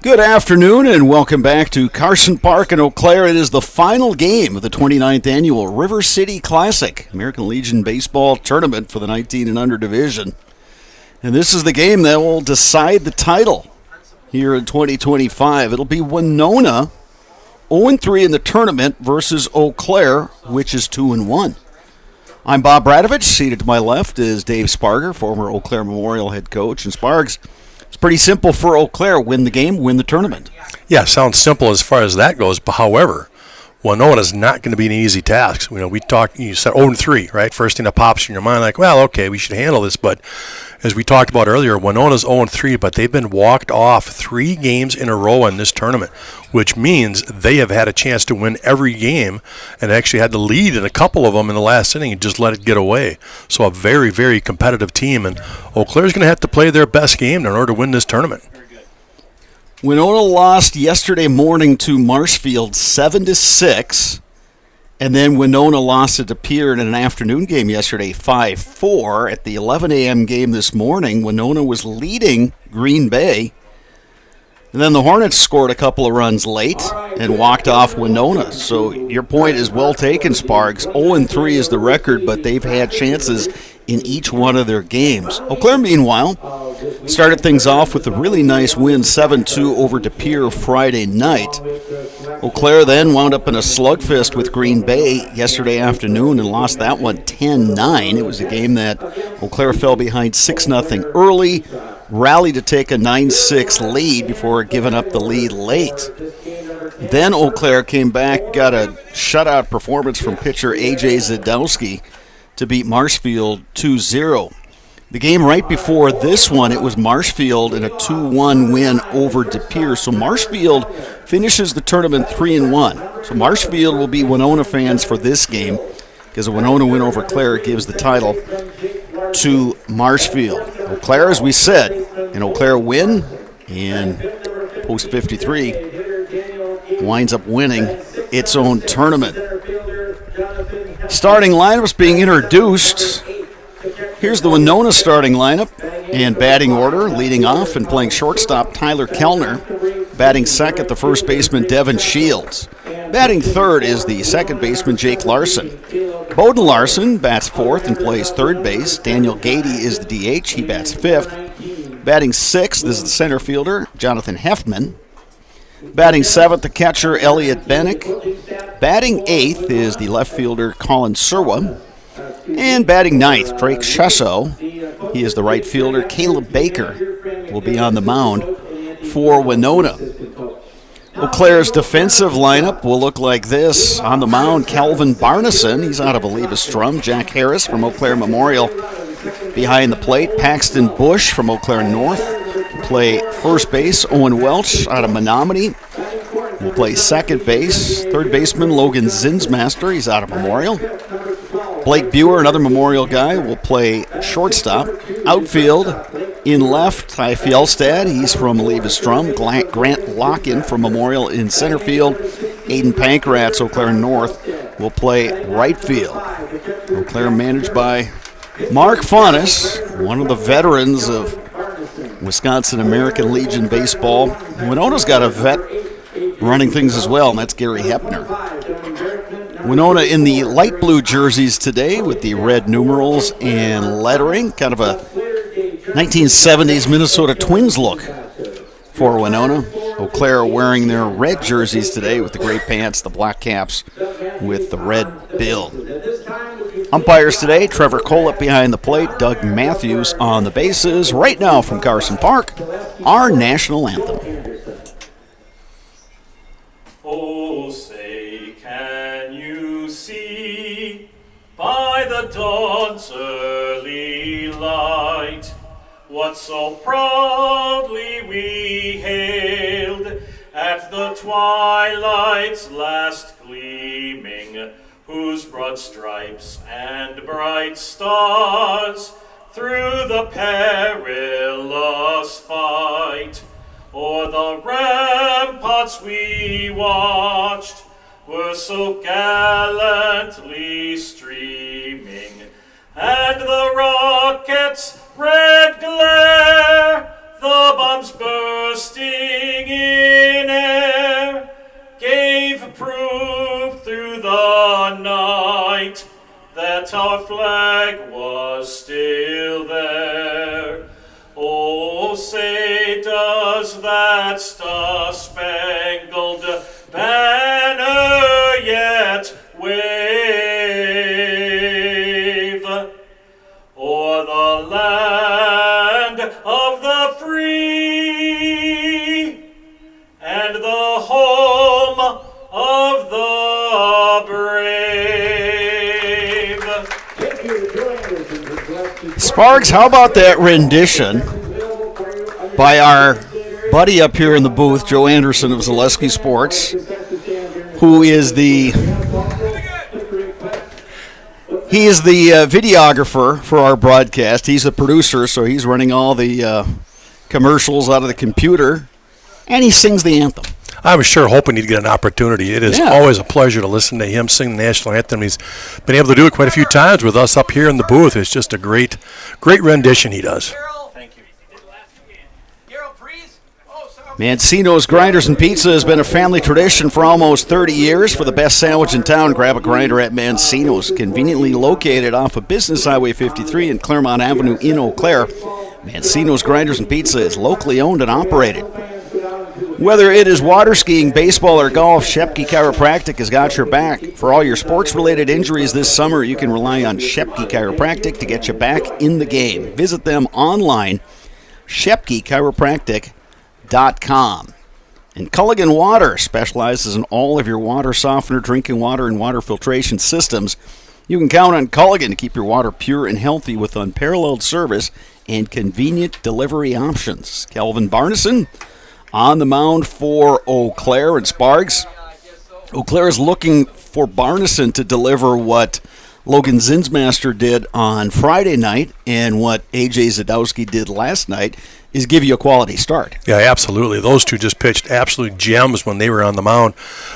Good afternoon and welcome back to Carson Park in Eau Claire. It is the final game of the 29th annual River City Classic, American Legion Baseball Tournament for the 19 and under division. And this is the game that will decide the title here in 2025. It'll be Winona 0-3 in the tournament versus Eau Claire, which is 2-1. I'm Bob Bradovich. Seated to my left is Dave Sparger, former Eau Claire Memorial head coach. And Spargs, it's pretty simple for Eau Claire. Win the game, win the tournament. Yeah, sounds simple as far as that goes. But however, Winona is not going to be an easy task. You said 0-3, right? First thing that pops in your mind, like, well, okay, we should handle this. But as we talked about earlier, Winona's 0-3, but they've been walked off 3 games in a row in this tournament, which means they have had a chance to win every game and actually had the lead in a couple of them in the last inning and just let it get away. So a very, very competitive team, and Eau Claire's going to have to play their best game in order to win this tournament. Winona lost yesterday morning to Marshfield 7-6. And then Winona lost to Pier in an afternoon game yesterday, 5-4. At the 11 a.m. game this morning, Winona was leading Green Bay. And then the Hornets scored a couple of runs late and walked off Winona. So your point is well taken, Sparks. 0-3 is the record, but they've had chances in each one of their games. Eau Claire, meanwhile, started things off with a really nice win, 7-2 over De Pere Friday night. Eau Claire then wound up in a slugfest with Green Bay yesterday afternoon and lost that one 10-9. It was a game that Eau Claire fell behind 6-0 early, rallied to take a 9-6 lead before giving up the lead late. Then Eau Claire came back, got a shutout performance from pitcher A.J. Zadowski to beat Marshfield 2-0. The game right before this one, it was Marshfield in a 2-1 win over De Pere. So Marshfield finishes the tournament 3-1. So Marshfield will be Winona fans for this game because a Winona win over Claire gives the title to Marshfield. Eau Claire, as we said, an Eau Claire win and post 53 winds up winning its own tournament. Starting lineups being introduced. Here's the Winona starting lineup and batting order. Leading off and playing shortstop, Tyler Kellner. Batting second, the first baseman, Devin Shields. Batting third is the second baseman, Jake Larson. Bowden Larson bats fourth and plays third base. Daniel Gady is the DH. He bats fifth. Batting sixth is the center fielder, Jonathan Heffman. Batting seventh, the catcher, Elliot Bennick. Batting eighth is the left fielder, Colin Serwa. And batting ninth, Drake Shesso. He is the right fielder. Caleb Baker will be on the mound for Winona. Eau Claire's defensive lineup will look like this. On the mound, Calvin Barneson. He's out of Oliva-Strum. Jack Harris from Eau Claire Memorial behind the plate. Paxton Bush from Eau Claire North will play first base. Owen Welch out of Menominee will play second base. Third baseman, Logan Zinsmaster. He's out of Memorial. Blake Buer, another Memorial guy, will play shortstop. Outfield, in left, Ty Fjellstad. He's from Oliva-Strum. Grant Locken from Memorial in center field. Aiden Pankratz, Eau Claire North, will play right field. Eau Claire managed by Mark Faunus, one of the veterans of Wisconsin American Legion Baseball. Winona's got a vet running things as well, and that's Gary Hepner. Winona in the light blue jerseys today with the red numerals and lettering. Kind of a 1970s Minnesota Twins look for Winona. Eau Claire wearing their red jerseys today with the gray pants, the black caps with the red bill. Umpires today, Trevor Kolip behind the plate, Doug Matthews on the bases. Right now from Carson Park, our national anthem. Oh, say, can you see by the dawn's early light what so proudly we hailed at the twilight's last gleaming, whose broad stripes and bright stars through the perilous fight o'er the ramparts we watched were so gallantly streaming, and the rocket's red glare, the bombs bursting in air gave proof through the night that our flag was still there. Oh, say does that star-spangled banner yet wave o'er the land of the free and the home of the brave? Sparks, how about that rendition by our buddy up here in the booth, Joe Anderson of Zaleski Sports, who is the videographer for our broadcast. He's the producer, so he's running all the commercials out of the computer, and he sings the anthem. I was sure hoping he'd get an opportunity. It is always a pleasure to listen to him sing the national anthem. He's been able to do it quite a few times with us up here in the booth. It's just a great rendition he does. Thank you. Mancino's Grinders and Pizza has been a family tradition for almost 30 years. For the best sandwich in town, grab a grinder at Mancino's, conveniently located off of Business Highway 53 and Claremont Avenue in Eau Claire. Mancino's Grinders and Pizza is locally owned and operated. Whether it is water skiing, baseball, or golf, Shepke Chiropractic has got your back. For all your sports-related injuries this summer, you can rely on Shepke Chiropractic to get you back in the game. Visit them online, ShepkeChiropractic.com. And Culligan Water specializes in all of your water softener, drinking water, and water filtration systems. You can count on Culligan to keep your water pure and healthy with unparalleled service and convenient delivery options. Kelvin Barneson on the mound for Eau Claire and Sparks. Eau Claire is looking for Barneson to deliver what Logan Zinsmaster did on Friday night and what A.J. Zadowski did last night, is give you a quality start. Yeah, absolutely. Those two just pitched absolute gems when they were on the mound.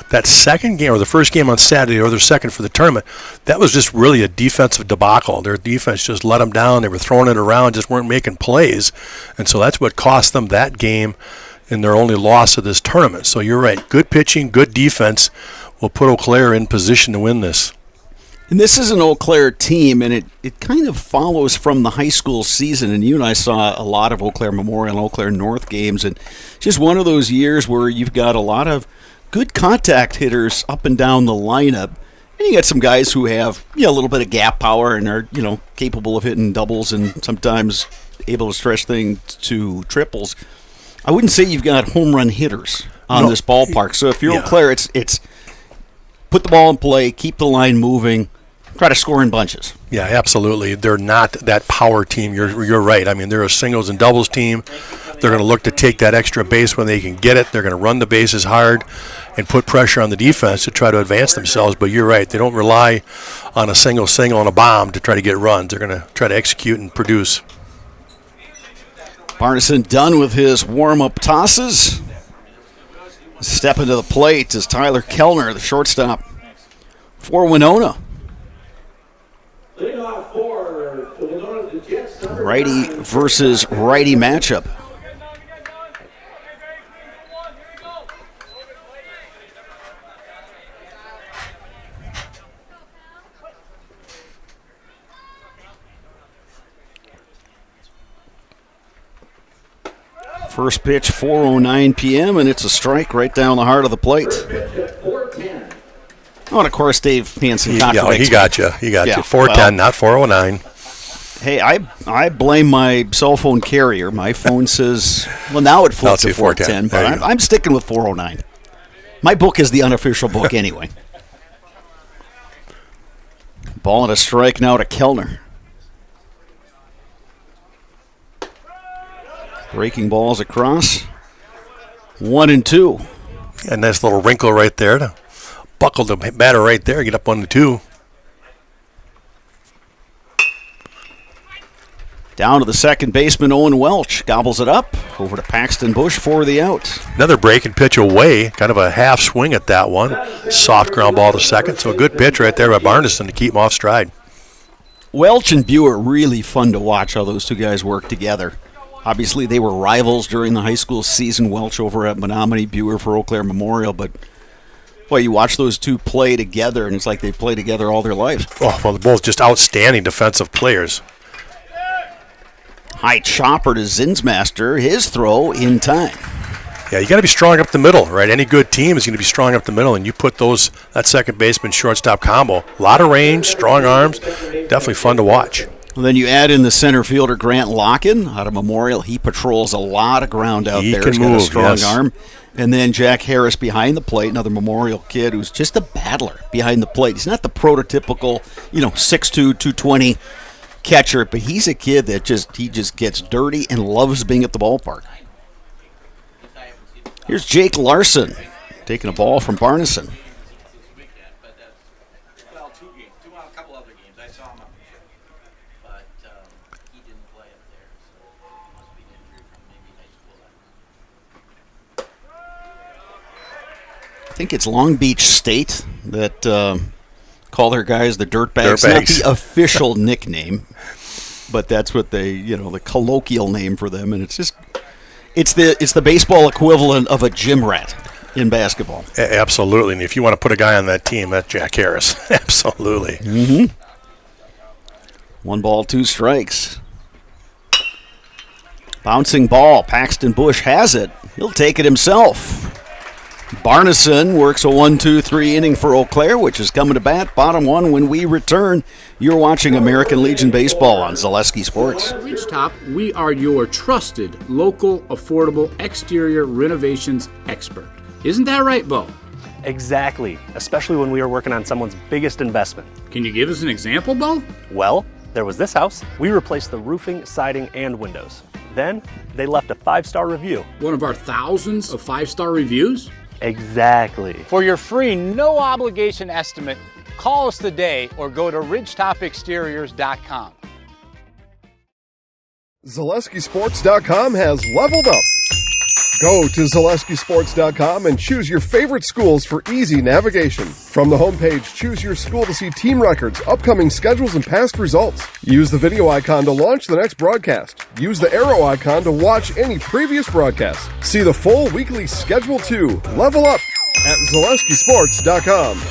That second game, or the first game on Saturday, or their second for the tournament, that was just really a defensive debacle. Their defense just let them down. They were throwing it around, just weren't making plays. And so that's what cost them that game in their only loss of this tournament. So you're right. Good pitching, good defense will put Eau Claire in position to win this. And this is an Eau Claire team, and it kind of follows from the high school season. And you and I saw a lot of Eau Claire Memorial and Eau Claire North games, and just one of those years where you've got a lot of good contact hitters up and down the lineup. And you got some guys who have a little bit of gap power and are capable of hitting doubles and sometimes able to stretch things to triples. I wouldn't say you've got home run hitters on this ballpark. So if you're Eau Claire, it's put the ball in play, keep the line moving, try to score in bunches. Yeah, absolutely. They're not that power team. You're right. I mean, they're a singles and doubles team. They're going to look to take that extra base when they can get it. They're going to run the bases hard and put pressure on the defense to try to advance themselves. But you're right. They don't rely on a single and a bomb to try to get runs. They're going to try to execute and produce. Barneson done with his warm-up tosses. Stepping to the plate is Tyler Kellner, the shortstop for Winona. Righty versus righty matchup. First pitch, 4:09 p.m., and it's a strike right down the heart of the plate. Oh, and of course, Dave Hansen contradicts he got you. He got you. 4:10, not 4:09. Hey, I blame my cell phone carrier. My phone says, well, now it flips to 4:10, but I'm sticking with 4:09. My book is the unofficial book anyway. Ball and a strike now to Kellner. Breaking balls across. 1-2. A nice little wrinkle right there to buckle the batter right there, get up 1-2. Down to the second baseman, Owen Welch. Gobbles it up. Over to Paxton Bush for the out. Another break and pitch away. Kind of a half swing at that one. Soft ground ball to second. So a good pitch right there by Barneson to keep him off stride. Welch and Buer, really fun to watch how those two guys work together. Obviously, they were rivals during the high school season, Welch over at Menominee, Buer for Eau Claire Memorial, but boy, you watch those two play together, and it's like they play together all their lives. Oh, well, they're both just outstanding defensive players. High chopper to Zinsmaster, his throw in time. Yeah, you got to be strong up the middle, right? Any good team is going to be strong up the middle, and you put that second baseman shortstop combo. A lot of range, strong arms, definitely fun to watch. And then you add in the center fielder Grant Locken out of Memorial. He patrols a lot of ground out there. He's got a strong arm. And then Jack Harris behind the plate, another Memorial kid who's just a battler behind the plate. He's not the prototypical, 6'2", 220 catcher, but he's a kid that he just gets dirty and loves being at the ballpark. Here's Jake Larson taking a ball from Barneson. I think it's Long Beach State that call their guys the Dirtbags. Not the official nickname, but that's what the colloquial name for them. And it's the baseball equivalent of a gym rat in basketball. Absolutely. And if you want to put a guy on that team, that's Jack Harris. Absolutely. Mm-hmm. 1 ball, 2 strikes. Bouncing ball. Paxton Bush has it. He'll take it himself. Barneson works a 1-2-3 inning for Eau Claire, which is coming to bat. Bottom 1 when we return. You're watching American Legion Baseball on Zaleski Sports. At Ridgetop, we are your trusted, local, affordable exterior renovations expert. Isn't that right, Bo? Exactly, especially when we are working on someone's biggest investment. Can you give us an example, Bo? Well, there was this house. We replaced the roofing, siding, and windows. Then, they left a 5-star review. One of our thousands of 5-star reviews? Exactly. For your free, no-obligation estimate, call us today or go to ridgetopexteriors.com. ZaleskiSports.com has leveled up. Go to ZaleskiSports.com and choose your favorite schools for easy navigation. From the homepage, choose your school to see team records, upcoming schedules, and past results. Use the video icon to launch the next broadcast. Use the arrow icon to watch any previous broadcast. See the full weekly schedule too. Level up at ZaleskiSports.com.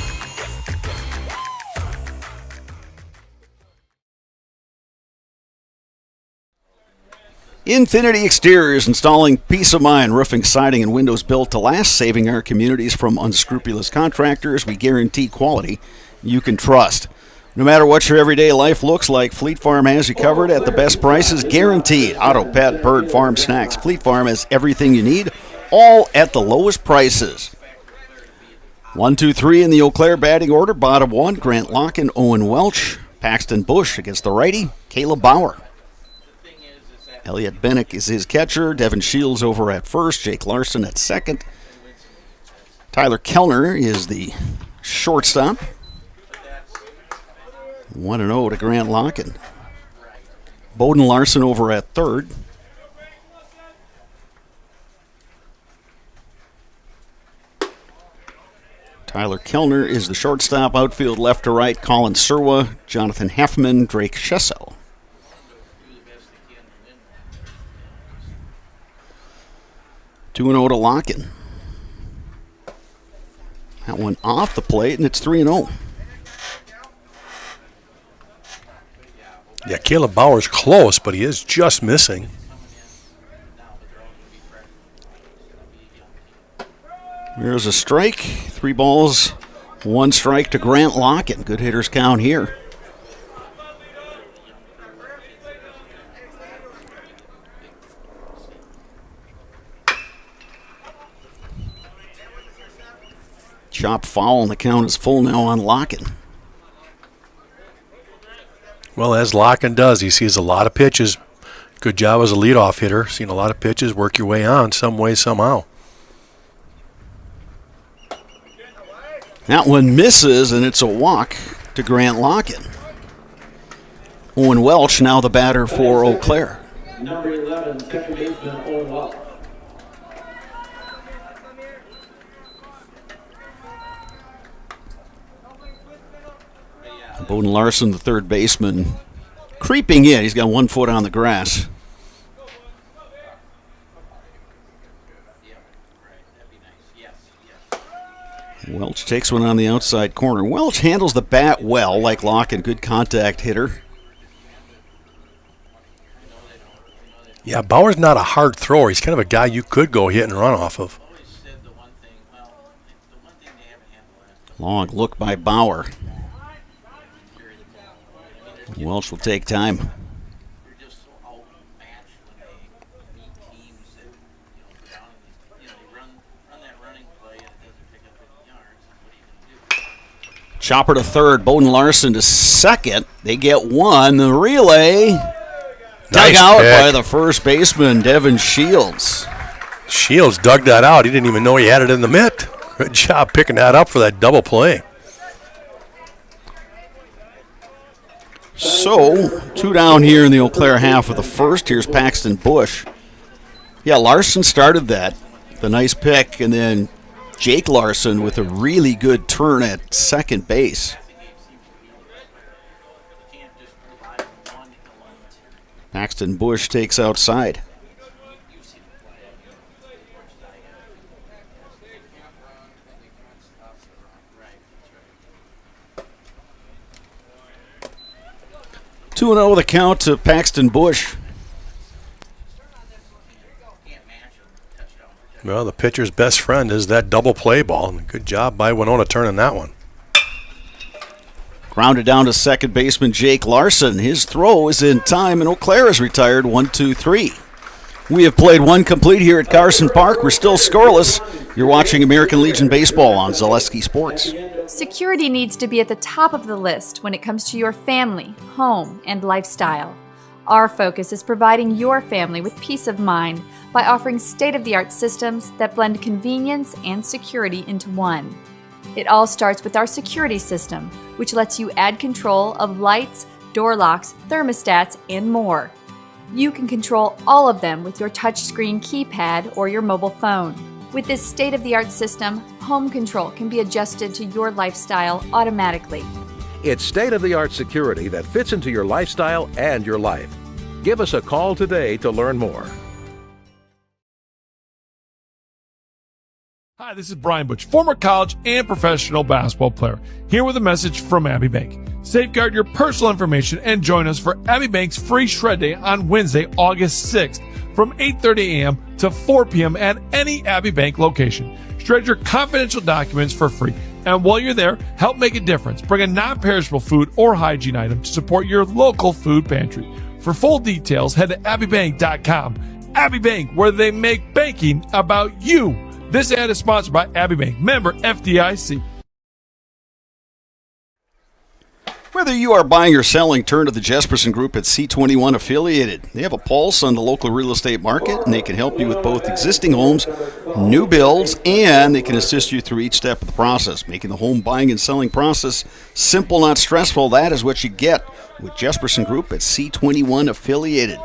Infinity Exteriors, installing peace of mind, roofing, siding, and windows built to last, saving our communities from unscrupulous contractors. We guarantee quality you can trust. No matter what your everyday life looks like, Fleet Farm has you covered at the best prices, guaranteed. Auto, pet, bird, farm, snacks. Fleet Farm has everything you need, all at the lowest prices. 1, 2, 3 in the Eau Claire batting order. Bottom 1, Grant Locken, Owen Welch, Paxton Bush against the righty, Caleb Bauer. Elliot Bennick is his catcher. Devin Shields over at first. Jake Larson at second. Tyler Kellner is the shortstop. 1-0 to Grant Locken. Bowden Larson over at third. Tyler Kellner is the shortstop. Outfield left to right. Colin Serwa, Jonathan Heffman, Drake Schessel. 2-0 to Locken. That one off the plate, and it's 3-0. Yeah, Caleb Bauer's close, but he is just missing. There's a strike. 3 balls, 1 strike to Grant Locken. Good hitters count here. Chop foul, and the count is full now on Locken. Well, as Locken does, he sees a lot of pitches. Good job as a leadoff hitter. Seen a lot of pitches, work your way on some way, somehow. That one misses, and it's a walk to Grant Locken. Owen Welch now the batter for Eau Claire. Number 11, second baseman Owen Welch. Bowden Larson, the third baseman, creeping in. He's got 1 foot on the grass. Welch takes one on the outside corner. Welch handles the bat well, like Locke, and good contact hitter. Yeah, Bauer's not a hard thrower. He's kind of a guy you could go hit and run off of. Long look by Bauer. Welch will take time. Chopper to third, Bowden Larson to second. They get one. The relay dug out by the first baseman, Devin Shields. Shields dug that out. He didn't even know he had it in the mitt. Good job picking that up for that double play. So, 2 down here in the Eau Claire half of the first. Here's Paxton Bush. Yeah, Larson started that. The nice pick, and then Jake Larson with a really good turn at second base. Paxton Bush takes outside. 2-0 the count to Paxton Bush. Well, the pitcher's best friend is that double play ball. And good job by Winona turning that one. Grounded down to second baseman Jake Larson. His throw is in time, and Eau Claire is retired 1-2-3. We have played one complete here at Carson Park. We're still scoreless. You're watching American Legion Baseball on Zaleski Sports. Security needs to be at the top of the list when it comes to your family, home, and lifestyle. Our focus is providing your family with peace of mind by offering state-of-the-art systems that blend convenience and security into one. It all starts with our security system, which lets you add control of lights, door locks, thermostats, and more. You can control all of them with your touchscreen keypad or your mobile phone. With this state-of-the-art system, home control can be adjusted to your lifestyle automatically. It's state-of-the-art security that fits into your lifestyle and your life. Give us a call today to learn more. Hi, this is Brian Butch, former college and professional basketball player, here with a message from Abbey Bank. Safeguard your personal information and join us for Abbey Bank's free shred day on Wednesday, August 6th from 8:30 a.m. to 4 p.m. at any Abbey Bank location. Shred your confidential documents for free. And while you're there, help make a difference. Bring a non-perishable food or hygiene item to support your local food pantry. For full details, head to abbeybank.com. Abbey Bank, where they make banking about you. This ad is sponsored by Abbey Bank, member FDIC. Whether you are buying or selling, turn to the Jesperson Group at C21 Affiliated. They have a pulse on the local real estate market, and they can help you with both existing homes, new builds, and they can assist you through each step of the process, making the home buying and selling process simple, not stressful. That is what you get with Jesperson Group at C21 Affiliated.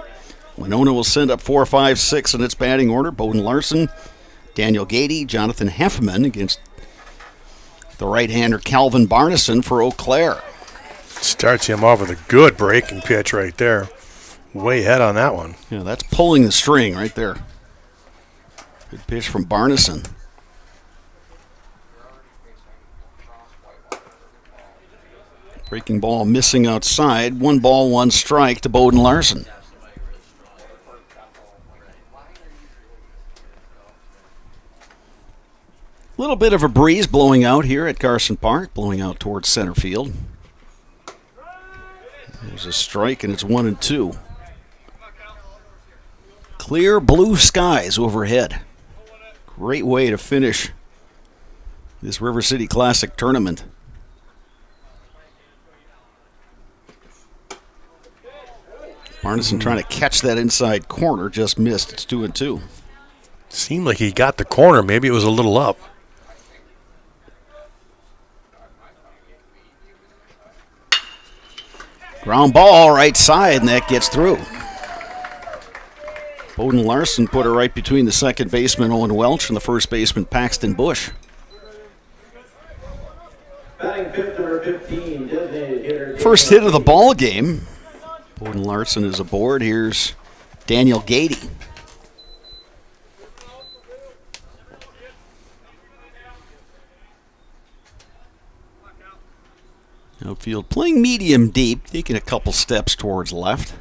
Winona will send up 4, 5, 6 in its batting order. Bowden Larson, Daniel Gady, Jonathan Heffman against the right-hander Calvin Barneson for Eau Claire. Starts him off with a good breaking pitch right there. Way ahead on that one. Yeah, that's pulling the string right there. Good pitch from Barneson. Breaking ball missing outside. 1 ball, 1 strike to Bowden Larson. A little bit of a breeze blowing out here at Carson Park, blowing out towards center field. There's a strike, and it's 1-2. Clear blue skies overhead. Great way to finish this River City Classic tournament. Barneson trying to catch that inside corner, just missed. It's 2-2. Seemed like he got the corner. Maybe it was a little up. Ground ball right side, and that gets through. Bowden Larson put her right between the second baseman Owen Welch and the first baseman Paxton Bush. First hit of the ball game. Bowden Larson is aboard. Here's Daniel Gady. Outfield playing medium deep, taking a couple steps towards left.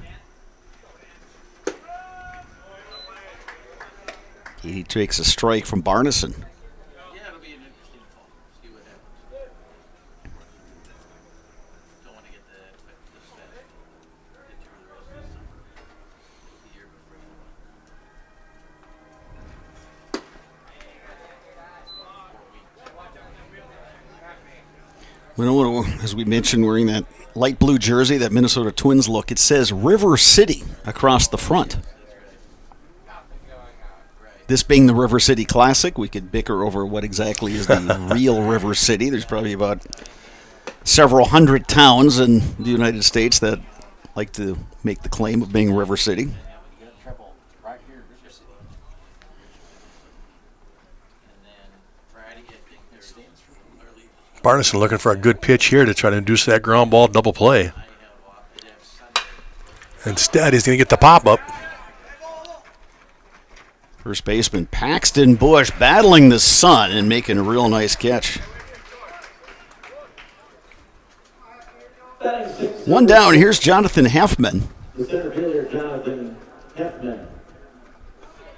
He takes a strike from Barneson. Winona, as we mentioned, wearing that light blue jersey, that Minnesota Twins look. It says River City across the front. This being the River City Classic, we could bicker over what exactly is the real River City. There's probably about several hundred towns in the United States that like to make the claim of being River City. Barneson looking for a good pitch here to try to induce that ground ball double play. Instead, he's going to get the pop-up. First baseman Paxton Bush battling the sun and making a real nice catch. One down, here's Jonathan Heffman. The center fielder, Jonathan Heffman.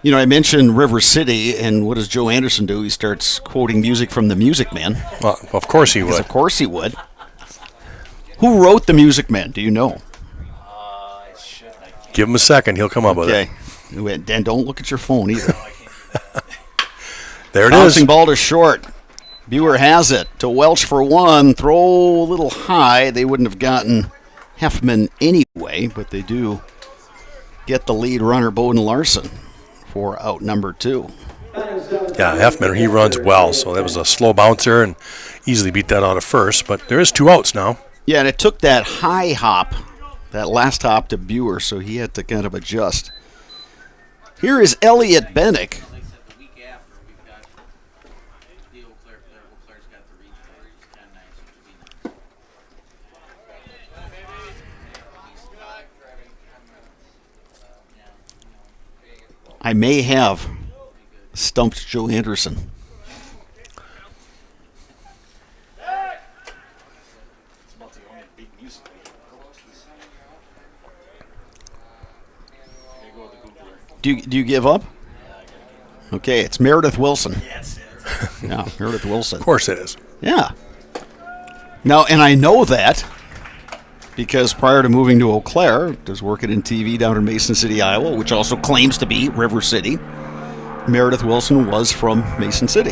You know, I mentioned River City, and what does Joe Anderson do? He starts quoting music from the Music Man. Well, of course he would. Of course he would. Who wrote the Music Man? Do you know? Give him a second. He'll come up with it. Okay. Dan, don't look at your phone either. There it Bouncing is. ball to short. Buer has it to Welch for one. Throw a little high. They wouldn't have gotten Heffman anyway, but they do get the lead runner, Bowden Larson, for out number 2. Yeah, Heffman, he runs well, so that was a slow bouncer and easily beat that out of first, but there is 2 outs now. Yeah, and it took that high hop, that last hop to Buer, so he had to kind of adjust. Here is Elliot Bennick. I may have stumped Joe Anderson. Do you give up? Okay, it's Meredith Wilson. Yeah, Meredith Wilson. Of course it is. Yeah. Now, and I know that because prior to moving to Eau Claire, I was working in TV down in Mason City, Iowa, which also claims to be River City. Meredith Wilson was from Mason City.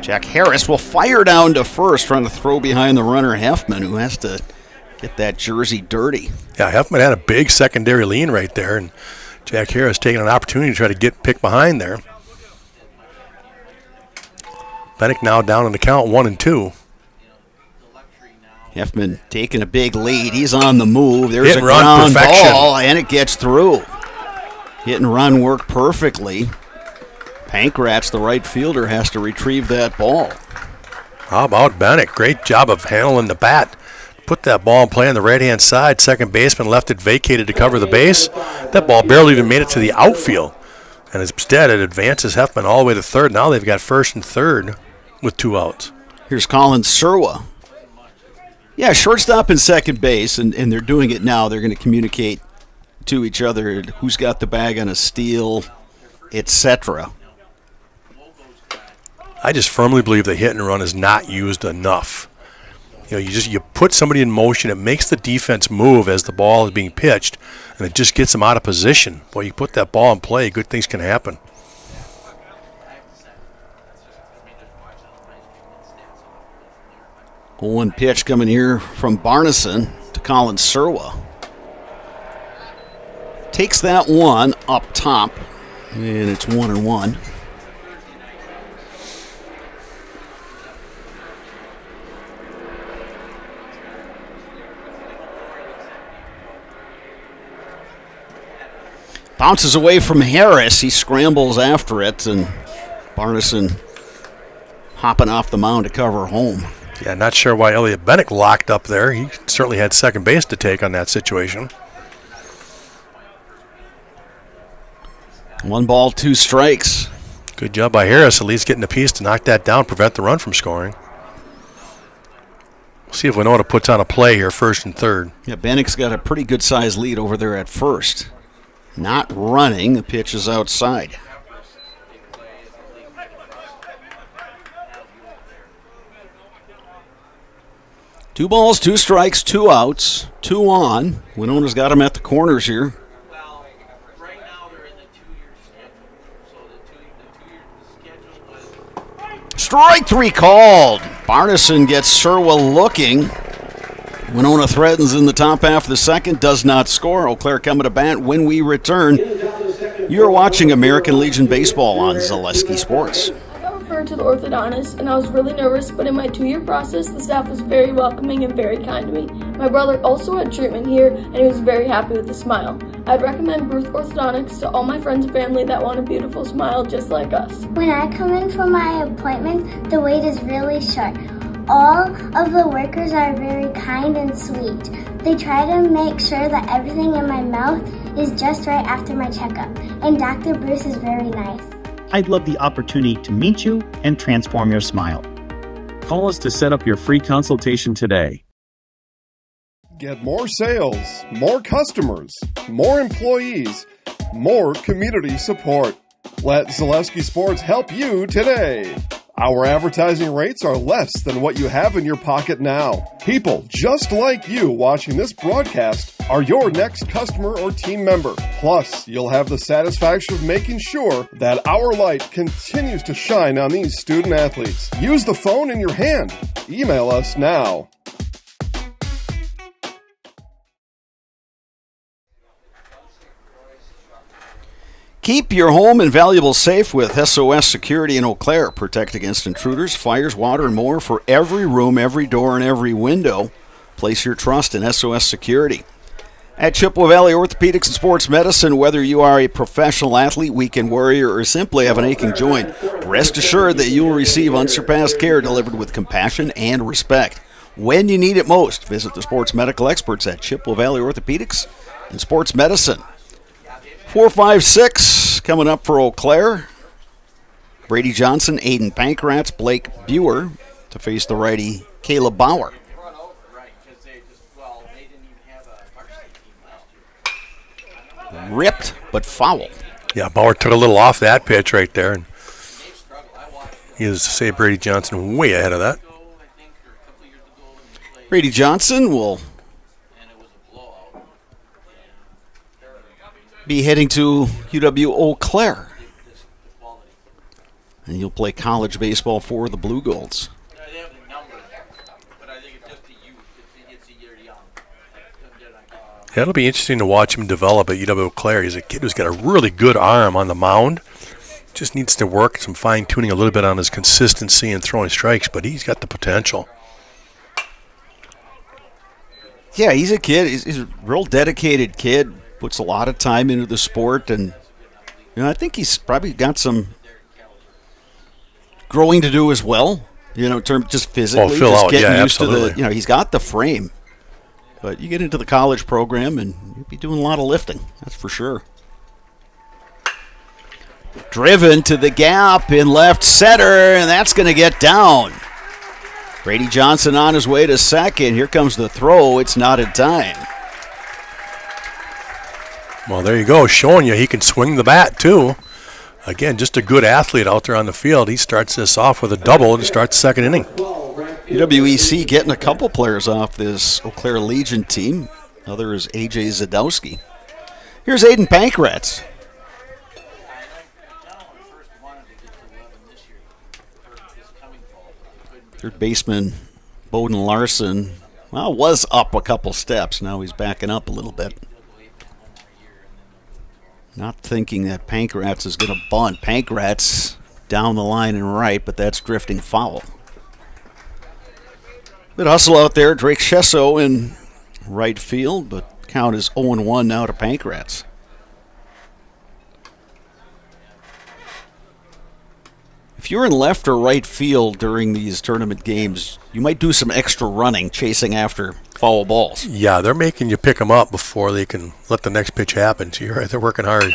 Jack Harris will fire down to first, trying to throw behind the runner Heffman, who has to get that jersey dirty. Yeah, Heffman had a big secondary lean right there, and Jack Harris taking an opportunity to try to get picked behind there. Bennick now down in the count 1-2. Heffman taking a big lead. He's on the move. There's Hit a and run ground perfection. ball, and it gets through. Hit and run worked perfectly. Pankratz, the right fielder, has to retrieve that ball. How about Bennick? Great job of handling the bat. Put that ball in play on the right-hand side. Second baseman left it vacated to cover the base. That ball barely even made it to the outfield. And instead, it advances Heffman all the way to third. Now they've got first and third with 2 outs. Here's Colin Serwa. Yeah, shortstop and second base, and they're doing it now. They're going to communicate to each other who's got the bag on a steal, etc. I just firmly believe the hit and run is not used enough. You know, you put somebody in motion, it makes the defense move as the ball is being pitched, and it just gets them out of position. Boy, you put that ball in play, good things can happen. One pitch coming here from Barneson to Colin Serwa. Takes that one up top, and it's 1-1. Bounces away from Harris. He scrambles after it, and Barneson hopping off the mound to cover home. Yeah, not sure why Elliot Bennick locked up there. He certainly had second base to take on that situation. 1 ball, 2 strikes. Good job by Harris, at least getting a piece to knock that down, prevent the run from scoring. We'll see if Winona puts on a play here, first and third. Yeah, Bannock's got a pretty good-sized lead over there at first. Not running. The pitch is outside. Two balls, two strikes, two outs, two on. Winona's got him at the corners here. Strike three called. Barneson gets Sherwell looking. Winona threatens in the top half of the second, does not score. Eau Claire coming to bat when we return. You're watching American Legion Baseball on Zaleski Sports. I got referred to the orthodontist, and I was really nervous, but in my 2-year process, the staff was very welcoming and very kind to me. My brother also had treatment here, and he was very happy with the smile. I'd recommend Bruce Orthodontics to all my friends and family that want a beautiful smile just like us. When I come in for my appointment, the wait is really short. All of the workers are very kind and sweet. They try to make sure that everything in my mouth is just right after my checkup, and Dr. Bruce is very nice. I'd love the opportunity to meet you and transform your smile. Call us to set up your free consultation today. Get more sales, more customers, more employees, more community support. Let Zaleski Sports help you today. Our advertising rates are less than what you have in your pocket now. People just like you watching this broadcast are your next customer or team member. Plus, you'll have the satisfaction of making sure that our light continues to shine on these student athletes. Use the phone in your hand. Email us now. Keep your home and valuables safe with SOS Security in Eau Claire. Protect against intruders, fires, water, and more for every room, every door, and every window. Place your trust in SOS Security. At Chippewa Valley Orthopedics and Sports Medicine, whether you are a professional athlete, weekend warrior, or simply have an aching joint, rest assured that you will receive unsurpassed care delivered with compassion and respect. When you need it most, visit the sports medical experts at Chippewa Valley Orthopedics and Sports Medicine. 4-5-6 coming up for Eau Claire. Brady Johnson, Aiden Pankratz, Blake Buer to face the righty Caleb Bauer. Ripped, but foul. Yeah, Bauer took a little off that pitch right there. And he is to say Brady Johnson way ahead of that. Brady Johnson will be heading to UW Eau Claire. And he'll play college baseball for the Blue Golds. Yeah, it'll be interesting to watch him develop at UW Eau Claire. He's a kid who's got a really good arm on the mound. Just needs to work some fine-tuning a little bit on his consistency and throwing strikes, but he's got the potential. Yeah, he's a kid. He's a real dedicated kid. Puts a lot of time into the sport, and I think he's probably got some growing to do as well. In terms just physically, fill just out. getting Yeah, used absolutely. to he's got the frame. But you get into the college program, and you'll be doing a lot of lifting. That's for sure. Driven to the gap in left center, and that's going to get down. Brady Johnson on his way to second. Here comes the throw. It's not in time. Well, there you go, showing you he can swing the bat, too. Again, just a good athlete out there on the field. He starts this off with a double to start the second inning. UWEC getting a couple players off this Eau Claire Legion team. Other is A.J. Zadowski. Here's Aiden Pankratz. Third baseman Bowden Larson, was up a couple steps. Now he's backing up a little bit. Not thinking that Pankratz is going to bunt. Pankratz down the line and right, but that's drifting foul. Bit hustle out there. Drake Shesso in right field, but count is 0-1 now to Pankratz. If you're in left or right field during these tournament games, you might do some extra running, chasing after foul balls. Yeah, they're making you pick them up before they can let the next pitch happen. So you're right, they're working hard.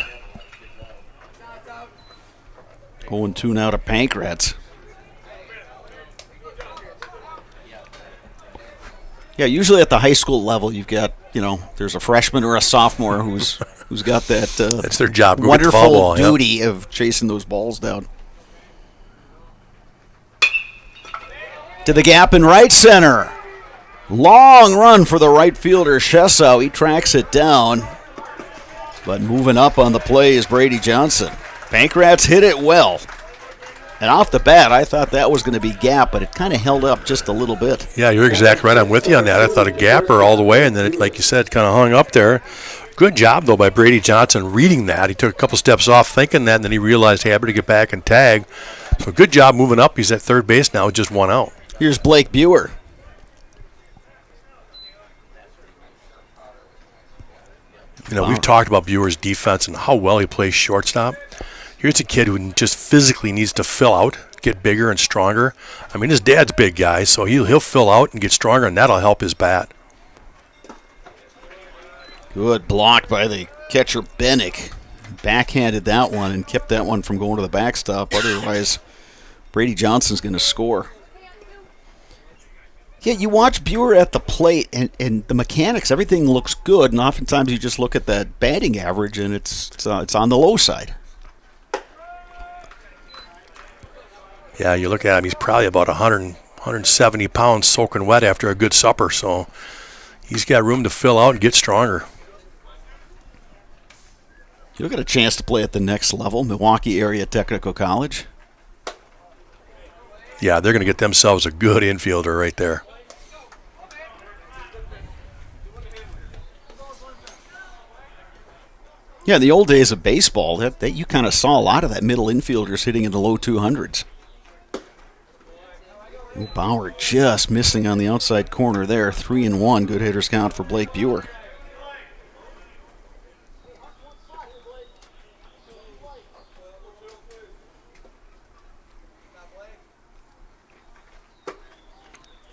0-2 now to Pancrats. Yeah, usually at the high school level, you've got, there's a freshman or a sophomore who's got that that's their job. Go get the wonderful foul ball, duty of chasing those balls down. To the gap in right center. Long run for the right fielder, Shesau. He tracks it down. But moving up on the play is Brady Johnson. Pancrats hit it well. And off the bat, I thought that was going to be gap, but it kind of held up just a little bit. Yeah, you're exactly right. I'm with you on that. I thought a gapper all the way, and then, it, like you said, kind of hung up there. Good job, though, by Brady Johnson reading that. He took a couple steps off thinking that, and then he realized, hey, I better get back and tag. So good job moving up. He's at third base now with just one out. Here's Blake Buer. We've talked about Buer's defense and how well he plays shortstop. Here's a kid who just physically needs to fill out, get bigger and stronger. I mean, his dad's a big guy, so he'll fill out and get stronger, and that'll help his bat. Good block by the catcher, Bennick. Backhanded that one and kept that one from going to the backstop. Otherwise, Brady Johnson's going to score. Yeah, you watch Buer at the plate, and the mechanics, everything looks good, and oftentimes you just look at that batting average, and it's on the low side. Yeah, you look at him, he's probably about 170 pounds soaking wet after a good supper, so he's got room to fill out and get stronger. You'll get a chance to play at the next level, Milwaukee Area Technical College. Yeah, they're going to get themselves a good infielder right there. Yeah, in the old days of baseball, that you kind of saw a lot of that middle infielders hitting in the low 200s. Bauer just missing on the outside corner there. 3-1. Good hitters count for Blake Buer.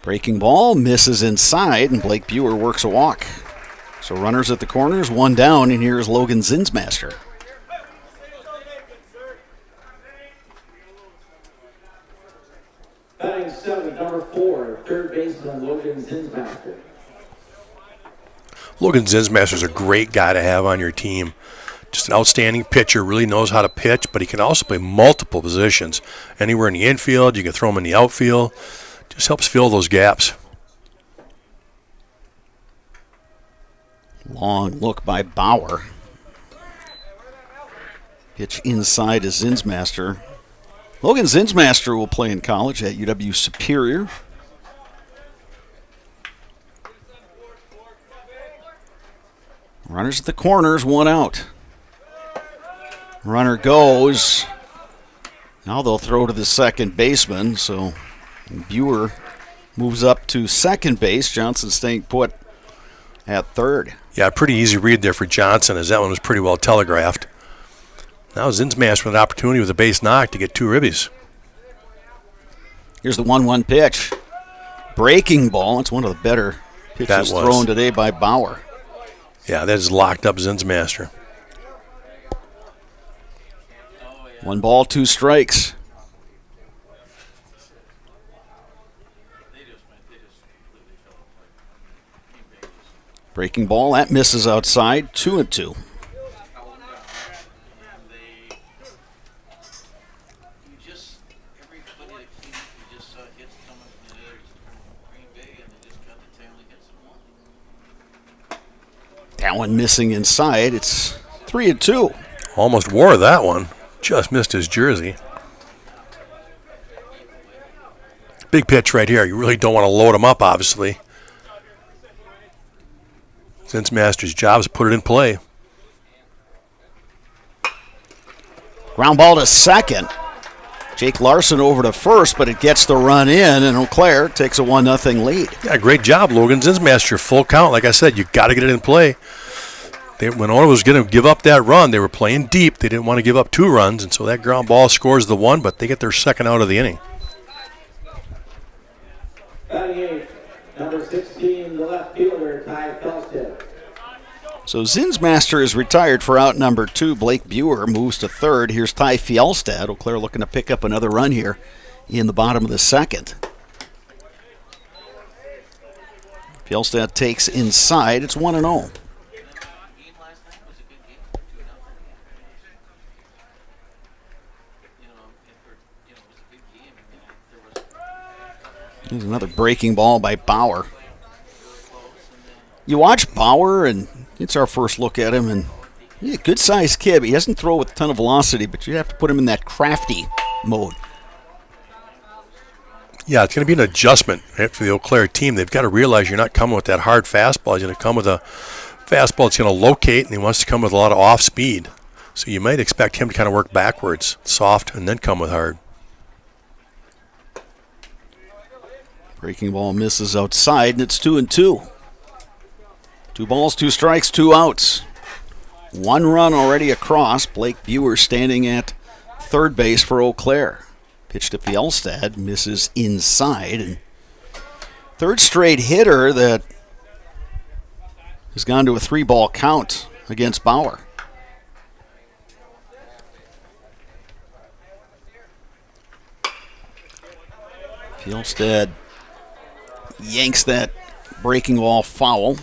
Breaking ball misses inside, and Blake Buer works a walk. So runners at the corners, one down, and here's Logan Zinsmaster. Batting seven, number 4, third baseman Logan Zinsmaster. Logan Zinsmaster's a great guy to have on your team. Just an outstanding pitcher, really knows how to pitch, but he can also play multiple positions. Anywhere in the infield, you can throw him in the outfield. Just helps fill those gaps. Long look by Bauer. Pitch inside is Zinsmaster. Logan Zinsmaster will play in college at UW Superior. Runners at the corners, one out. Runner goes. Now they'll throw to the second baseman, so Buer moves up to second base. Johnson staying put at third. Yeah, pretty easy read there for Johnson, as that one was pretty well telegraphed. Now Zinsmaster with an opportunity with a base knock to get 2 ribbies. Here's the 1-1 pitch. Breaking ball. It's one of the better pitches thrown today by Bauer. Yeah, that is locked up Zinsmaster. 1 ball, 2 strikes. Breaking ball, that misses outside, 2-2. That one missing inside. It's 3-2. Almost wore that one. Just missed his jersey. Big pitch right here. You really don't want to load him up, obviously. Zinsmaster's job is to put it in play. Ground ball to second. Jake Larson over to first, but it gets the run in, and Eau Claire takes a 1-0 lead. Yeah, great job, Logan Zinsmaster. Full count. Like I said, you got to get it in play. When Winona was going to give up that run, they were playing deep. They didn't want to give up 2 runs, and so that ground ball scores the 1, but they get their second out of the inning. Batting 8, number 16, the left fielder, Ty Felstead. So Zinsmaster is retired for out number 2. Blake Buer moves to third. Here's Ty Fjellstad. Eau Claire looking to pick up another run here in the bottom of the second. Fjellstad takes inside. It's 1-0. There's another breaking ball by Bauer. You watch Bauer, and it's our first look at him, and he's a good-sized kid. He doesn't throw with a ton of velocity, but you have to put him in that crafty mode. Yeah, it's going to be an adjustment for the Eau Claire team. They've got to realize you're not coming with that hard fastball. He's going to come with a fastball that's going to locate, and he wants to come with a lot of off-speed. So you might expect him to kind of work backwards, soft, and then come with hard. Breaking ball misses outside, and it's 2-2. 2 balls, 2 strikes, 2 outs. 1 run already across. Blake Buer standing at third base for Eau Claire. Pitch to Fjellstad, misses inside. And third straight hitter that has gone to a 3-ball count against Bauer. Fjellstad yanks that breaking ball foul.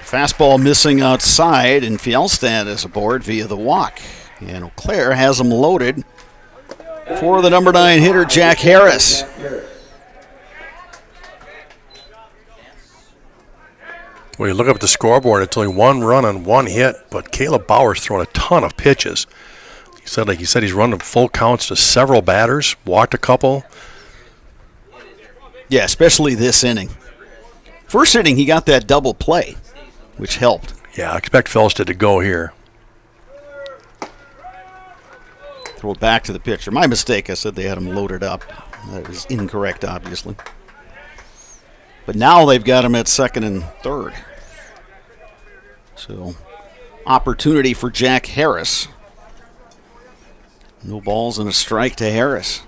Fastball missing outside, and Fjellstad is aboard via the walk. And Eau Claire has him loaded for the number 9 hitter, Jack Harris. Well, you look up at the scoreboard, it's only 1 run on 1 hit, but Caleb Bauer's thrown a ton of pitches. He said he's run full counts to several batters, walked a couple. Yeah, especially this inning. First inning, he got that double play, which helped. Yeah, I expect Fjellstad to go here. Throw it back to the pitcher. My mistake, I said they had him loaded up. That was incorrect, obviously. But now they've got him at second and third. So, opportunity for Jack Harris. No balls and a strike to Harris.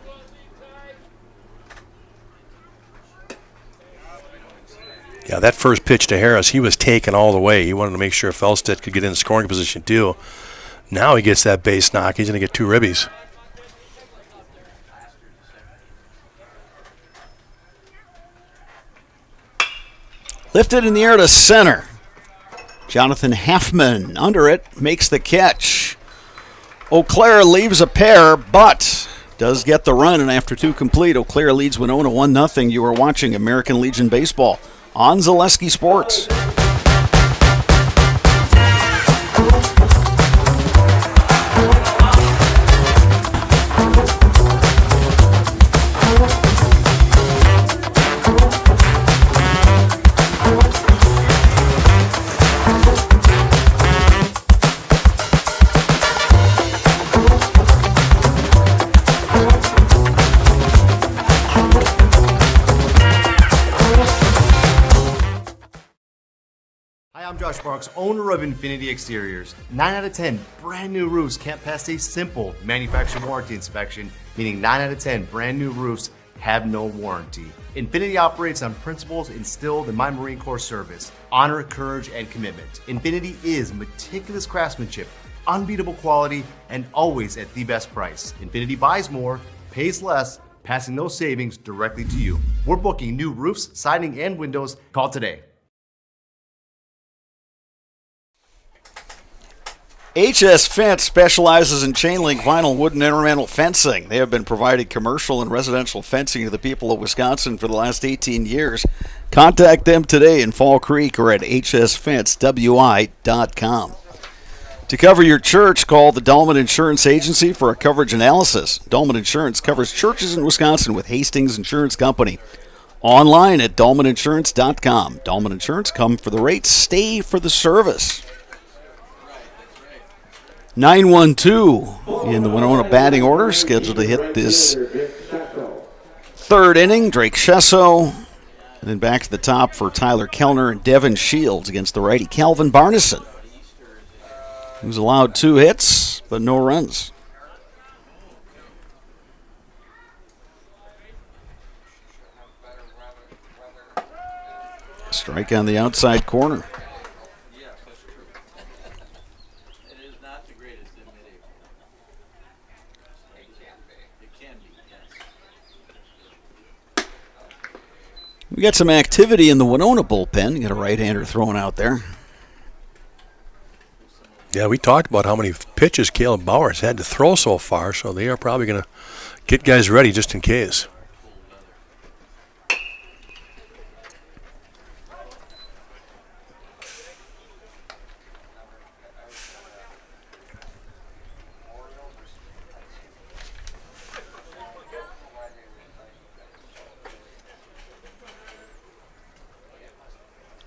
Yeah, that first pitch to Harris, he was taken all the way. He wanted to make sure Fjellstad could get in scoring position too. Now he gets that base knock. He's going to get 2 ribbies. Lifted in the air to center. Jonathan Halfman under it, makes the catch. Eau Claire leaves a pair, but does get the run, and after 2 complete, Eau Claire leads Winona 1-0. You are watching American Legion Baseball on Zaleski Sports. I'm Josh Marks, owner of Infinity Exteriors. 9 out of 10 brand new roofs can't pass a simple manufacturer warranty inspection, meaning 9 out of 10 brand new roofs have no warranty. Infinity operates on principles instilled in my Marine Corps service: honor, courage, and commitment. Infinity is meticulous craftsmanship, unbeatable quality, and always at the best price. Infinity buys more, pays less, passing those savings directly to you. We're booking new roofs, siding, and windows. Call today. HS Fence specializes in chain link, vinyl, wood, and ornamental fencing. They have been providing commercial and residential fencing to the people of Wisconsin for the last 18 years. Contact them today in Fall Creek or at hsfencewi.com. To cover your church, call the Dahlman Insurance Agency for a coverage analysis. Dahlman Insurance covers churches in Wisconsin with Hastings Insurance Company. Online at dahlmaninsurance.com. Dahlman Insurance, come for the rates, stay for the service. 9-1-2 in the Winona batting order, scheduled to hit this third inning. Drake Shesso, and then back to the top for Tyler Kellner and Devin Shields against the righty Calvin Barneson. who's allowed 2 hits, but no runs. Strike on the outside corner. We got some activity in the Winona bullpen. You got a right-hander thrown out there. Yeah, we talked about how many pitches Caleb Bowers had to throw so far, so they are probably going to get guys ready just in case.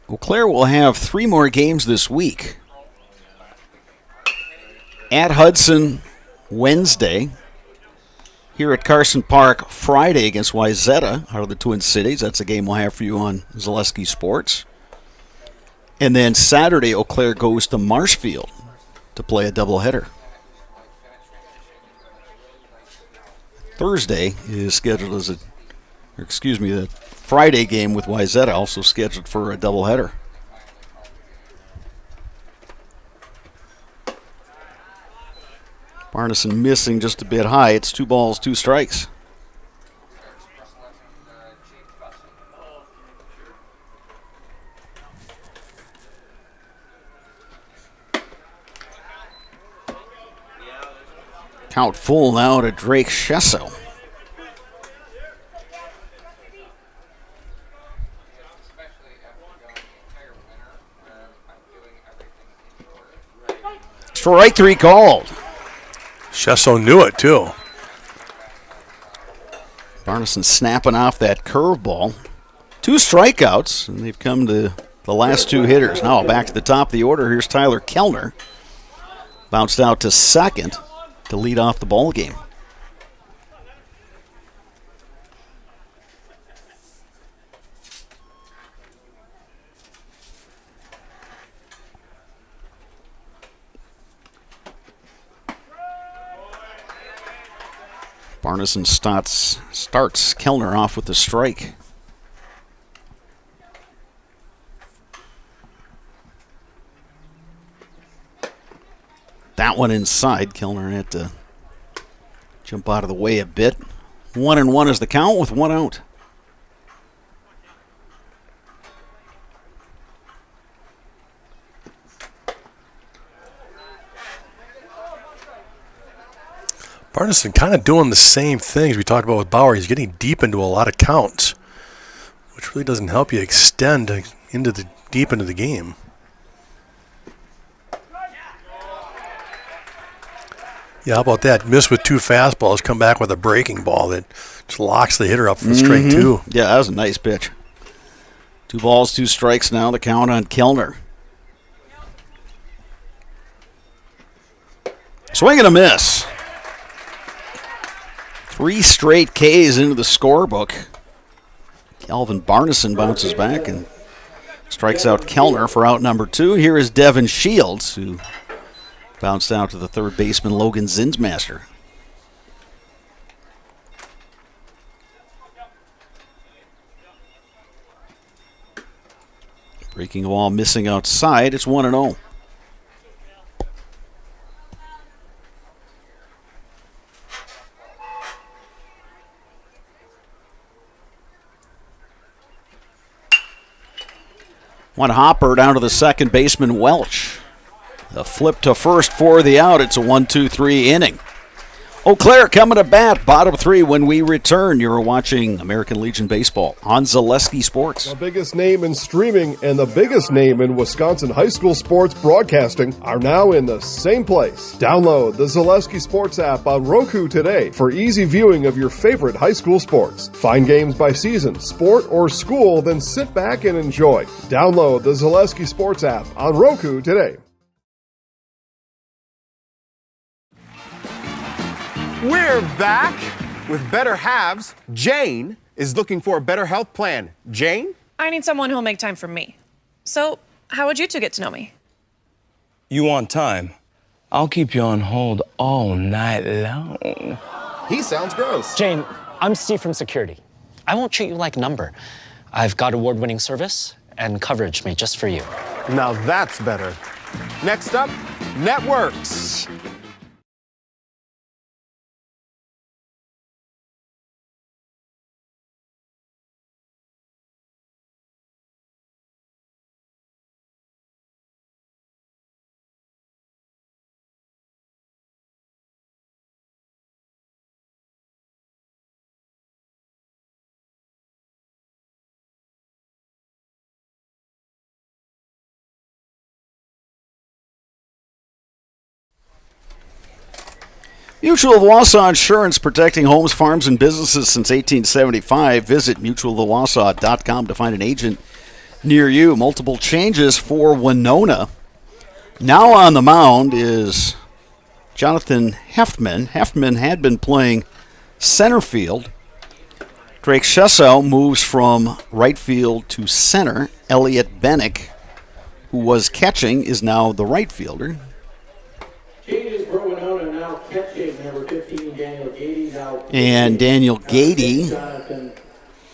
Eau Claire will have 3 more games this week. At Hudson Wednesday. Here at Carson Park Friday against Wayzata out of the Twin Cities. That's a game we'll have for you on Zaleski Sports. And then Saturday, Eau Claire goes to Marshfield to play a doubleheader. Thursday is scheduled as the Friday game with Wayzata also scheduled for a doubleheader. Barneson missing just a bit high. It's 2 balls, 2 strikes. Count full now to Drake Shesso. Strike 3 called. Shesso knew it, too. Barneson snapping off that curveball. 2 strikeouts, and they've come to the last 2 hitters. Now back to the top of the order. Here's Tyler Kellner. Bounced out to second to lead off the ball game. Barneson starts Kellner off with a strike. That one inside. Kellner had to jump out of the way a bit. 1-1 is the count with 1 out. Barneson kind of doing the same things we talked about with Bauer. He's getting deep into a lot of counts, which really doesn't help you extend deep into the game. Yeah, how about that? Miss with 2 fastballs, come back with a breaking ball that just locks the hitter up for strike 2. Yeah, that was a nice pitch. 2 balls, 2 strikes now, the count on Kellner. Swing and a miss. 3 straight Ks into the scorebook. Calvin Barneson bounces back and strikes out Kellner for out number 2. Here is Devin Shields, who bounced out to the third baseman, Logan Zinsmaster. Breaking ball missing outside. It's 1-0. One hopper down to the second baseman, Welch. The flip to first for the out. It's a 1-2-3 inning. Eau Claire coming to bat, bottom 3 when we return. You're watching American Legion Baseball on Zaleski Sports. The biggest name in streaming and the biggest name in Wisconsin high school sports broadcasting are now in the same place. Download the Zaleski Sports app on Roku today for easy viewing of your favorite high school sports. Find games by season, sport, or school, then sit back and enjoy. Download the Zaleski Sports app on Roku today. We're back with Better Halves. Jane is looking for a better health plan. Jane? I need someone who'll make time for me. So, how would you two get to know me? You want time. I'll keep you on hold all night long. He sounds gross. Jane, I'm Steve from security. I won't treat you like a number. I've got award-winning service and coverage made just for you. Now that's better. Next up, networks. Mutual of Wausau Insurance, protecting homes, farms, and businesses since 1875. Visit mutualofwausau.com to find an agent near you. Multiple changes for Winona. Now on the mound is Jonathan Heftman. Heftman had been playing center field. Drake Shesau moves from right field to center. Elliot Bennick, who was catching, is now the right fielder. Changes for Winona, now catching number 15, Daniel Gady. And Daniel Gady,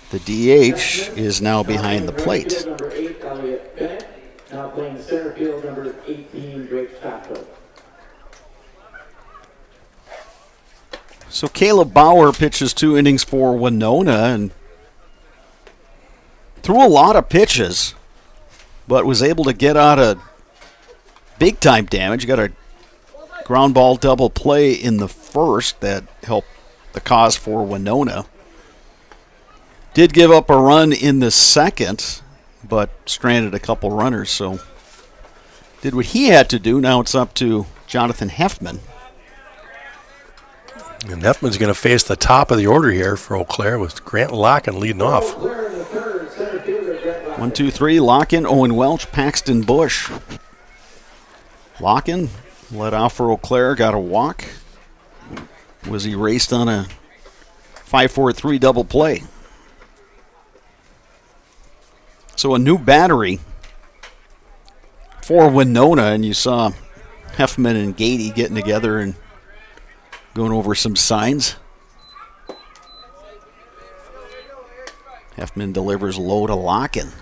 the DH, is now behind the plate. Number 8, Elliot Bennett. Now playing center field, number 18, Drake Shesau. So Caleb Bauer pitches 2 innings for Winona and threw a lot of pitches, but was able to get out of big-time damage. Got a ground ball double play in the first that helped the cause for Winona. Did give up a run in the second, but stranded a couple runners, so did what he had to do. Now it's up to Jonathan Heftman. And Heftman's going to face the top of the order here for Eau Claire with Grant Locken leading off. 1, 2, 3, Locken, Owen Welch, Paxton Bush. Locken led off for Eau Claire, got a walk. Was erased on a 5-4-3 double play. So a new battery for Winona, and you saw Heftman and Gady getting together and going over some signs. Heftman delivers low to Locken.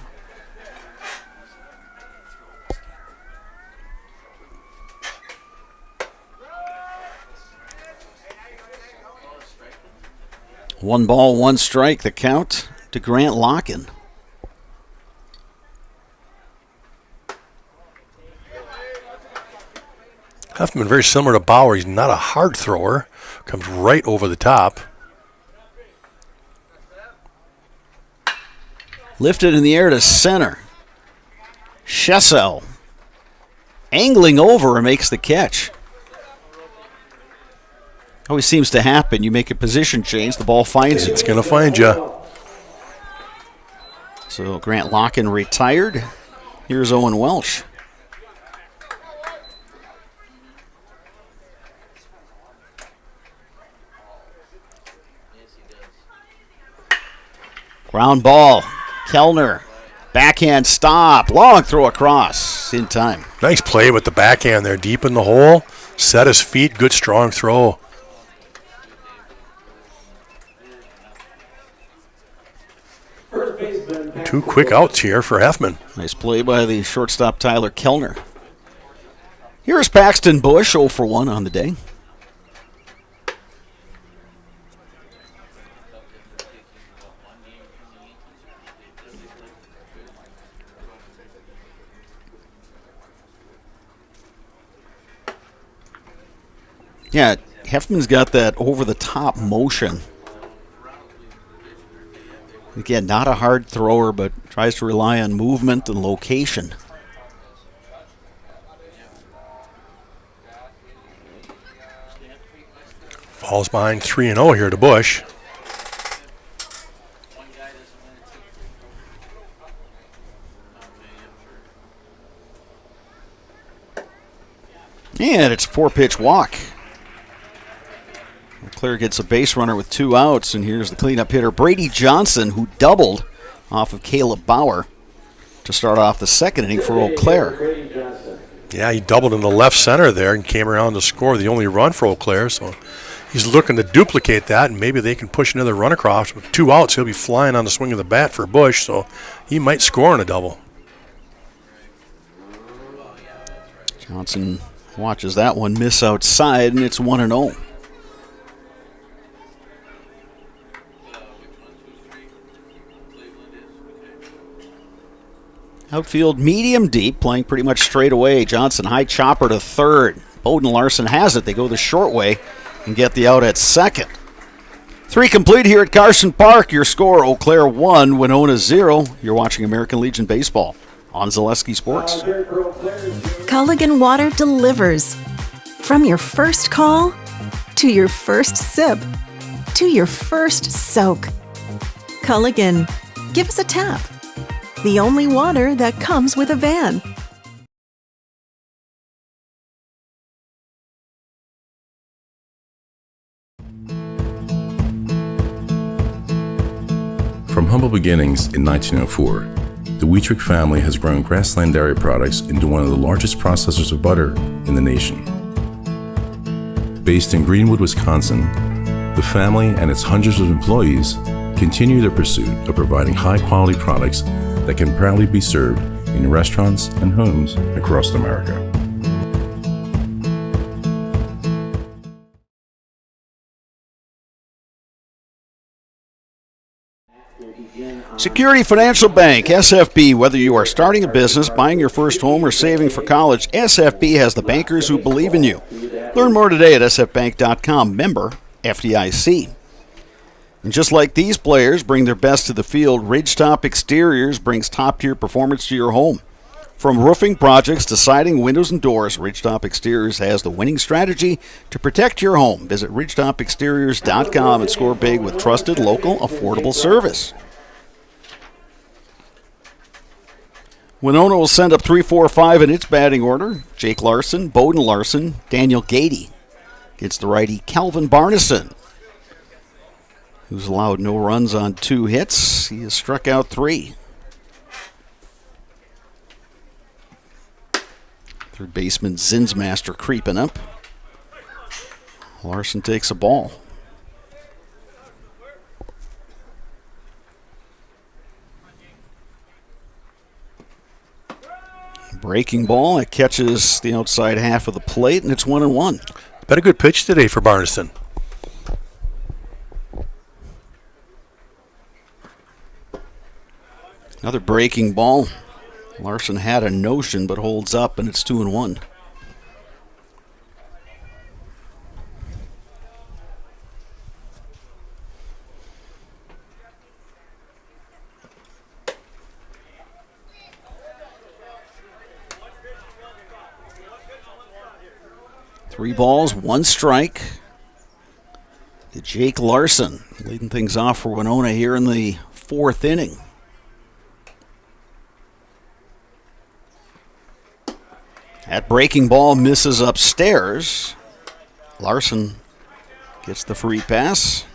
One ball, one strike, the count to Grant Locken. Heftman very similar to Bauer. He's not a hard thrower. Comes right over the top. Lifted in the air to center. Shesau angling over and makes the catch. Always seems to happen. You make a position change, the ball finds you. It's going to find you. So Grant Locken retired. Here's Owen Welch. Ground ball. Kellner. Backhand stop. Long throw across. In time. Nice play with the backhand there. Deep in the hole. Set his feet. Good strong throw. Two quick outs here for Heftman. Nice play by the shortstop Tyler Kellner. Here's Paxton Bush, 0 for 1 on the day. Yeah, Heftman's got that over-the-top motion. Again, not a hard thrower, but tries to rely on movement and location. Falls behind 3-0 here to Bush. And it's a 4-pitch walk. Claire gets a base runner with 2 outs, and here's the cleanup hitter, Brady Johnson, who doubled off of Caleb Bauer to start off the second inning for Eau Claire. Yeah, he doubled in the left center there and came around to score the only run for Eau Claire. So he's looking to duplicate that, and maybe they can push another run across. With 2 outs, he'll be flying on the swing of the bat for Bush, so he might score on a double. Johnson watches that one miss outside, and it's 1-0. Outfield medium deep, playing pretty much straight away. Johnson high chopper to third. Bowden Larson has it. They go the short way and get the out at second. 3 complete here at Carson Park. Your score, Eau Claire 1, Winona 0. You're watching American Legion Baseball on Zaleski Sports. Culligan Water delivers. From your first call, to your first sip, to your first soak. Culligan, give us a tap. The only water that comes with a van. From humble beginnings in 1904, the Wheatrick family has grown Grassland Dairy Products into one of the largest processors of butter in the nation. Based in Greenwood, Wisconsin, the family and its hundreds of employees continue their pursuit of providing high-quality products that can proudly be served in restaurants and homes across America. Security Financial Bank, SFB. Whether you are starting a business, buying your first home, or saving for college, SFB has the bankers who believe in you. Learn more today at sfbank.com. Member FDIC. And just like these players bring their best to the field, Ridgetop Exteriors brings top-tier performance to your home. From roofing projects to siding, windows, and doors, Ridgetop Exteriors has the winning strategy to protect your home. Visit ridgetopexteriors.com and score big with trusted, local, affordable service. Winona will send up 3-4-5 in its batting order. Jake Larson, Bowden Larson, Daniel Gady against the righty Calvin Barneson, who's allowed no runs on 2 hits. He has struck out 3. Third baseman Zinsmaster creeping up. Larson takes a ball. Breaking ball, it catches the outside half of the plate, and it's 1-1. Been a good pitch today for Barneson. Another breaking ball. Larson had a notion, but holds up, and it's 2-1. Three balls, 1 strike to Jake Larson, leading things off for Winona here in the 4th inning. That breaking ball misses upstairs. Larson gets the free pass.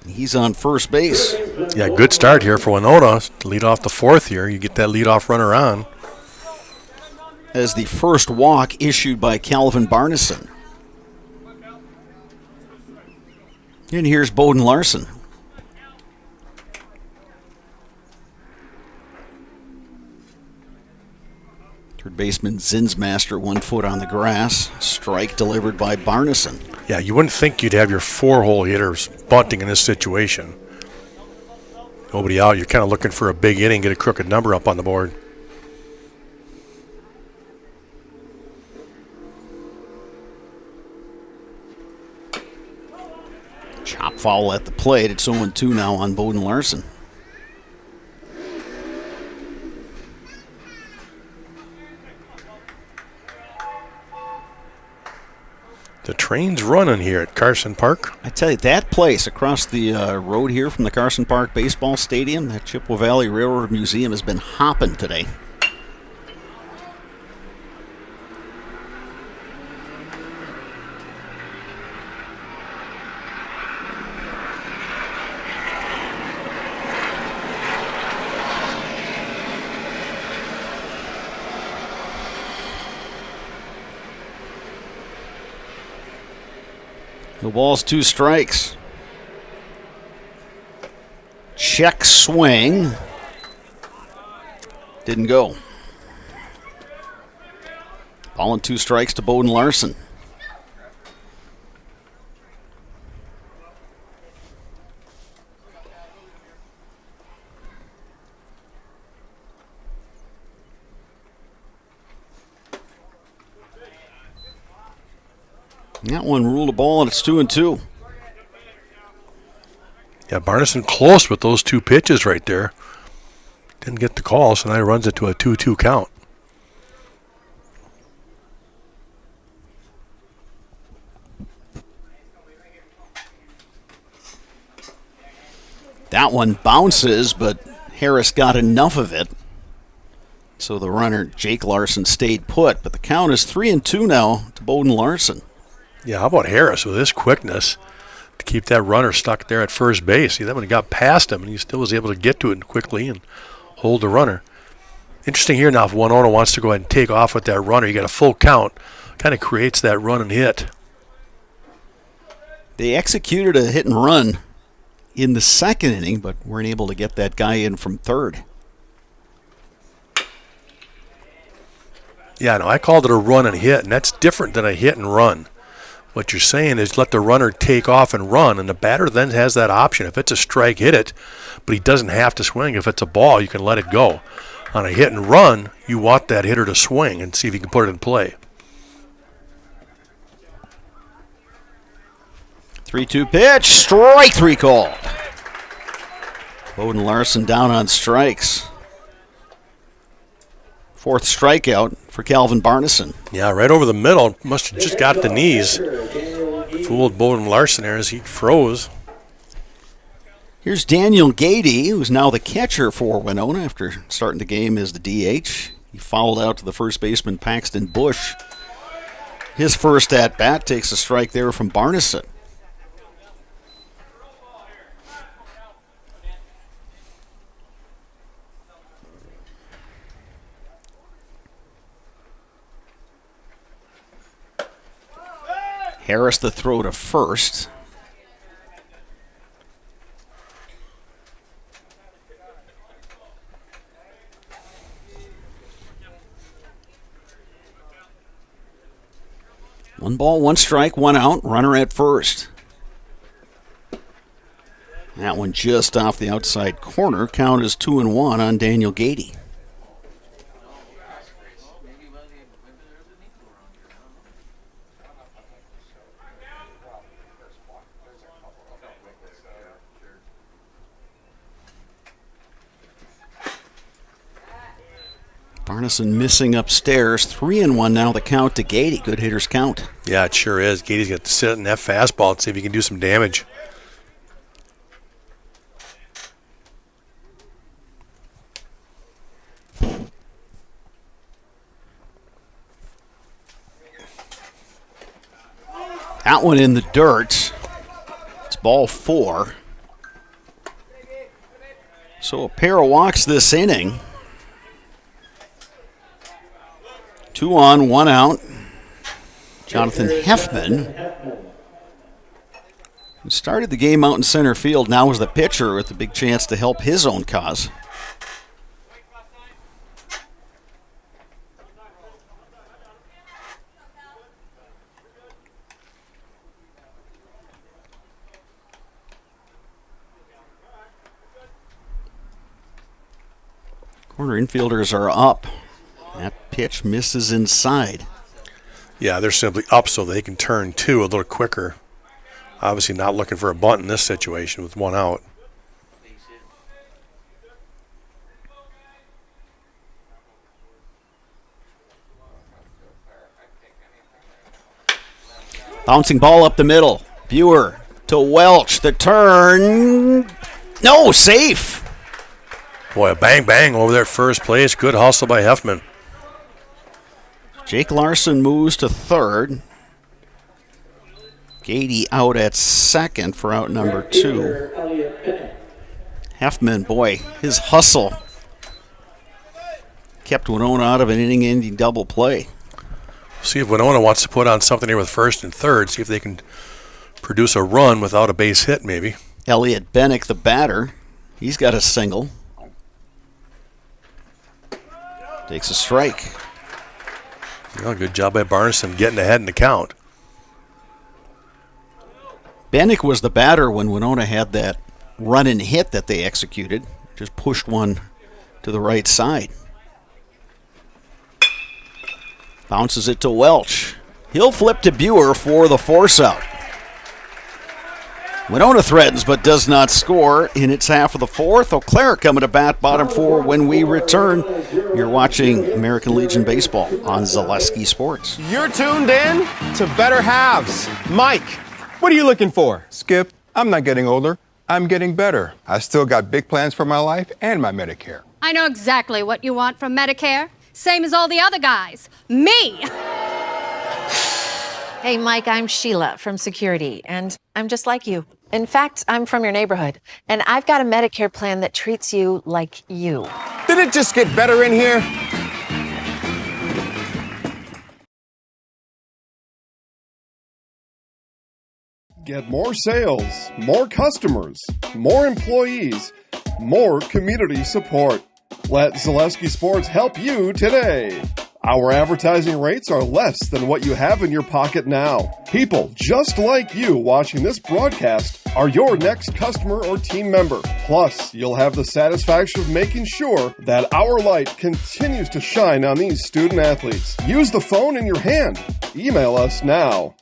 He's on first base. Yeah, good start here for Winona. Lead off the 4th here. You get that leadoff runner on. As the first walk issued by Calvin Barneson. And here's Bowden Larson. Third baseman Zinsmaster, 1 foot on the grass. Strike delivered by Barneson. Yeah, you wouldn't think you'd have your 4-hole hitters bunting in this situation. Nobody out. You're kind of looking for a big inning, get a crooked number up on the board. Chop foul at the plate. It's 0-2 now on Bowden Larson. The train's running here at Carson Park. I tell you, that place across the road here from the Carson Park Baseball Stadium, that Chippewa Valley Railroad Museum, has been hopping today. The ball's 2 strikes. Check swing. Didn't go. Ball and 2 strikes to Bowden Larson. That one ruled a ball, and it's 2-2. Yeah, Barneson close with those 2 pitches right there. Didn't get the call, so now he runs it to a 2-2 count. That one bounces, but Harris got enough of it. So the runner, Jake Larson, stayed put. But the count is 3-2 now to Bowden Larson. Yeah, how about Harris with his quickness to keep that runner stuck there at first base? See, that one got past him, and he still was able to get to it quickly and hold the runner. Interesting here now, if Winona wants to go ahead and take off with that runner, you got a full count. Kind of creates that run and hit. They executed a hit and run in the second inning, but weren't able to get that guy in from third. Yeah, no, I called it a run and hit, and that's different than a hit and run. What you're saying is let the runner take off and run, and the batter then has that option. If it's a strike, hit it, but he doesn't have to swing. If it's a ball, you can let it go. On a hit and run, you want that hitter to swing and see if he can put it in play. 3-2 pitch, strike 3 called. Bowden Larson down on strikes. 4th strikeout for Calvin Barneson. Yeah, right over the middle. Must have just got the knees. Fooled Bowden Larson there as he froze. Here's Daniel Gady, who's now the catcher for Winona after starting the game as the DH. He fouled out to the first baseman Paxton Bush. His first at-bat takes a strike there from Barneson. Harris the throw to first. One ball, 1 strike, 1 out, runner at first. That one just off the outside corner. Count is 2-1 on Daniel Gady. Barneson missing upstairs. 3-1 now the count to Gady. Good hitter's count. Yeah, it sure is. Gady's got to sit in that fastball and see if he can do some damage. That one in the dirt. It's ball 4. So a pair of walks this inning. 2 on, 1 out. Jonathan Heffman, who started the game out in center field, now is the pitcher with a big chance to help his own cause. Corner infielders are up. That pitch misses inside. Yeah, they're simply up so they can turn 2 a little quicker. Obviously not looking for a bunt in this situation with 1 out. Bouncing ball up the middle. Buer to Welch. The turn. No, safe. Boy, a bang over there at first place. Good hustle by Heffman. Jake Larson moves to third. Gady out at second for out number 2. Heffman, boy, his hustle kept Winona out of an inning-ending double play. See if Winona wants to put on something here with first and third. See if they can produce a run without a base hit, maybe. Elliot Bennick, the batter, he's got a single. Takes a strike. Well, good job by Barneson getting ahead in the count. Bennick was the batter when Winona had that run and hit that they executed. Just pushed one to the right side. Bounces it to Welch. He'll flip to Buer for the force out. Winona threatens but does not score in its half of the fourth. Eau Claire coming to bat, bottom four when we return. You're watching American Legion Baseball on Zaleski Sports. You're tuned in to Better Halves. Mike, what are you looking for? Skip, I'm not getting older. I'm getting better. I still got big plans for my life and my Medicare. I know exactly what you want from Medicare. Same as all the other guys. Me! Hey, Mike, I'm Sheila from Security, and I'm just like you. In fact, I'm from your neighborhood, and I've got a Medicare plan that treats you like you. Did it just get better in here? Get more sales, more customers, more employees, more community support. Let Zaleski Sports help you today. Our advertising rates are less than what you have in your pocket now. People just like you watching this broadcast are your next customer or team member. Plus, you'll have the satisfaction of making sure that our light continues to shine on these student athletes. Use the phone in your hand. Email us now.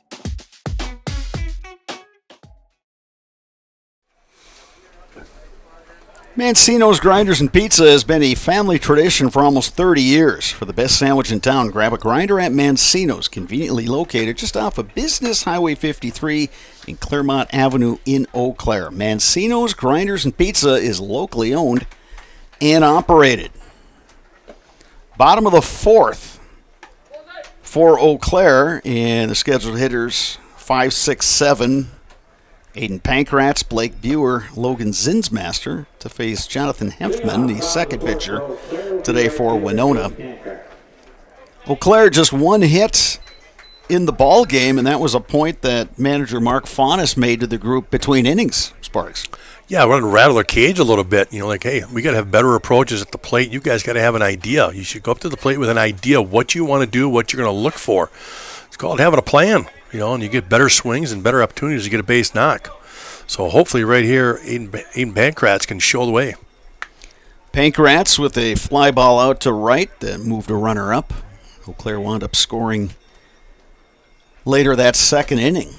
Mancino's Grinders and Pizza has been a family tradition for almost 30 years. For the best sandwich in town, grab a grinder at Mancino's, conveniently located just off of Business Highway 53 in Claremont Avenue in Eau Claire. Mancino's Grinders and Pizza is locally owned and operated. Bottom of the fourth for Eau Claire, and the scheduled hitters 5, 6, 7. Aiden Pankratz, Blake Buer, Logan Zinsmaster to face Jonathan Hempman, the second pitcher today for Winona. Eau Claire just one hit in the ball game, and that was a point that manager Mark Faunis made to the group between innings, Sparks. Yeah, I wanted to rattle their cage a little bit. You know, like, hey, we got to have better approaches at the plate. You guys got to have an idea. You should go up to the plate with an idea of what you want to do, what you're going to look for. It's called having a plan. You know, and you get better swings and better opportunities to get a base knock. So hopefully right here, Aiden Pankratz can show the way. Pankratz with a fly ball out to right that moved a runner up. Eau Claire wound up scoring later that second inning.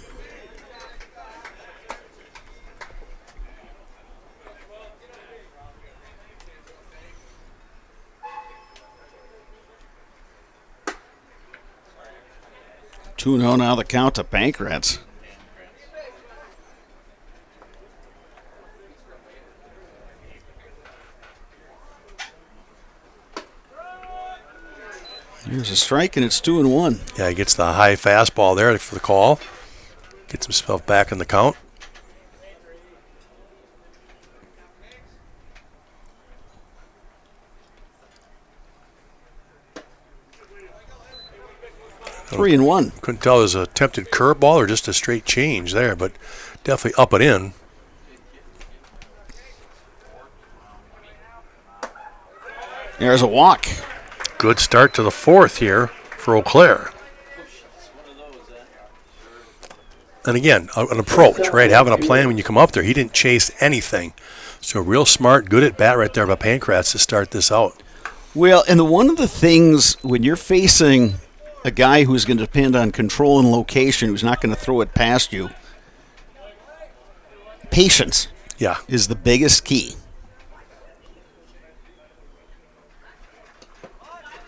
Two now the count to Pankratz. Here's a strike, and it's 2-1. Yeah, he gets the high fastball there for the call. Gets himself back in the count. Three and one. Couldn't tell if it was a attempted curveball or just a straight change there, but definitely up and in. There's a walk. Good start to the fourth here for Eau Claire. And again, an approach, right? Having a plan when you come up there. He didn't chase anything. So real smart, good at bat right there by Pankratz to start this out. Well, and one of the things when you're facing a guy who's going to depend on control and location, who's not going to throw it past you, patience is the biggest key.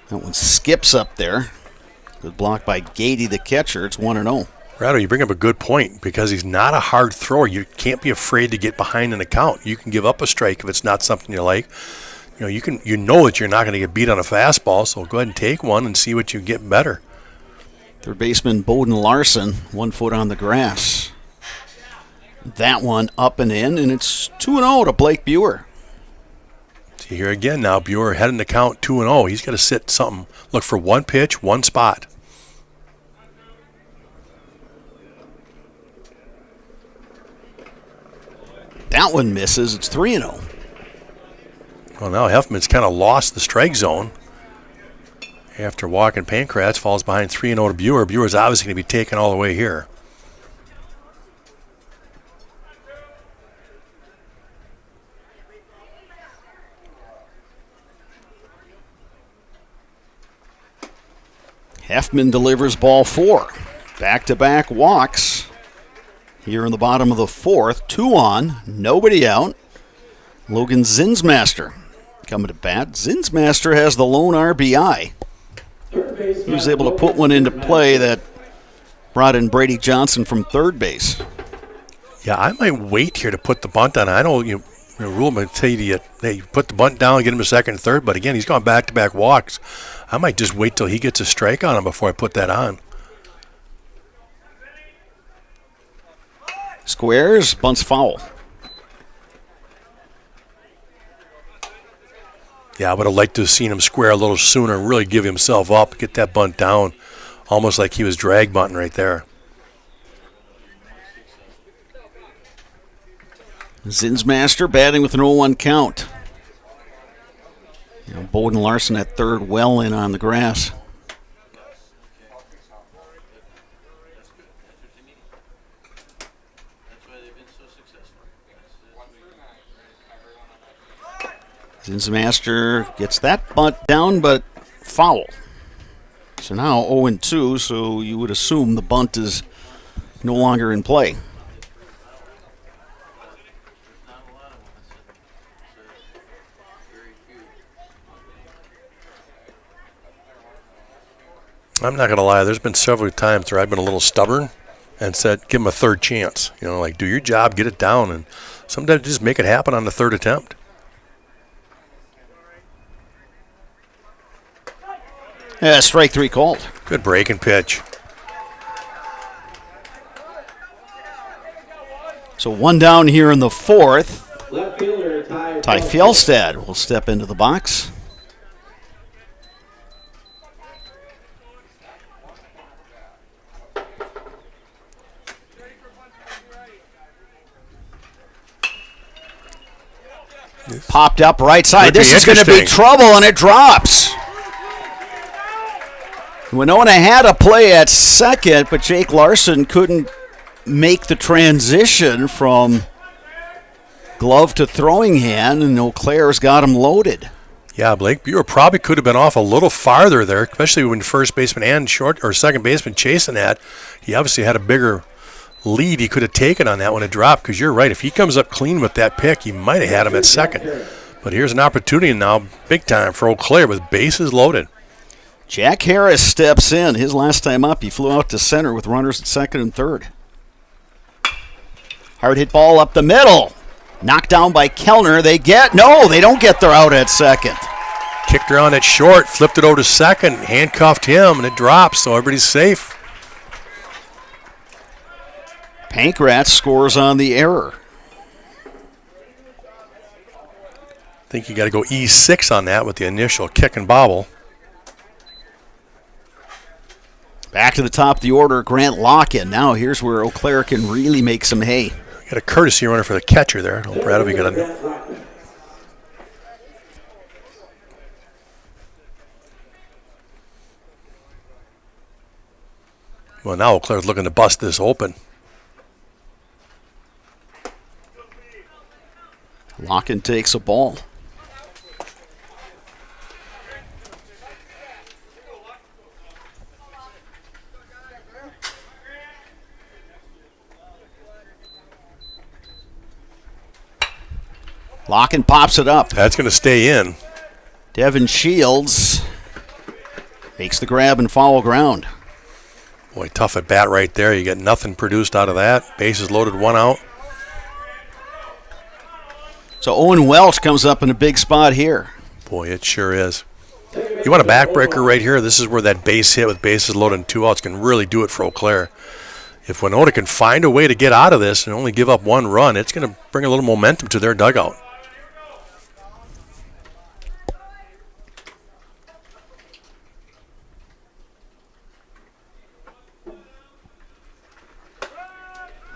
That one skips up there. Good block by Gady, the catcher. It's 1-0. Rado, you bring up a good point because he's not a hard thrower. You can't be afraid to get behind in the count. You can give up a strike if it's not something you like. You know, you know that you're not going to get beat on a fastball, so go ahead and take one and see what you get better. Third baseman Bowden Larson, 1 foot on the grass. That one up and in, and it's 2-0 to Blake Buer. See here again now, Buer heading the count 2-0. He's got to sit something. Look for one pitch, one spot. That one misses. It's 3-0. Well, now Heffman's kind of lost the strike zone. After walking Pankratz, falls behind 3-0 to Buer. Buer's obviously going to be taken all the way here. Heffman delivers ball 4. Back-to-back walks here in the bottom of the 4th. 2 on, nobody out. Logan Zinsmaster coming to bat. Zinsmaster has the lone RBI. He was able to put one into play that brought in Brady Johnson from third base. Yeah, I might wait here to put the bunt on. I know your rule might tell you you put the bunt down, get him to second and third, but again, he's gone back-to-back walks. I might just wait till he gets a strike on him before I put that on. Squares, bunts foul. Yeah, I would have liked to have seen him square a little sooner, really give himself up, get that bunt down, almost like he was drag bunting right there. Zinsmaster batting with an 0-1 count. Bowden Larson at third, well in on the grass. Zinsmaster gets that bunt down, but foul. So now 0-2, so you would assume the bunt is no longer in play. I'm not going to lie, there's been several times where I've been a little stubborn and said, give him a third chance. Like do your job, get it down, and sometimes just make it happen on the third attempt. Yeah, strike 3 called. Good breaking pitch. So 1 down here in the 4th. Left fielder Ty Fjellstad will step into the box. Popped up right side. This is going to be trouble, and it drops. Winona had a play at second, but Jake Larson couldn't make the transition from glove to throwing hand, and Eau Claire's got him loaded. Yeah, Blake Buer probably could have been off a little farther there, especially when first baseman and second baseman chasing that. He obviously had a bigger lead he could have taken on that when it dropped, because you're right. If he comes up clean with that pick, he might have had him at second. But here's an opportunity now, big time, for Eau Claire with bases loaded. Jack Harris steps in. His last time up, he flew out to center with runners at second and third. Hard hit ball up the middle. Knocked down by Kellner. They don't get their out at second. Kicked around at short, flipped it over to second, handcuffed him, and it drops, so everybody's safe. Pankratz scores on the error. I think you got to go E6 on that with the initial kick and bobble. Back to the top of the order, Grant Locken. Now here's where Eau Claire can really make some hay. Got a courtesy runner for the catcher there. Brad, we got a... Well, now Eau Claire's looking to bust this open. Locken takes a ball. Locken pops it up. That's going to stay in. Devin Shields makes the grab and foul ground. Boy, tough at bat right there. You get nothing produced out of that. Bases loaded, 1 out. So Owen Welch comes up in a big spot here. Boy, it sure is. You want a backbreaker right here? This is where that base hit with bases loaded and 2 outs can really do it for Eau Claire. If Winona can find a way to get out of this and only give up 1 run, it's going to bring a little momentum to their dugout.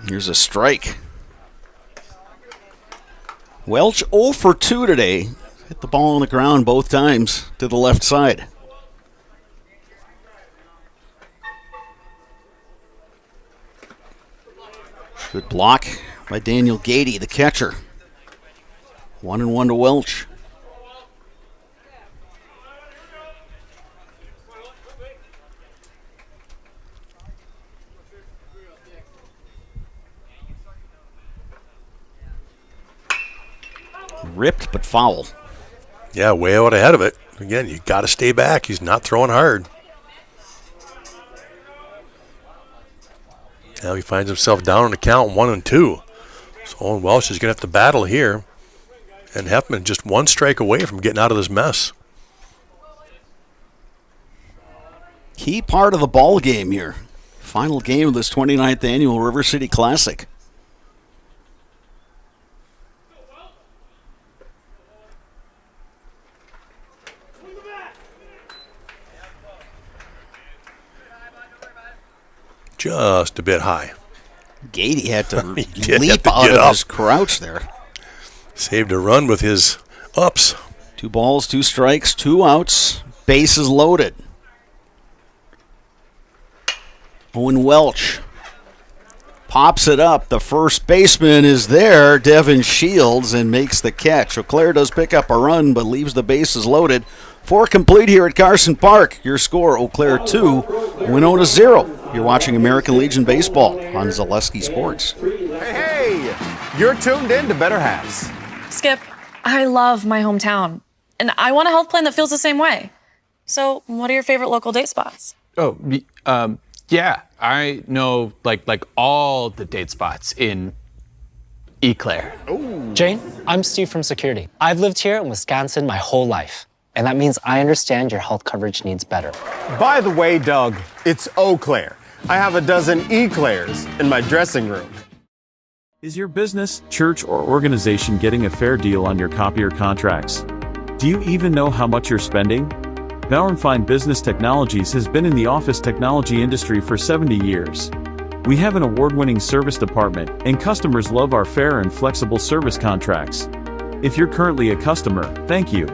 Here's a strike. Welch 0 for 2 today. Hit the ball on the ground both times to the left side. Good block by Daniel Gady, the catcher. 1-1 to Welch. Ripped but foul. Yeah, way out ahead of it. Again, you got to stay back. He's not throwing hard. Now he finds himself down on the count 1-2. So Owen Welch is going to have to battle here. And Heffman just one strike away from getting out of this mess. Key part of the ball game here. Final game of this 29th annual River City Classic. Just a bit high. Gady had to leap out of his crouch there. Saved a run with his ups. 2 balls, 2 strikes, 2 outs. Bases loaded. Owen Welch pops it up. The first baseman is there, Devin Shields, and makes the catch. Eau Claire does pick up a run, but leaves the bases loaded. 4 complete here at Carson Park. Your score, Eau Claire 2, Winona 0. You're watching American Legion Baseball on Zaleski Sports. Hey, you're tuned in to Better Halves. Skip, I love my hometown, and I want a health plan that feels the same way. So, what are your favorite local date spots? Oh, yeah, I know like all the date spots in Eau Claire. Jane, I'm Steve from Security. I've lived here in Wisconsin my whole life, and that means I understand your health coverage needs better. By the way, Doug, it's Eau Claire. I have a dozen Eclairs in my dressing room. Is your business, church, or organization getting a fair deal on your copier contracts? Do you even know how much you're spending? Bauer & Fine Business Technologies has been in the office technology industry for 70 years. We have an award-winning service department, and customers love our fair and flexible service contracts. If you're currently a customer, thank you.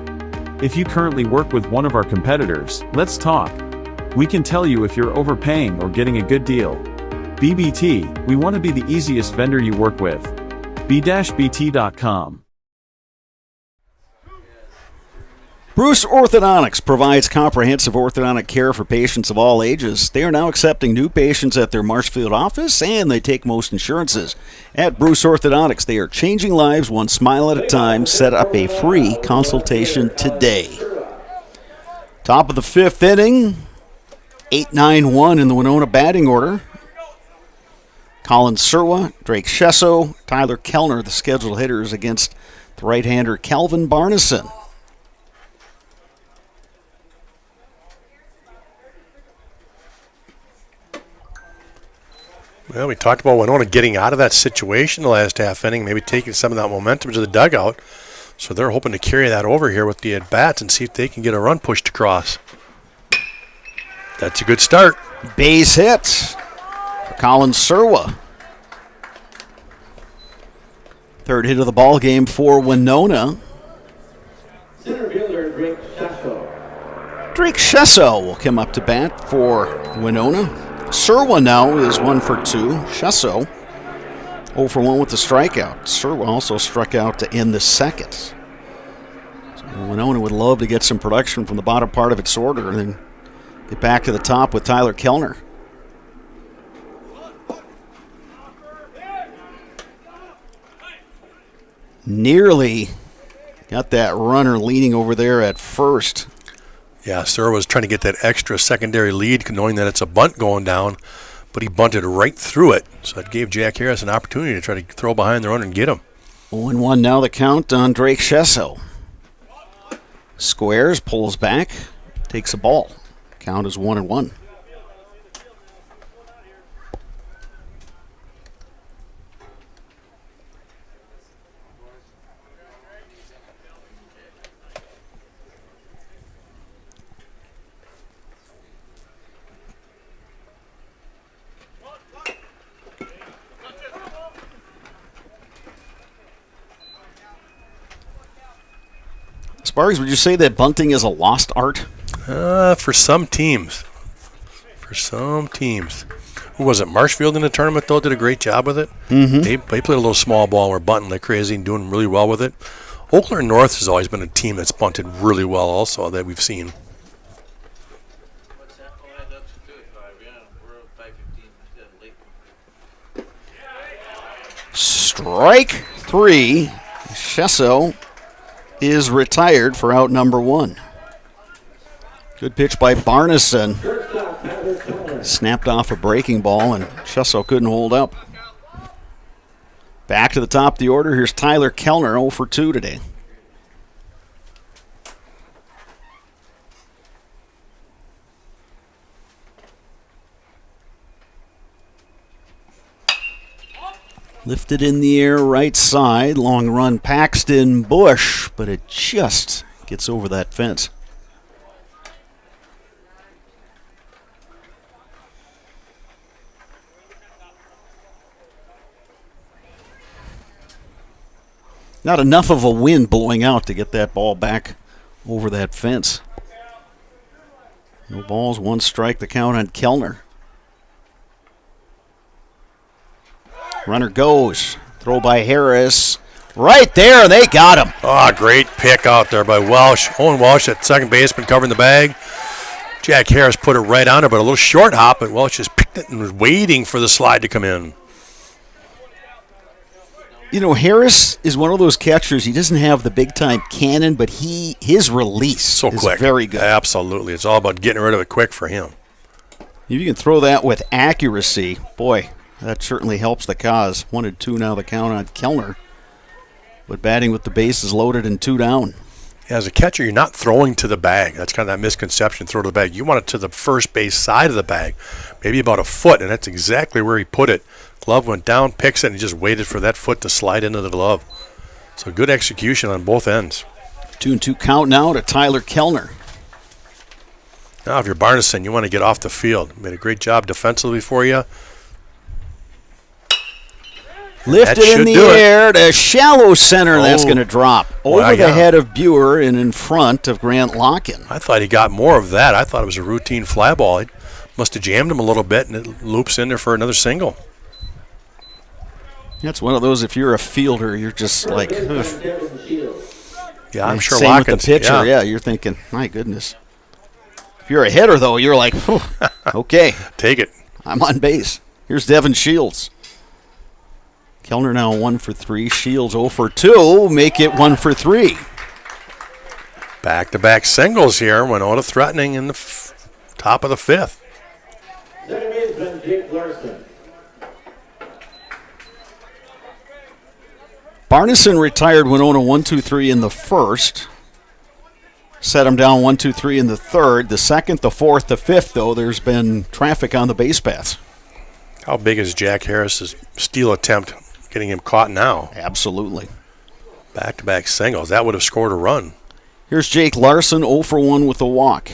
If you currently work with one of our competitors, let's talk. We can tell you if you're overpaying or getting a good deal. BBT, we want to be the easiest vendor you work with. b-bt.com. Bruce Orthodontics provides comprehensive orthodontic care for patients of all ages. They are now accepting new patients at their Marshfield office, and they take most insurances. At Bruce Orthodontics, they are changing lives one smile at a time. Set up a free consultation today. Top of the 5th inning, 8-9-1 in the Winona batting order. Colin Serwa, Drake Shesso, Tyler Kellner, the scheduled hitters against the right-hander Calvin Barneson. Well, we talked about Winona getting out of that situation the last half inning, maybe taking some of that momentum to the dugout. So they're hoping to carry that over here with the at-bats and see if they can get a run pushed across. That's a good start. Base hit for Colin Serwa. 3rd hit of the ball game for Winona. Center fielder Drake Shesso. Drake Shesso will come up to bat for Winona. Serwa now is 1 for 2. Shesso 0 for 1 with the strikeout. Serwa also struck out to end the 2nd. So Winona would love to get some production from the bottom part of its order and then get back to the top with Tyler Kellner. Nearly got that runner leaning over there at first. Yeah, Sir was trying to get that extra secondary lead, knowing that it's a bunt going down, but he bunted right through it. So it gave Jack Harris an opportunity to try to throw behind the runner and get him. 0-1 now the count on Drake Shesso. Squares, pulls back, takes a ball. Count is 1-1. Sparks, would you say that bunting is a lost art? For some teams. Who was it? Marshfield in the tournament, though, did a great job with it. Mm-hmm. They played a little small ball. We're bunting like crazy and doing really well with it. Oakland North has always been a team that's bunted really well also that we've seen. Strike 3. Shesso is retired for out number 1. Good pitch by Barneson. Snapped off a breaking ball, and Shesso couldn't hold up. Back to the top of the order. Here's Tyler Kellner, 0 for 2 today. Lifted in the air, right side. Long run, Paxton Bush, but it just gets over that fence. Not enough of a wind blowing out to get that ball back over that fence. No balls, 1 strike, the count on Kellner. Runner goes. Throw by Harris. Right there, they got him. Oh, great pick out there by Welsh. Owen Welsh at second baseman covering the bag. Jack Harris put it right on her, but a little short hop, but Welsh just picked it and was waiting for the slide to come in. You know, Harris is one of those catchers. He doesn't have the big-time cannon, but his release is quick. Very good. Absolutely. It's all about getting rid of it quick for him. If you can throw that with accuracy, boy, that certainly helps the cause. 1-2 now the count on Kellner. But batting with the bases loaded and 2 down. As a catcher, you're not throwing to the bag. That's kind of that misconception, throw to the bag. You want it to the first base side of the bag, maybe about a foot, and that's exactly where he put it. Glove went down, picks it, and he just waited for that foot to slide into the glove. So good execution on both ends. 2-2 count now to Tyler Kellner. Now, if you're Barneson, you want to get off the field. Made a great job defensively for you. Lifted in the air to shallow center, and that's going to drop over the head of Buer and in front of Grant Locken. I thought he got more of that. I thought it was a routine fly ball. He must have jammed him a little bit, and it loops in there for another single. That's one of those, if you're a fielder, you're just like, ugh. Yeah, I'm sure Same Lockens. with the pitcher, yeah, you're thinking, my goodness. If you're a hitter, though, you're like, okay. Take it. I'm on base. Here's Devin Shields. Kellner now 1 for 3. Shields 0 for 2. Make it 1 for 3. Back-to-back singles here. Winona threatening in the top of the 5th. Second baseman Jake Larson. Barneson retired Winona 1-2-3 in the first. Set him down 1-2-3 in the third. The second, the fourth, the fifth, though, there's been traffic on the base paths. How big is Jack Harris's steal attempt, getting him caught now? Absolutely. Back-to-back singles. That would have scored a run. Here's Jake Larson, 0 for 1 with a walk.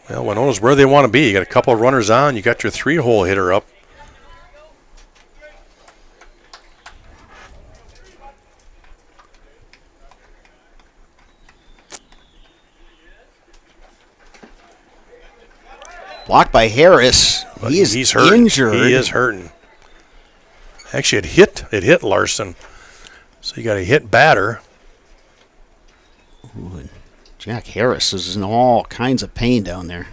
Well, Winona's where they want to be. You got a couple of runners on. You got your 3-hole hitter up. Blocked by Harris. He's hurting. Injured. He is hurting. Actually, it hit Larson. So you got a hit batter. Ooh, and Jack Harris is in all kinds of pain down there.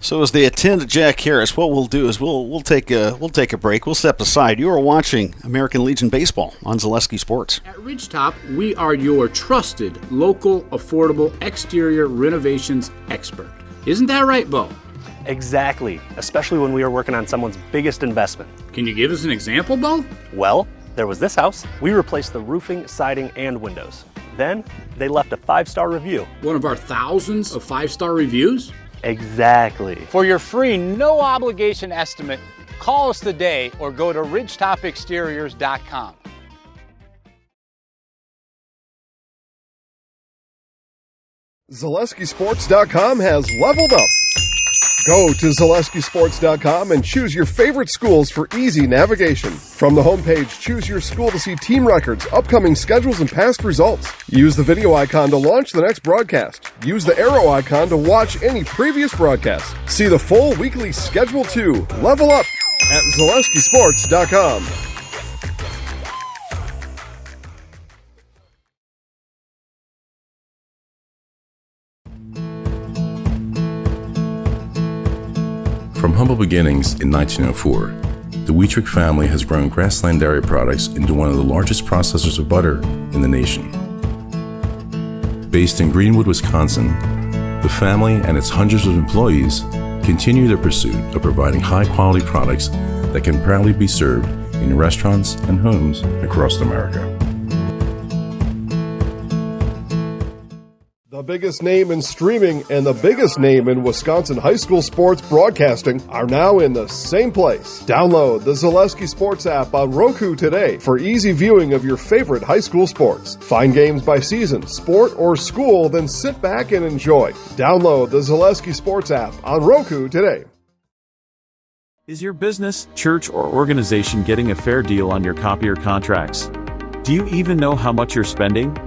So as they attend to Jack Harris, what we'll do is we'll take a break. We'll step aside. You are watching American Legion Baseball on Zaleski Sports. At Ridgetop, we are your trusted, local, affordable exterior renovations expert. Isn't that right, Bo? Exactly, especially when we were working on someone's biggest investment. Can you give us an example, Bo? Well, there was this house. We replaced the roofing, siding, and windows. Then they left a 5-star review. One of our thousands of 5-star reviews? Exactly. For your free, no obligation estimate, call us today or go to ridgetopexteriors.com. ZaleskiSports.com has leveled up. Go to ZaleskiSports.com and choose your favorite schools for easy navigation. From the homepage, choose your school to see team records, upcoming schedules, and past results. Use the video icon to launch the next broadcast. Use the arrow icon to watch any previous broadcast. See the full weekly schedule too. Level up at ZaleskiSports.com. From humble beginnings in 1904, the Wheatrick family has grown Grassland Dairy Products into one of the largest processors of butter in the nation. Based in Greenwood, Wisconsin, the family and its hundreds of employees continue their pursuit of providing high-quality products that can proudly be served in restaurants and homes across America. The biggest name in streaming and the biggest name in Wisconsin high school sports broadcasting are now in the same place. Download the Zaleski Sports app on Roku today for easy viewing of your favorite high school sports. Find games by season, sport, or school, then sit back and enjoy. Download the Zaleski Sports app on Roku today. Is your business, church, or organization getting a fair deal on your copier contracts? Do you even know how much you're spending?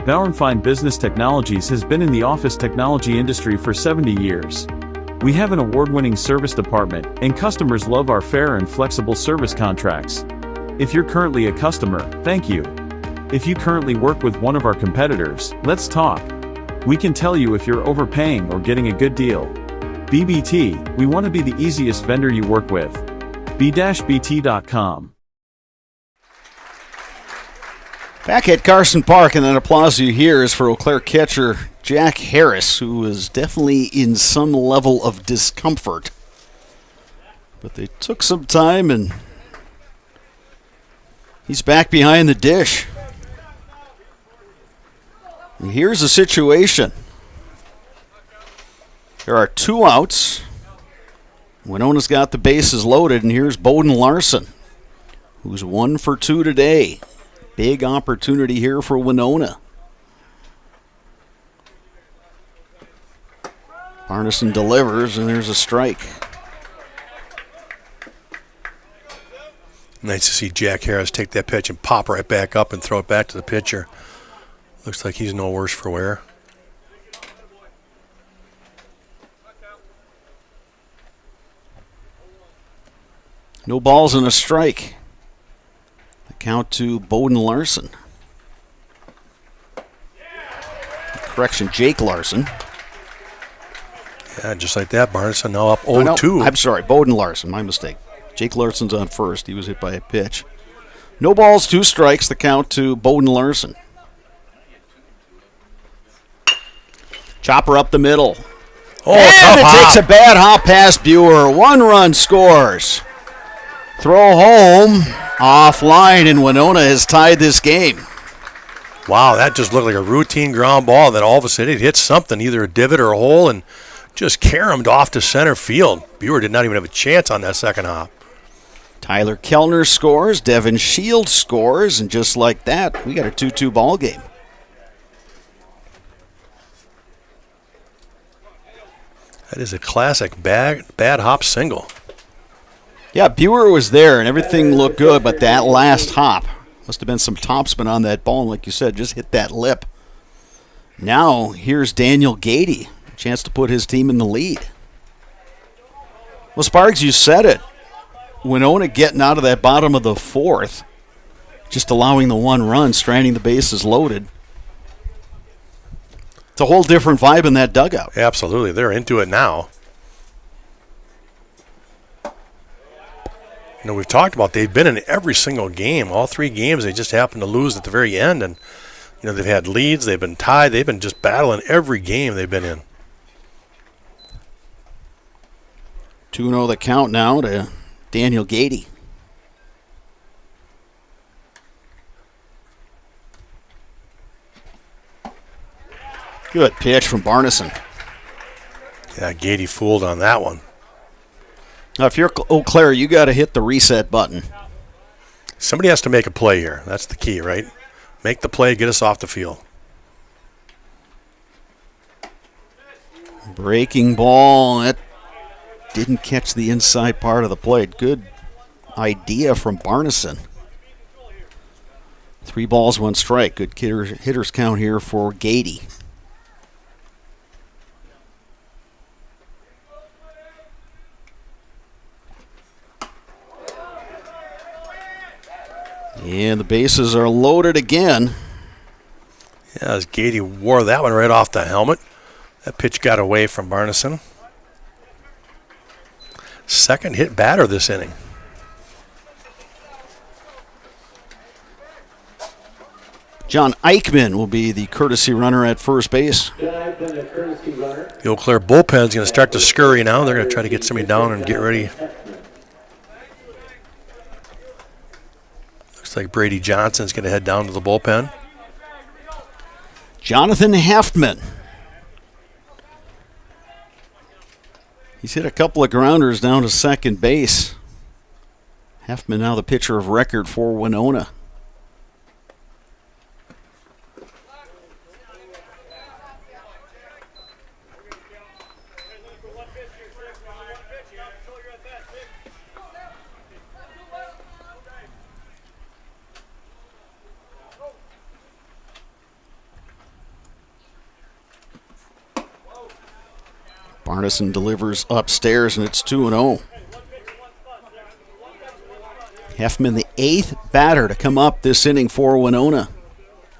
Bauer & Fine Business Technologies has been in the office technology industry for 70 years. We have an award-winning service department, and customers love our fair and flexible service contracts. If you're currently a customer, thank you. If you currently work with one of our competitors, let's talk. We can tell you if you're overpaying or getting a good deal. BBT, we want to be the easiest vendor you work with. b-bt.com. Back at Carson Park, and that applause you hear is for Eau Claire catcher Jack Harris, who is definitely in some level of discomfort. But they took some time, and he's back behind the dish. And here's the situation. There are 2 outs. Winona's got the bases loaded, and here's Bowden Larson, who's 1 for 2 today. Big opportunity here for Winona. Arneson delivers, and there's a strike. Nice to see Jack Harris take that pitch and pop right back up and throw it back to the pitcher. Looks like he's no worse for wear. No balls and a strike. The count to Bowden Larson. Correction, Jake Larson. Yeah, just like that, Barneson now up 0-2. I'm sorry, Bowden Larson, my mistake. Jake Larson's on first. He was hit by a pitch. No balls, 2 strikes, the count to Bowden Larson. Chopper up the middle. Oh, and it hop. takes a bad hop past Buer. 1 run scores. Throw home, offline, and Winona has tied this game. Wow, that just looked like a routine ground ball. Then all of a sudden it hit something, either a divot or a hole, and just caromed off to center field. Buer did not even have a chance on that second hop. Tyler Kellner scores, Devin Shields scores, and just like that, we got a 2-2 ball game. That is a classic bad hop single. Yeah, Buer was there, and everything looked good, but that last hop, must have been some topspin on that ball, and like you said, just hit that lip. Now, here's Daniel Gady, a chance to put his team in the lead. Well, Sparks, you said it. Winona getting out of that bottom of the 4th, just allowing the 1 run, stranding the bases loaded. It's a whole different vibe in that dugout. Absolutely, they're into it now. You know, we've talked about they've been in every single game. All 3 games, they just happened to lose at the very end. And, you know, they've had leads, they've been tied, they've been just battling every game they've been in. 2-0 the count now to Daniel Gady. Good pitch from Barneson. Yeah, Gady fooled on that one. Now, if you're Eau Claire, you got to hit the reset button. Somebody has to make a play here. That's the key, right? Make the play, get us off the field. Breaking ball. That didn't catch the inside part of the plate. Good idea from Barneson. 3 balls, 1 strike. Good hitters count here for Gady. And the bases are loaded again. Yeah, as Gady wore that one right off the helmet. That pitch got away from Barneson. Second hit batter this inning. John Eichman will be the courtesy runner at first base. The Eau Claire bullpen's going to start to scurry now. They're going to try to get somebody down and get ready. Looks like Brady Johnson's going to head down to the bullpen. Jonathan Haftman. He's hit a couple of grounders down to second base. Haftman now the pitcher of record for Winona. Barneson delivers upstairs, and it's 2-0. Haftman, the 8th batter to come up this inning for Winona.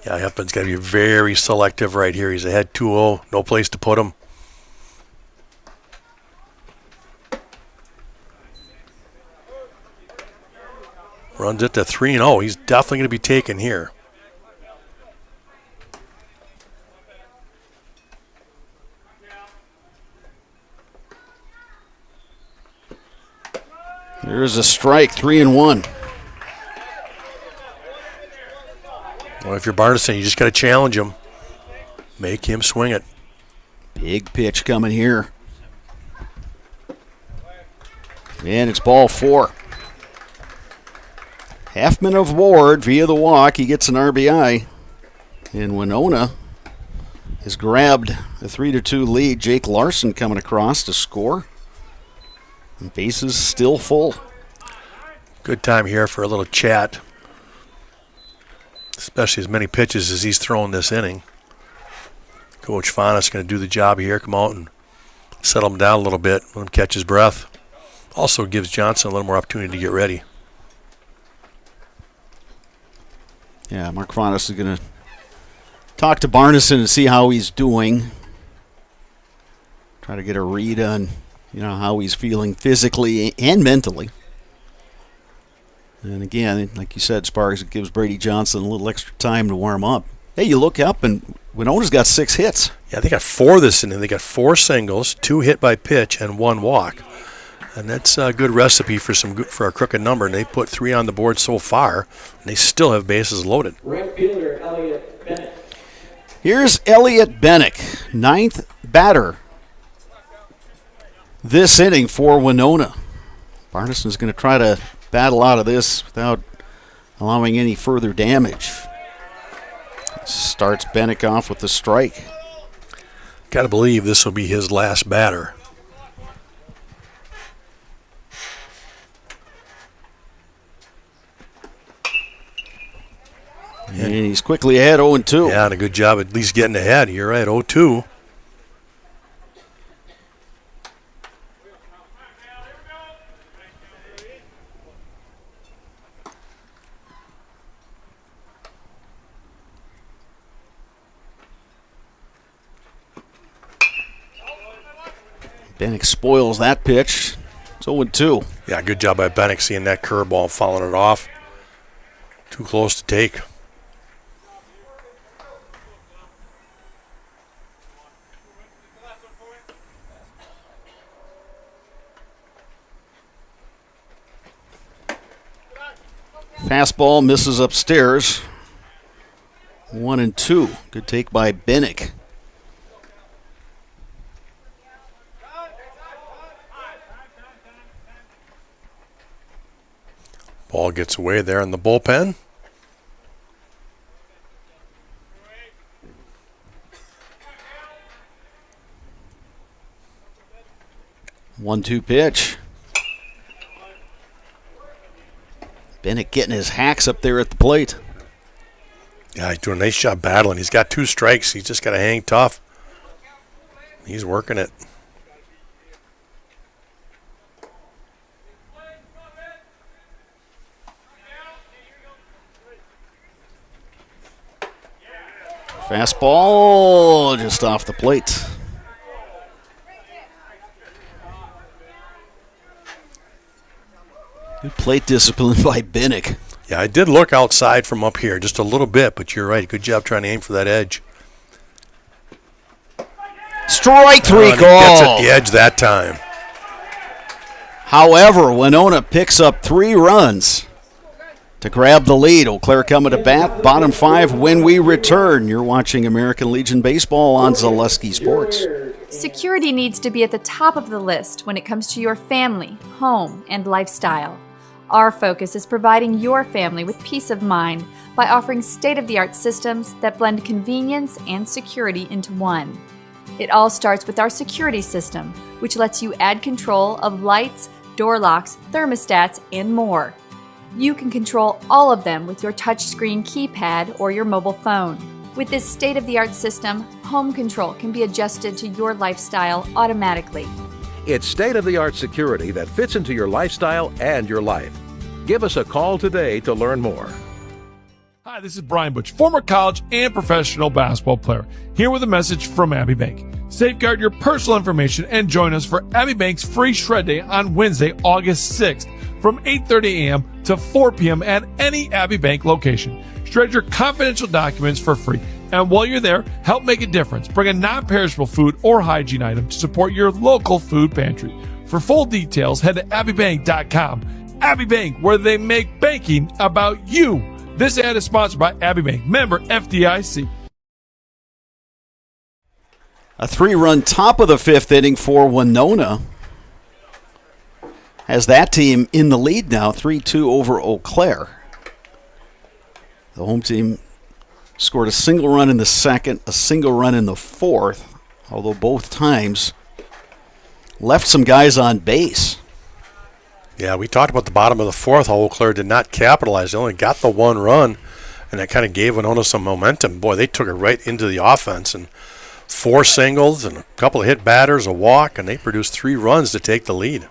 Yeah, Haftman's got to be very selective right here. He's ahead 2-0, no place to put him. Runs it to 3-0. He's definitely going to be taken here. There's a strike, 3-1. Well, if you're Barneson, you just got to challenge him. Make him swing it. Big pitch coming here. And it's ball 4. Haftman of Ward via the walk. He gets an RBI. And Winona has grabbed a 3-2 lead. Jake Larson coming across to score. And bases still full. Good time here for a little chat. Especially as many pitches as he's thrown this inning. Coach Faunus going to do the job here. Come out and settle him down a little bit. Let him catch his breath. Also gives Johnson a little more opportunity to get ready. Yeah, Mark Faunus is going to talk to Barneson and see how he's doing. Try to get a read on how he's feeling physically and mentally. And again, like you said, Sparks, it gives Brady Johnson a little extra time to warm up. Hey, you look up and Winona's got 6 hits. Yeah, they got 4 this inning. They got 4 singles, 2 hit by pitch, and 1 walk. And that's a good recipe for a crooked number. And they put 3 on the board so far, and they still have bases loaded. Right fielder Elliot Bennett. Here's Elliot Bennett, 9th batter this inning for Winona. Barneson's going to try to battle out of this without allowing any further damage. Starts Bennett off with the strike. Got to believe this will be his last batter. And he's quickly ahead 0-2. Yeah, and a good job at least getting ahead. You're right, 0-2. Bennett spoils that pitch. It's 0-2. Yeah, good job by Bennett seeing that curveball and fouling it off. Too close to take. Fastball misses upstairs. 1-2. Good take by Binnick. Ball gets away there in the bullpen. One-two pitch. Bennett getting his hacks up there at the plate. Yeah, he's doing a nice job battling. He's got 2 strikes. He's just got to hang tough. He's working it. Fastball just off the plate. Good plate discipline by Binnick. Yeah, I did look outside from up here just a little bit, but you're right. Good job trying to aim for that edge. Strike 3 and call. He gets at the edge that time. However, Winona picks up 3 runs to grab the lead. Eau Claire coming to bat. Bottom 5 when we return. You're watching American Legion Baseball on Zaleski Sports. Security needs to be at the top of the list when it comes to your family, home, and lifestyle. Our focus is providing your family with peace of mind by offering state-of-the-art systems that blend convenience and security into one. It all starts with our security system, which lets you add control of lights, door locks, thermostats, and more. You can control all of them with your touchscreen keypad or your mobile phone. With this state-of-the-art system, home control can be adjusted to your lifestyle automatically. It's state-of-the-art security that fits into your lifestyle and your life. Give us a call today to learn more. Hi, this is Brian Butch, former college and professional basketball player, here with a message from Abbey Bank. Safeguard your personal information and join us for Abbey Bank's free shred day on Wednesday, August 6th from 8:30 a.m. to 4 p.m. at any Abbey Bank location. Shred your confidential documents for free. And while you're there, help make a difference. Bring a non-perishable food or hygiene item to support your local food pantry. For full details, head to abbeybank.com. Abbey Bank, where they make banking about you. This ad is sponsored by Abbey Bank, member FDIC. A 3-run top of the 5th inning for Winona. Has that team in the lead now, 3-2 over Eau Claire. The home team scored a single run in the 2nd, a single run in the 4th, although both times left some guys on base. Yeah, we talked about the bottom of the 4th, how Eau Claire did not capitalize. They only got the 1 run, and that kind of gave Winona some momentum. Boy, they took it right into the offense, and 4 singles and a couple of hit batters, a walk, and they produced 3 runs to take the lead.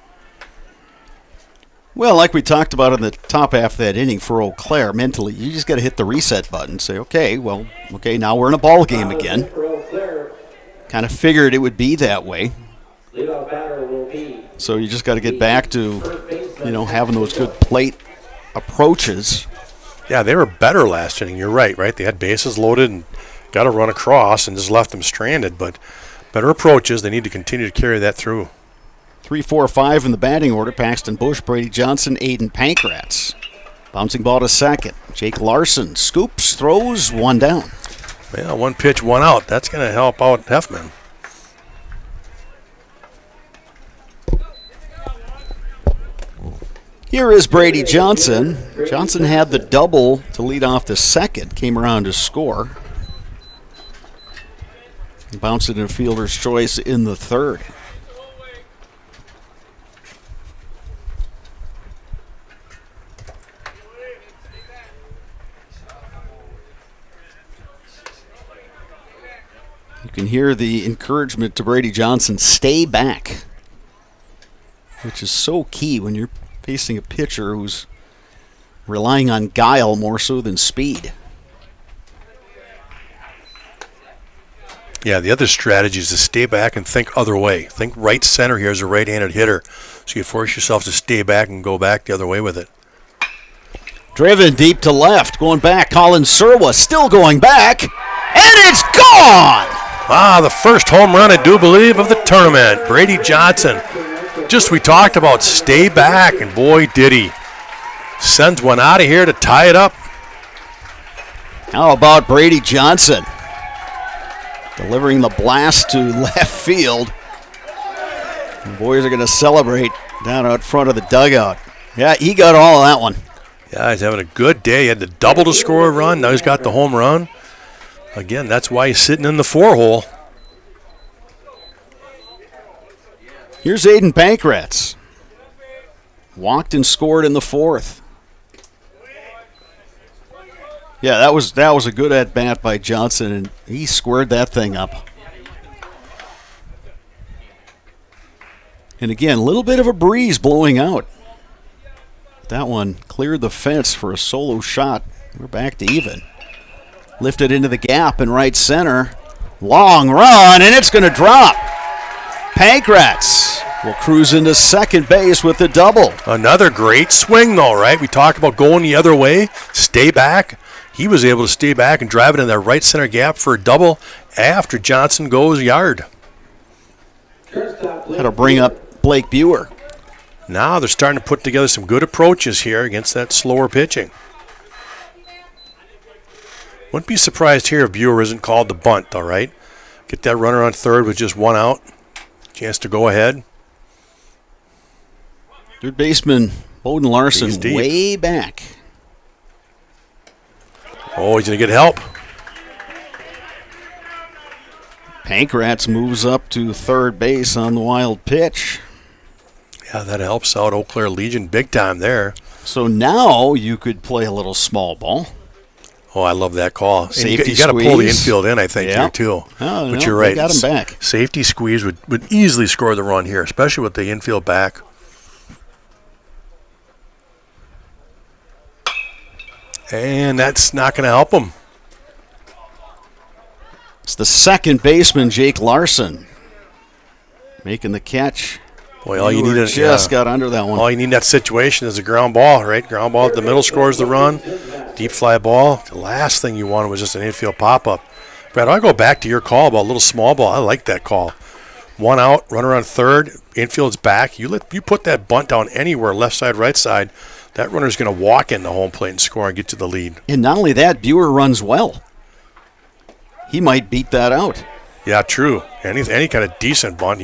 Well, like we talked about in the top half of that inning for Eau Claire, mentally, you just got to hit the reset button. Say, okay, now we're in a ball game again. Kind of figured it would be that way. So you just got to get back to, having those good plate approaches. Yeah, they were better last inning. You're right? They had bases loaded and got to run across and just left them stranded. But better approaches. They need to continue to carry that through. 3, 4, 5 in the batting order. Paxton Bush, Brady Johnson, Aiden Pankratz. Bouncing ball to second. Jake Larson scoops, throws, 1 down. Yeah, 1 pitch, 1 out. That's going to help out Heffman. Here is Brady Johnson. Johnson had the double to lead off the 2nd. Came around to score. He bounced it in a fielder's choice in the 3rd. You can hear the encouragement to Brady Johnson, stay back, which is so key when you're facing a pitcher who's relying on guile more so than speed. Yeah, the other strategy is to stay back and think other way. Think right center here as a right-handed hitter, so you force yourself to stay back and go back the other way with it. Driven deep to left, going back. Colin Serwa still going back, and it's gone! The first home run, I do believe, of the tournament. Brady Johnson. Just we talked about stay back, and boy, did he. sends one out of here to tie it up. How about Brady Johnson delivering the blast to left field? The boys are going to celebrate down out front of the dugout. Yeah, he got all of that one. Yeah, he's having a good day. He had the double to score a run. Now he's got the home run. Again, that's why he's sitting in the 4-hole. Here's Aiden Pankratz. Walked and scored in the 4th. Yeah, that was a good at-bat by Johnson, and he squared that thing up. And again, a little bit of a breeze blowing out. That one cleared the fence for a solo shot. We're back to even. Lifted into the gap in right center. Long run, and it's going to drop. Pankratz will cruise into second base with the double. Another great swing, though, right? We talked about going the other way, stay back. He was able to stay back and drive it in that right center gap for a double after Johnson goes yard. That'll bring up Blake Buer. Now they're starting to put together some good approaches here against that slower pitching. Wouldn't be surprised here if Buer isn't called the bunt, all right? Get that runner on third with just one out. Chance to go ahead. Third baseman Bowden Larson way back. Oh, he's going to get help. Pankratz moves up to third base on the wild pitch. Yeah, that helps out Eau Claire Legion big time there. So now you could play a little small ball. Oh, I love that call. Safety you got to pull the squeeze. infield in, I think, Yeah. here too. Oh, but no, you're right. they got him back. Safety squeeze would easily score the run here, especially with the infield back. And that's not going to help him. It's the second baseman, Jake Larson, making the catch. Boy, all you need is just got under that one. All you need in that situation is a ground ball, right? Ground ball at the middle scores the run. Deep fly ball. The last thing you wanted was just an infield pop-up. Brad, I'll go back to your call about a little small ball. I like that call. One out, runner on third, infield's back. You put that bunt down anywhere, left side, right side, that runner's going to walk in the home plate and score and get to the lead. And not only that, Buer runs well. He might beat that out. Yeah, true. Any kind of decent bunt,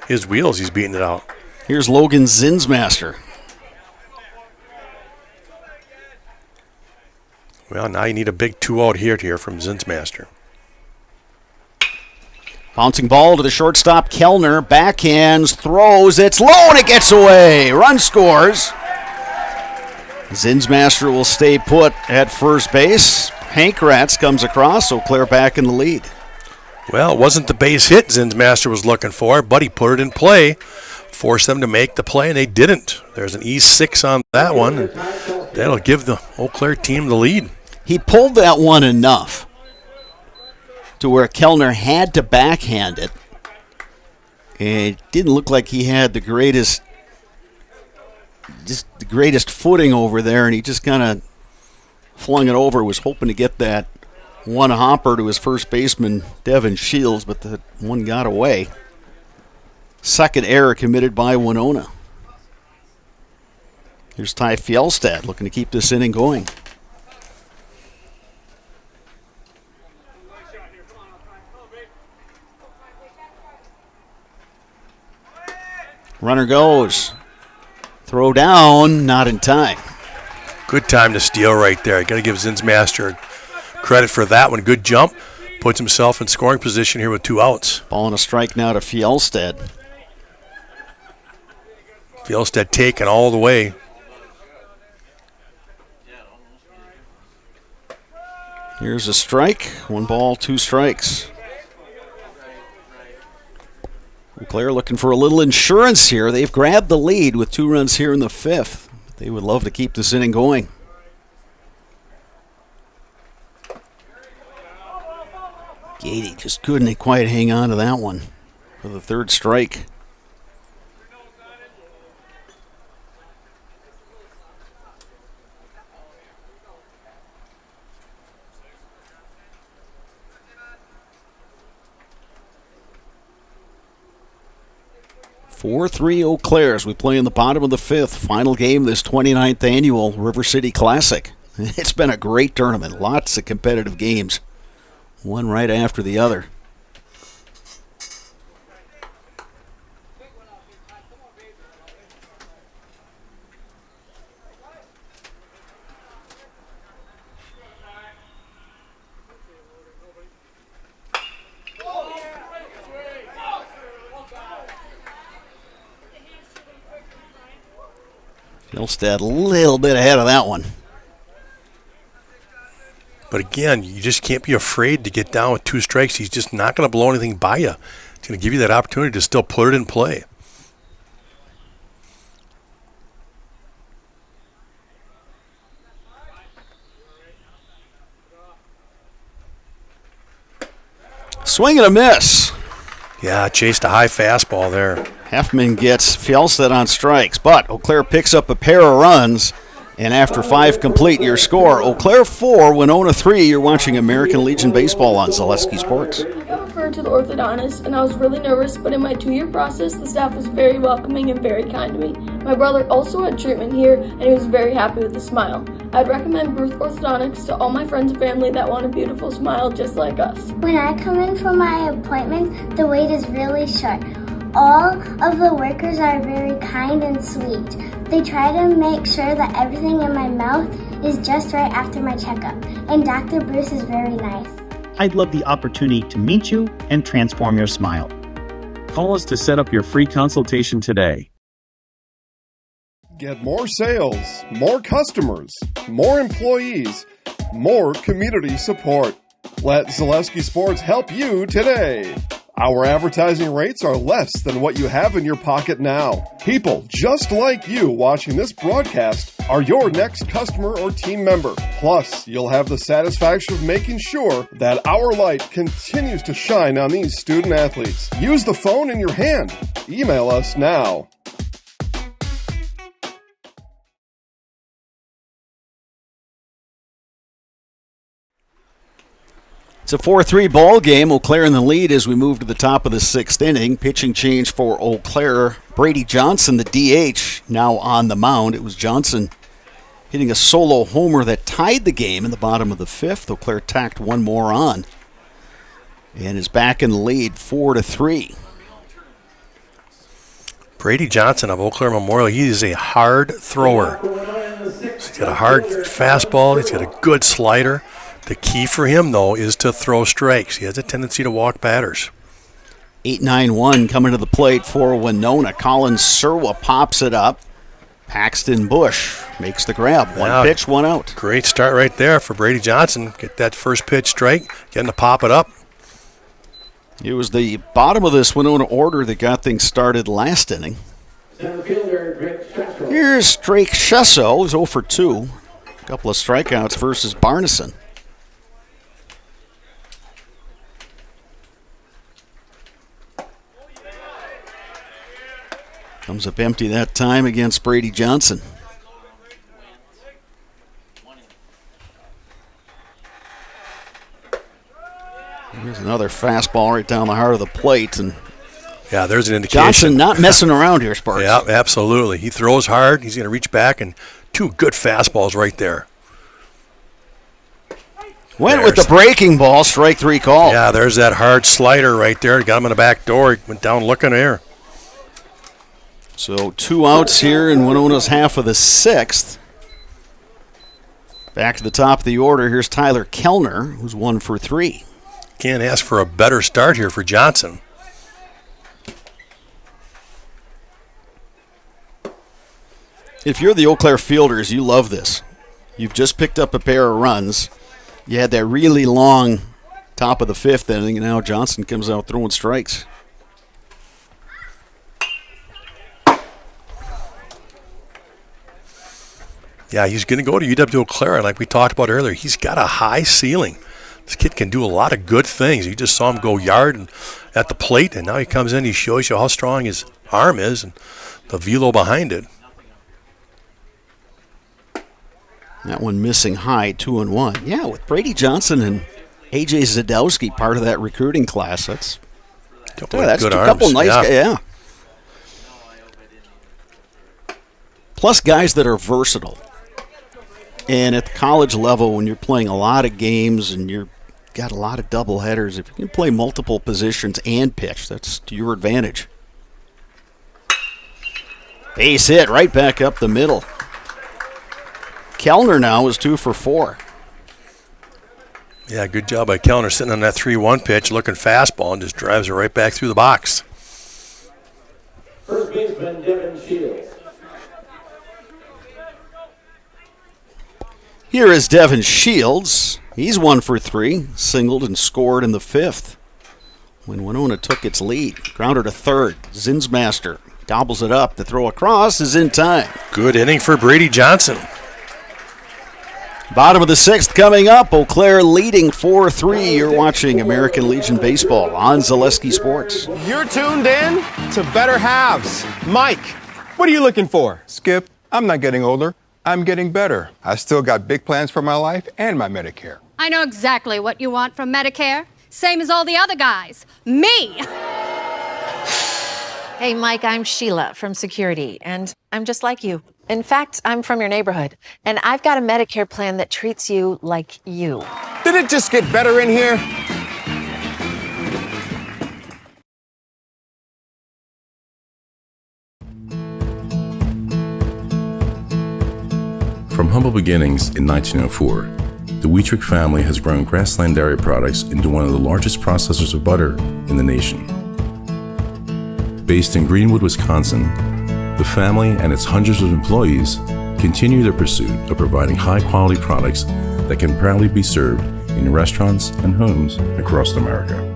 his wheels, he's beating it out. Here's Logan Zinsmaster. Well, now you need a big 2-out here from Zinsmaster. Bouncing ball to the shortstop, Kellner. Backhands, throws. It's low and it gets away. Run scores. Zinsmaster will stay put at first base. Pankratz comes across, Eau Claire back in the lead. Well, it wasn't the base hit Zinsmaster was looking for, but he put it in play. Forced them to make the play, and they didn't. There's an E6 on that one. And that'll give the Eau Claire team the lead. He pulled that one enough to where Kellner had to backhand it. And it didn't look like he had the greatest footing over there, and he just kind of flung it over, was hoping to get that one hopper to his first baseman, Devin Shields, but the one got away. Second error committed by Winona. Here's Ty Fjellstad looking to keep this inning going. Runner goes. Throw down, not in time. Good time to steal right there. Got to give Zinsmaster credit for that one. Good jump. Puts himself in scoring position here with 2 outs. Ball and a strike now to Fjellstad. Fjellstad taken all the way. Here's a strike. 1 ball, 2 strikes. Eau Claire looking for a little insurance here. They've grabbed the lead with 2 runs here in the 5th. They would love to keep this inning going. Gady just couldn't quite hang on to that one for the 3rd strike. 4-3 Eau Claire as we play in the bottom of the fifth. Final game of this 29th annual River City Classic. It's been a great tournament. Lots of competitive games. One right after the other. Hillstead a little bit ahead of that one. But again, you just can't be afraid to get down with 2 strikes. He's just not going to blow anything by you. He's going to give you that opportunity to still put it in play. Swing and a miss. Yeah, chased a high fastball there. Heffman gets Fjellstedt on strikes, but Eau Claire picks up a pair of runs, and after 5 complete, your score, Eau Claire 4, Winona 3. You're watching American Legion Baseball on Zaleski Sports. I got referred to the orthodontist, and I was really nervous, but in my 2-year process, the staff was very welcoming and very kind to me. My brother also had treatment here, and he was very happy with the smile. I'd recommend Bruce Orthodontics to all my friends and family that want a beautiful smile just like us. When I come in for my appointment, the wait is really short. All of the workers are very kind and sweet. They try to make sure that everything in my mouth is just right after my checkup, and Dr. Bruce is very nice. I'd love the opportunity to meet you and transform your smile. Call us to set up your free consultation today. Get more sales, more customers, more employees, more community support. Let Zaleski Sports help you today. Our advertising rates are less than what you have in your pocket now. People just like you watching this broadcast are your next customer or team member. Plus, you'll have the satisfaction of making sure that our light continues to shine on these student athletes. Use the phone in your hand. Email us now. It's a 4-3 ball game. Eau Claire in the lead as we move to the top of the 6th inning. Pitching change for Eau Claire. Brady Johnson, the DH, now on the mound. It was Johnson hitting a solo homer that tied the game in the bottom of the 5th. Eau Claire tacked one more on and is back in the lead 4-3. Brady Johnson of Eau Claire Memorial, he is a hard thrower. He's got a hard fastball. He's got a good slider. The key for him, though, is to throw strikes. He has a tendency to walk batters. 8-9-1 coming to the plate for Winona. Colin Serwa pops it up. Paxton Bush makes the grab. One pitch, one out. Great start right there for Brady Johnson. Get that first pitch strike, get him to pop it up. It was the bottom of this Winona order that got things started last inning. Here's Drake Shesso, who's 0 for 2. A couple of strikeouts versus Barneson. Comes up empty that time against Brady Johnson. There's another fastball right down the heart of the plate. And yeah, there's an indication. Johnson not messing around here, Sparks. Yeah, absolutely. He throws hard. He's going to reach back, and 2 good fastballs right there. Went with the breaking ball, strike 3 call. Yeah, there's that hard slider right there. Got him in the back door. He went down looking there. So 2 outs here in Winona's half of the 6th. Back to the top of the order. Here's Tyler Kellner, who's 1 for 3. Can't ask for a better start here for Johnson. If you're the Eau Claire Fielders, you love this. You've just picked up a pair of runs. You had that really long top of the 5th inning, and now Johnson comes out throwing strikes. Yeah, he's going to go to UW Eau Claire, like we talked about earlier. He's got a high ceiling. This kid can do a lot of good things. You just saw him go yard and at the plate, and now he comes in, he shows you how strong his arm is and the velo behind it. That one missing high, 2-1. Yeah, with Brady Johnson and A.J. Zadowski part of that recruiting class, that's good a arms. couple nice guys. Yeah. Plus guys that are versatile. And at the college level, when you're playing a lot of games and you've got a lot of double headers, if you can play multiple positions and pitch, that's to your advantage. Base hit right back up the middle. Kellner now is 2 for 4. Yeah, good job by Kellner sitting on that 3-1 pitch, looking fastball, and just drives it right back through the box. First baseman Devin Shields. Here is Devin Shields. He's 1 for 3, singled and scored in the 5th when Winona took its lead. Grounder to third. Zinsmaster gobbles it up. The throw across is in time. Good inning for Brady Johnson. Bottom of the 6th coming up. Eau Claire leading 4-3. You're watching American Legion Baseball on Zaleski Sports. You're tuned in to Better Halves. Mike, what are you looking for? Skip, I'm not getting older. I'm getting better. I still got big plans for my life and my Medicare. I know exactly what you want from Medicare. Same as all the other guys. Me! Hey, Mike, I'm Sheila from Security, and I'm just like you. In fact, I'm from your neighborhood, and I've got a Medicare plan that treats you like you. Did it just get better in here? From humble beginnings in 1904, the Wheatrick family has grown Grassland Dairy Products into one of the largest processors of butter in the nation. Based in Greenwood, Wisconsin, the family and its hundreds of employees continue their pursuit of providing high-quality products that can proudly be served in restaurants and homes across America.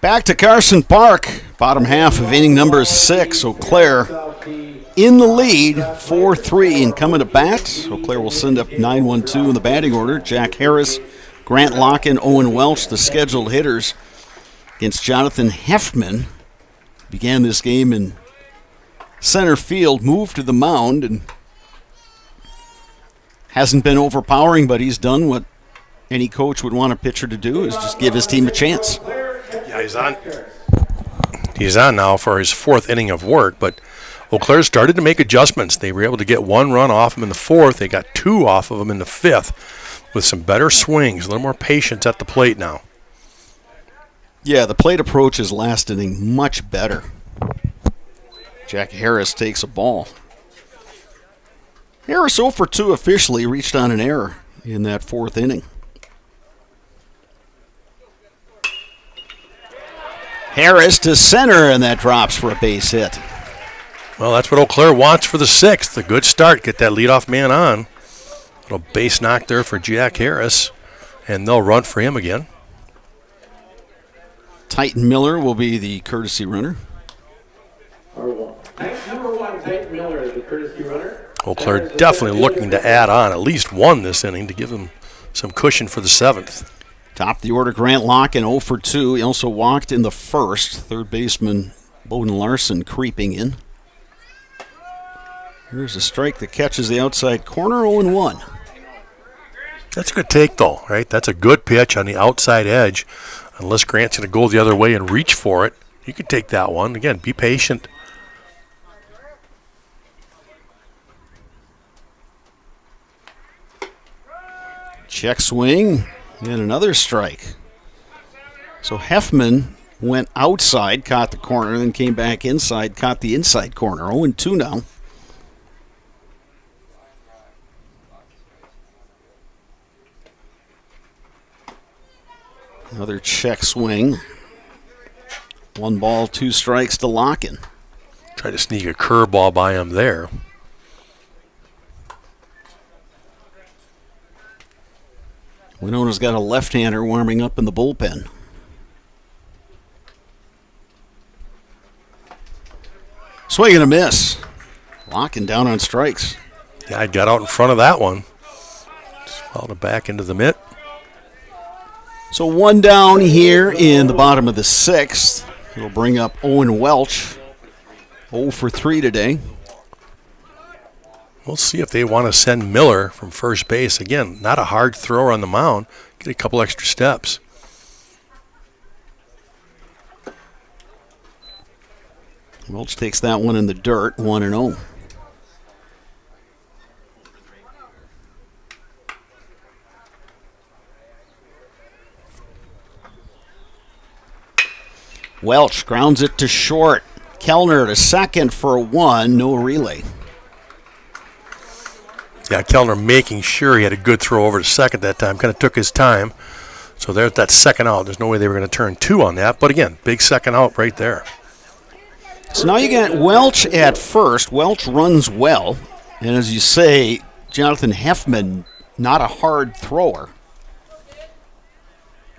Back to Carson Park. Bottom half of inning number 6. Eau Claire in the lead, 4-3. And coming to bat, Eau Claire will send up 9-1-2 in the batting order. Jack Harris, Grant Locken, Owen Welch, the scheduled hitters against Jonathan Heffman. Began this game in center field, moved to the mound, and hasn't been overpowering, but he's done what any coach would want a pitcher to do, is just give his team a chance. Yeah, he's on now for his 4th inning of work, but Eau Claire started to make adjustments. They were able to get 1 run off him in the 4th. They got 2 off of him in the 5th with some better swings, a little more patience at the plate now. Yeah, the plate approach is last inning much better. Jack Harris takes a ball. Harris 0 for 2 officially, reached on an error in that 4th inning. Harris to center, and that drops for a base hit. Well, that's what Eau Claire wants for the 6th. A good start, get that leadoff man on. Little base knock there for Jack Harris, and they'll run for him again. Titan Miller will be the courtesy runner. Number 1, Titan Miller is the courtesy runner. Eau Claire definitely looking to add on at least 1 this inning to give them some cushion for the 7th. Top of the order, Grant Locken, 0 for 2. He also walked in the 1st. Third baseman Bowden Larson creeping in. Here's a strike that catches the outside corner, 0-1. That's a good take, though, right? That's a good pitch on the outside edge. Unless Grant's going to go the other way and reach for it, you could take that one. Again, be patient. Check swing. And another strike. So Heffman went outside, caught the corner, then came back inside, caught the inside corner. 0-2 now. Another check swing. 1 ball, 2 strikes to Locken. Try to sneak a curveball by him there. Winona's got a left-hander warming up in the bullpen. Swing and a miss. Locken down on strikes. Yeah, I got out in front of that one. Just fouled it back into the mitt. So 1 down here in the bottom of the 6th. It'll bring up Owen Welch. 0 for 3 today. We'll see if they want to send Miller from first base. Again, not a hard thrower on the mound. Get a couple extra steps. Welch takes that one in the dirt, 1-0. Welch grounds it to short. Kellner to second for 1, no relay. Yeah, Kellner making sure he had a good throw over to second that time. Kind of took his time. So there's that second out. There's no way they were going to turn 2 on that. But again, big second out right there. So now you got Welch at first. Welch runs well. And as you say, Jonathan Heffman, not a hard thrower.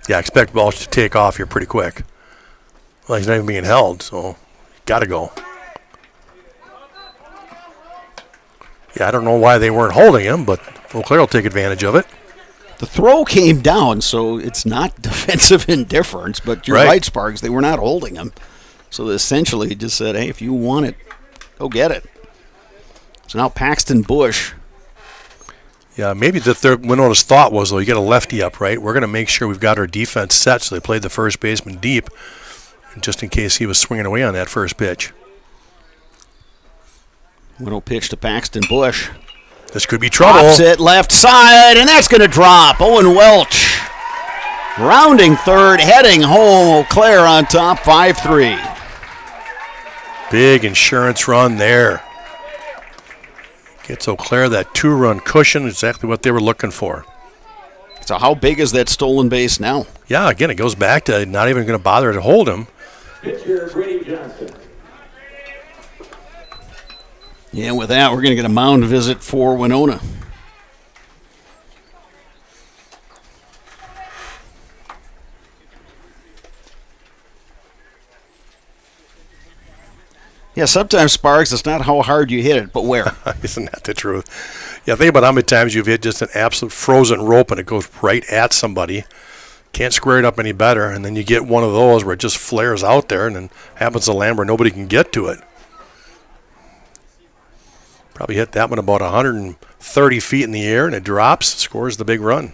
Yeah, I expect Welch to take off here pretty quick. Well, he's not even being held, so got to go. Yeah, I don't know why they weren't holding him, but Eau Claire will take advantage of it. The throw came down, so it's not defensive indifference, but you're right, Sparks. They were not holding him. So they essentially just said, hey, if you want it, go get it. So now Paxton Bush. Yeah, maybe Winona's thought was, though, you get a lefty up, right? We're going to make sure we've got our defense set, so they played the first baseman deep, just in case he was swinging away on that first pitch. Winnow pitch to Paxton Bush. This could be trouble. Drops it left side, and that's going to drop. Owen Welch rounding third, heading home. Eau Claire on top, 5-3. Big insurance run there. Gets Eau Claire that 2-run cushion, exactly what they were looking for. So how big is that stolen base now? Yeah, again, it goes back to not even going to bother to hold him. Pitcher Brady Johnson. Yeah, with that, we're going to get a mound visit for Winona. Yeah, sometimes, Sparks, it's not how hard you hit it, but where. Isn't that the truth? Yeah, think about how many times you've hit just an absolute frozen rope and it goes right at somebody. Can't square it up any better, and then you get one of those where it just flares out there and then happens to land where nobody can get to it. Probably hit that one about 130 feet in the air, and it drops, scores the big run.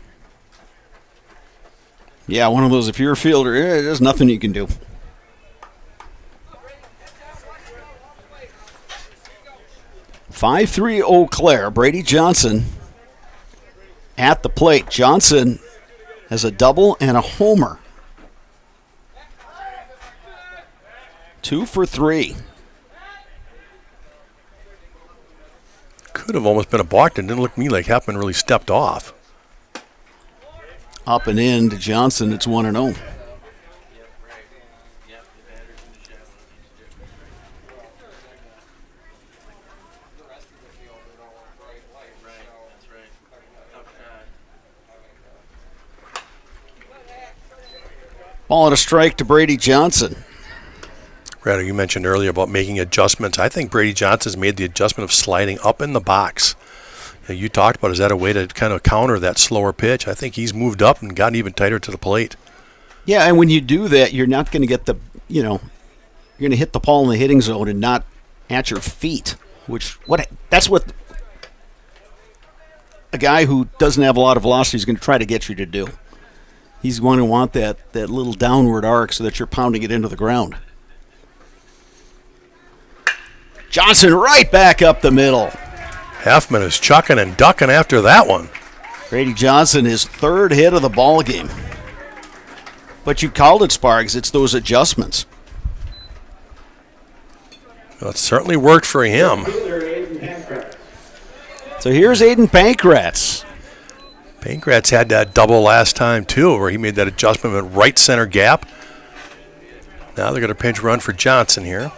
Yeah, one of those, if you're a fielder, there's nothing you can do. (5-3) Eau Claire. Brady Johnson at the plate. Johnson has a double and a homer. 2 for 3. Could have almost been a balk. It didn't look to me like Heffman really stepped off. Up and in to Johnson. It's 1-0. Ball and a strike to Brady Johnson. Rather, you mentioned earlier about making adjustments. I think Brady Johnson's made the adjustment of sliding up in the box. You talked about, is that a way to kind of counter that slower pitch? I think he's moved up and gotten even tighter to the plate. Yeah, and when you do that, you're not going to get the, you're going to hit the ball in the hitting zone and not at your feet, that's what a guy who doesn't have a lot of velocity is going to try to get you to do. He's going to want that little downward arc so that you're pounding it into the ground. Johnson right back up the middle. Heffman is chucking and ducking after that one. Brady Johnson, his third hit of the ball game. But you called it, Sparks. It's those adjustments. Well, it certainly worked for him. So here's Aiden Pankratz. Pankratz had that double last time, too, where he made that adjustment in right center gap. Now they're going to pinch run for Johnson here.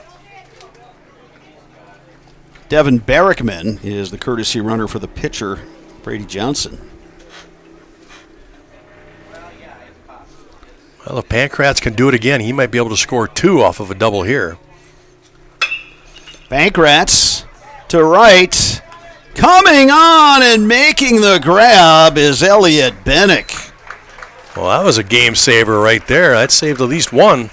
Devin Barrickman is the courtesy runner for the pitcher, Brady Johnson. Well, if Pankratz can do it again, he might be able to score 2 off of a double here. Pankratz to right. Coming on and making the grab is Elliot Bennick. Well, that was a game saver right there. That saved at least one.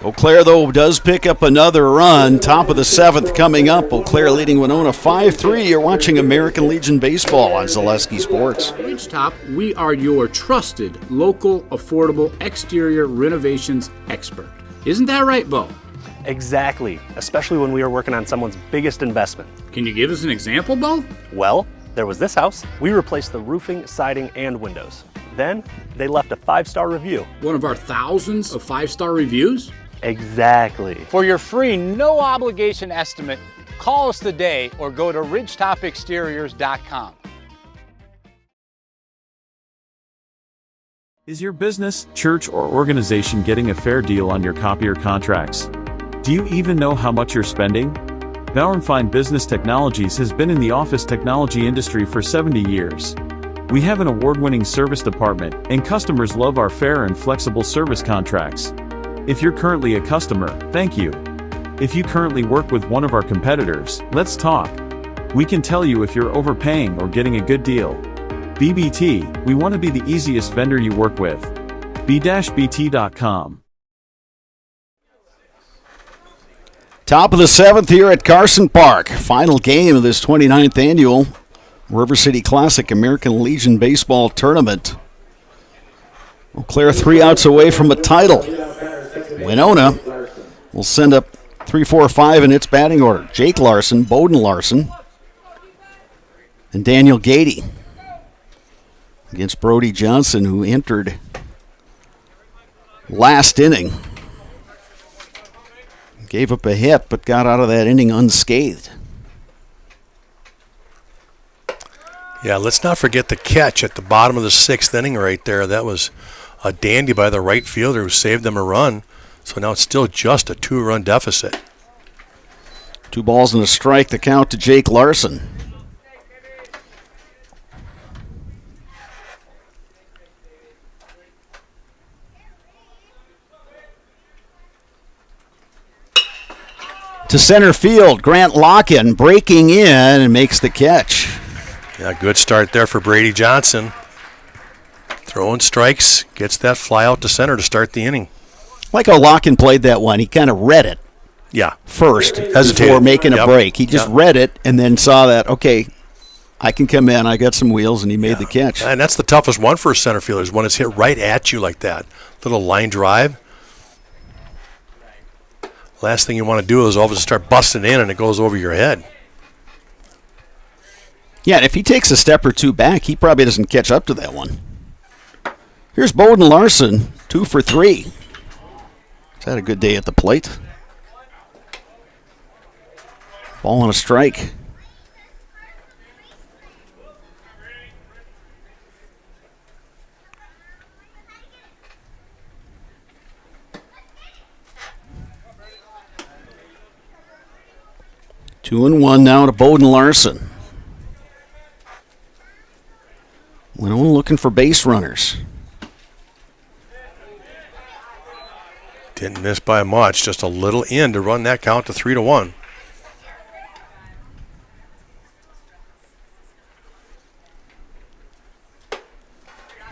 Eau Claire, though, does pick up another run. Top of the 7th coming up. Eau Claire leading Winona 5-3. You're watching American Legion Baseball on Zaleski Sports. Ridgetop, we are your trusted, local, affordable exterior renovations expert. Isn't that right, Bo? Exactly, especially when we are working on someone's biggest investment. Can you give us an example, Bo? Well, there was this house. We replaced the roofing, siding, and windows. Then they left a 5-star review. One of our thousands of 5-star reviews? Exactly. For your free, no obligation estimate, call us today or go to ridgetopexteriors.com. Is your business, church, or organization getting a fair deal on your copier contracts? Do you even know how much you're spending? Bauernfeind Business Technologies has been in the office technology industry for 70 years. We have an award-winning service department, and customers love our fair and flexible service contracts. If you're currently a customer, thank you. If you currently work with one of our competitors, let's talk. We can tell you if you're overpaying or getting a good deal. BBT, we want to be the easiest vendor you work with. b-bt.com. Top of the 7th here at Carson Park. Final game of this 29th annual River City Classic American Legion Baseball Tournament. Eau Claire 3 outs away from a title. Winona will send up 3-4-5 in its batting order. Jake Larson, Bowden Larson, and Daniel Gady against Brody Johnson, who entered last inning. Gave up a hit, but got out of that inning unscathed. Yeah, let's not forget the catch at the bottom of the 6th inning right there. That was a dandy by the right fielder who saved them a run. So now it's still just a 2-run deficit. 2 balls and a strike, the count to Jake Larson. To center field, Grant Locken breaking in and makes the catch. Yeah, good start there for Brady Johnson. Throwing strikes, gets that fly out to center to start the inning. Like how Locken played that one, he kind of read it. Yeah. First, hesitated before making a break. He just Yep. read it and then saw that, okay, I can come in, I got some wheels, and he made the catch. And that's the toughest one for a center fielder, is when it's hit right at you like that. Little line drive. Last thing you want to do is all of a sudden start busting in and it goes over your head. Yeah, and if he takes a step or two back, he probably doesn't catch up to that one. Here's Bowden Larson, 2 for 3. He's had a good day at the plate. Ball and a strike. Two and one now to Bowden Larson. Winona looking for base runners. Didn't miss by much, just a little in to run that count to 3-1.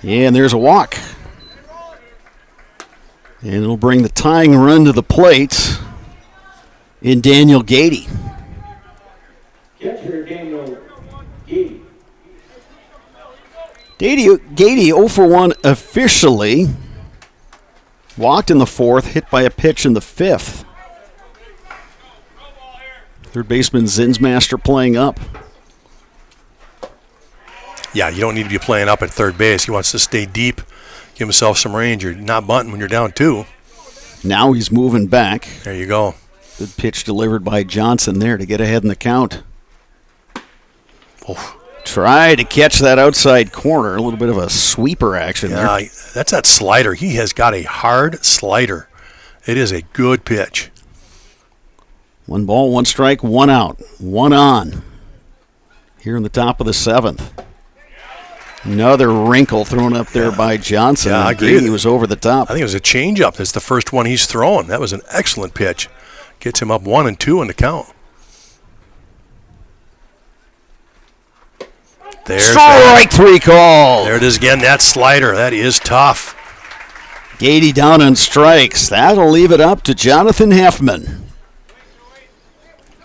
Yeah, and there's a walk. And it'll bring the tying run to the plate in Daniel Gady. Catcher Daniel Gady. Gady 0 for 1 officially. Walked in the 4th, hit by a pitch in the 5th. Third baseman Zinsmaster playing up. Yeah, you don't need to be playing up at third base. He wants to stay deep, give himself some range. You're not bunting when you're down 2. Now he's moving back. There you go. Good pitch delivered by Johnson there to get ahead in the count. Oof. Try to catch that outside corner. A little bit of a sweeper action there. Yeah, that's that slider. He has got a hard slider. It is a good pitch. 1 ball, 1 strike, 1 out. 1 on. Here in the top of the 7th. Another wrinkle thrown up there by Johnson. Yeah, I agree. He was over the top. I think it was a changeup. That's the first one he's thrown. That was an excellent pitch. Gets him up 1 and 2 in the count. There's Strike 3 call. There it is again. That slider. That is tough. Gady down on strikes. That'll leave it up to Jonathan Heffman.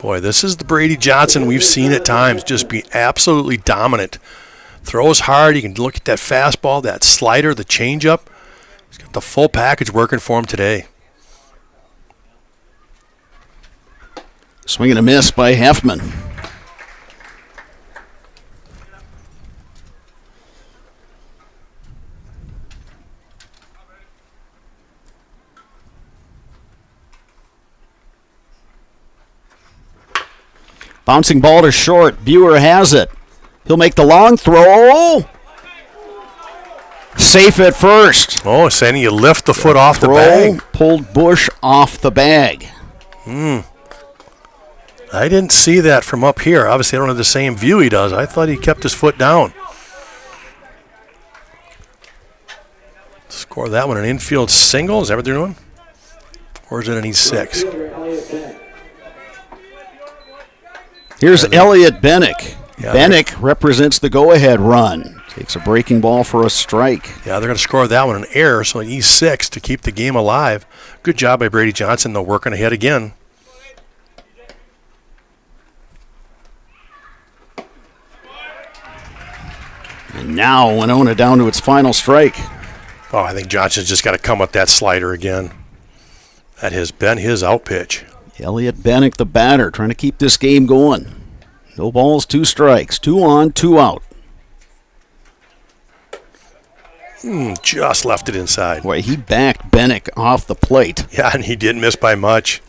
Boy, this is the Brady Johnson we've seen at times just be absolutely dominant. Throws hard. You can look at that fastball, that slider, the changeup. He's got the full package working for him today. Swing and a miss by Heffman. Bouncing ball to short. Buer has it. He'll make the long throw. Safe at first. Oh, Sandy, you lift the foot off the bag. Pulled Bush off the bag. I didn't see that from up here. Obviously, I don't have the same view he does. I thought he kept his foot down. Score that one an infield single. Is that what they're doing? Or is it an E6? Here's Elliot Bennick. Yeah, Bennick represents the go-ahead run. Takes a breaking ball for a strike. Yeah, they're going to score that one an error, so an E6 to keep the game alive. Good job by Brady Johnson, though, working ahead again. And now Winona down to its final strike. Oh, I think Johnson's just got to come with that slider again. That has been his out pitch. Elliot Bennick, the batter, trying to keep this game going. No balls, 2 strikes. 2 on, 2 out. Just left it inside. Boy, he backed Bennick off the plate. Yeah, and he didn't miss by much.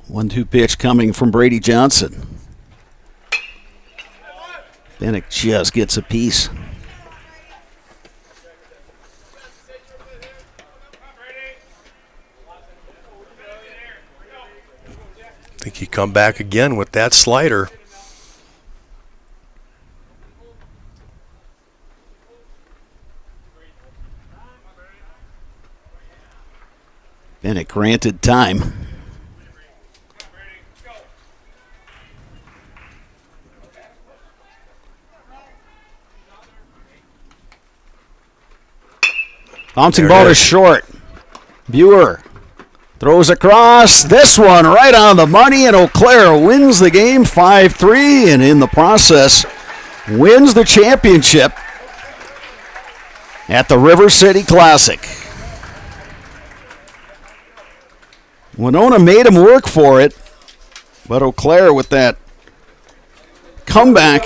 One-two pitch coming from Brady Johnson. Bennick just gets a piece. I think he come back again with that slider. Bennick granted time. Bouncing ball is short. Buer throws across. This one right on the money, and Eau Claire wins the game 5-3, and in the process wins the championship at the River City Classic. Winona made him work for it, but Eau Claire with that comeback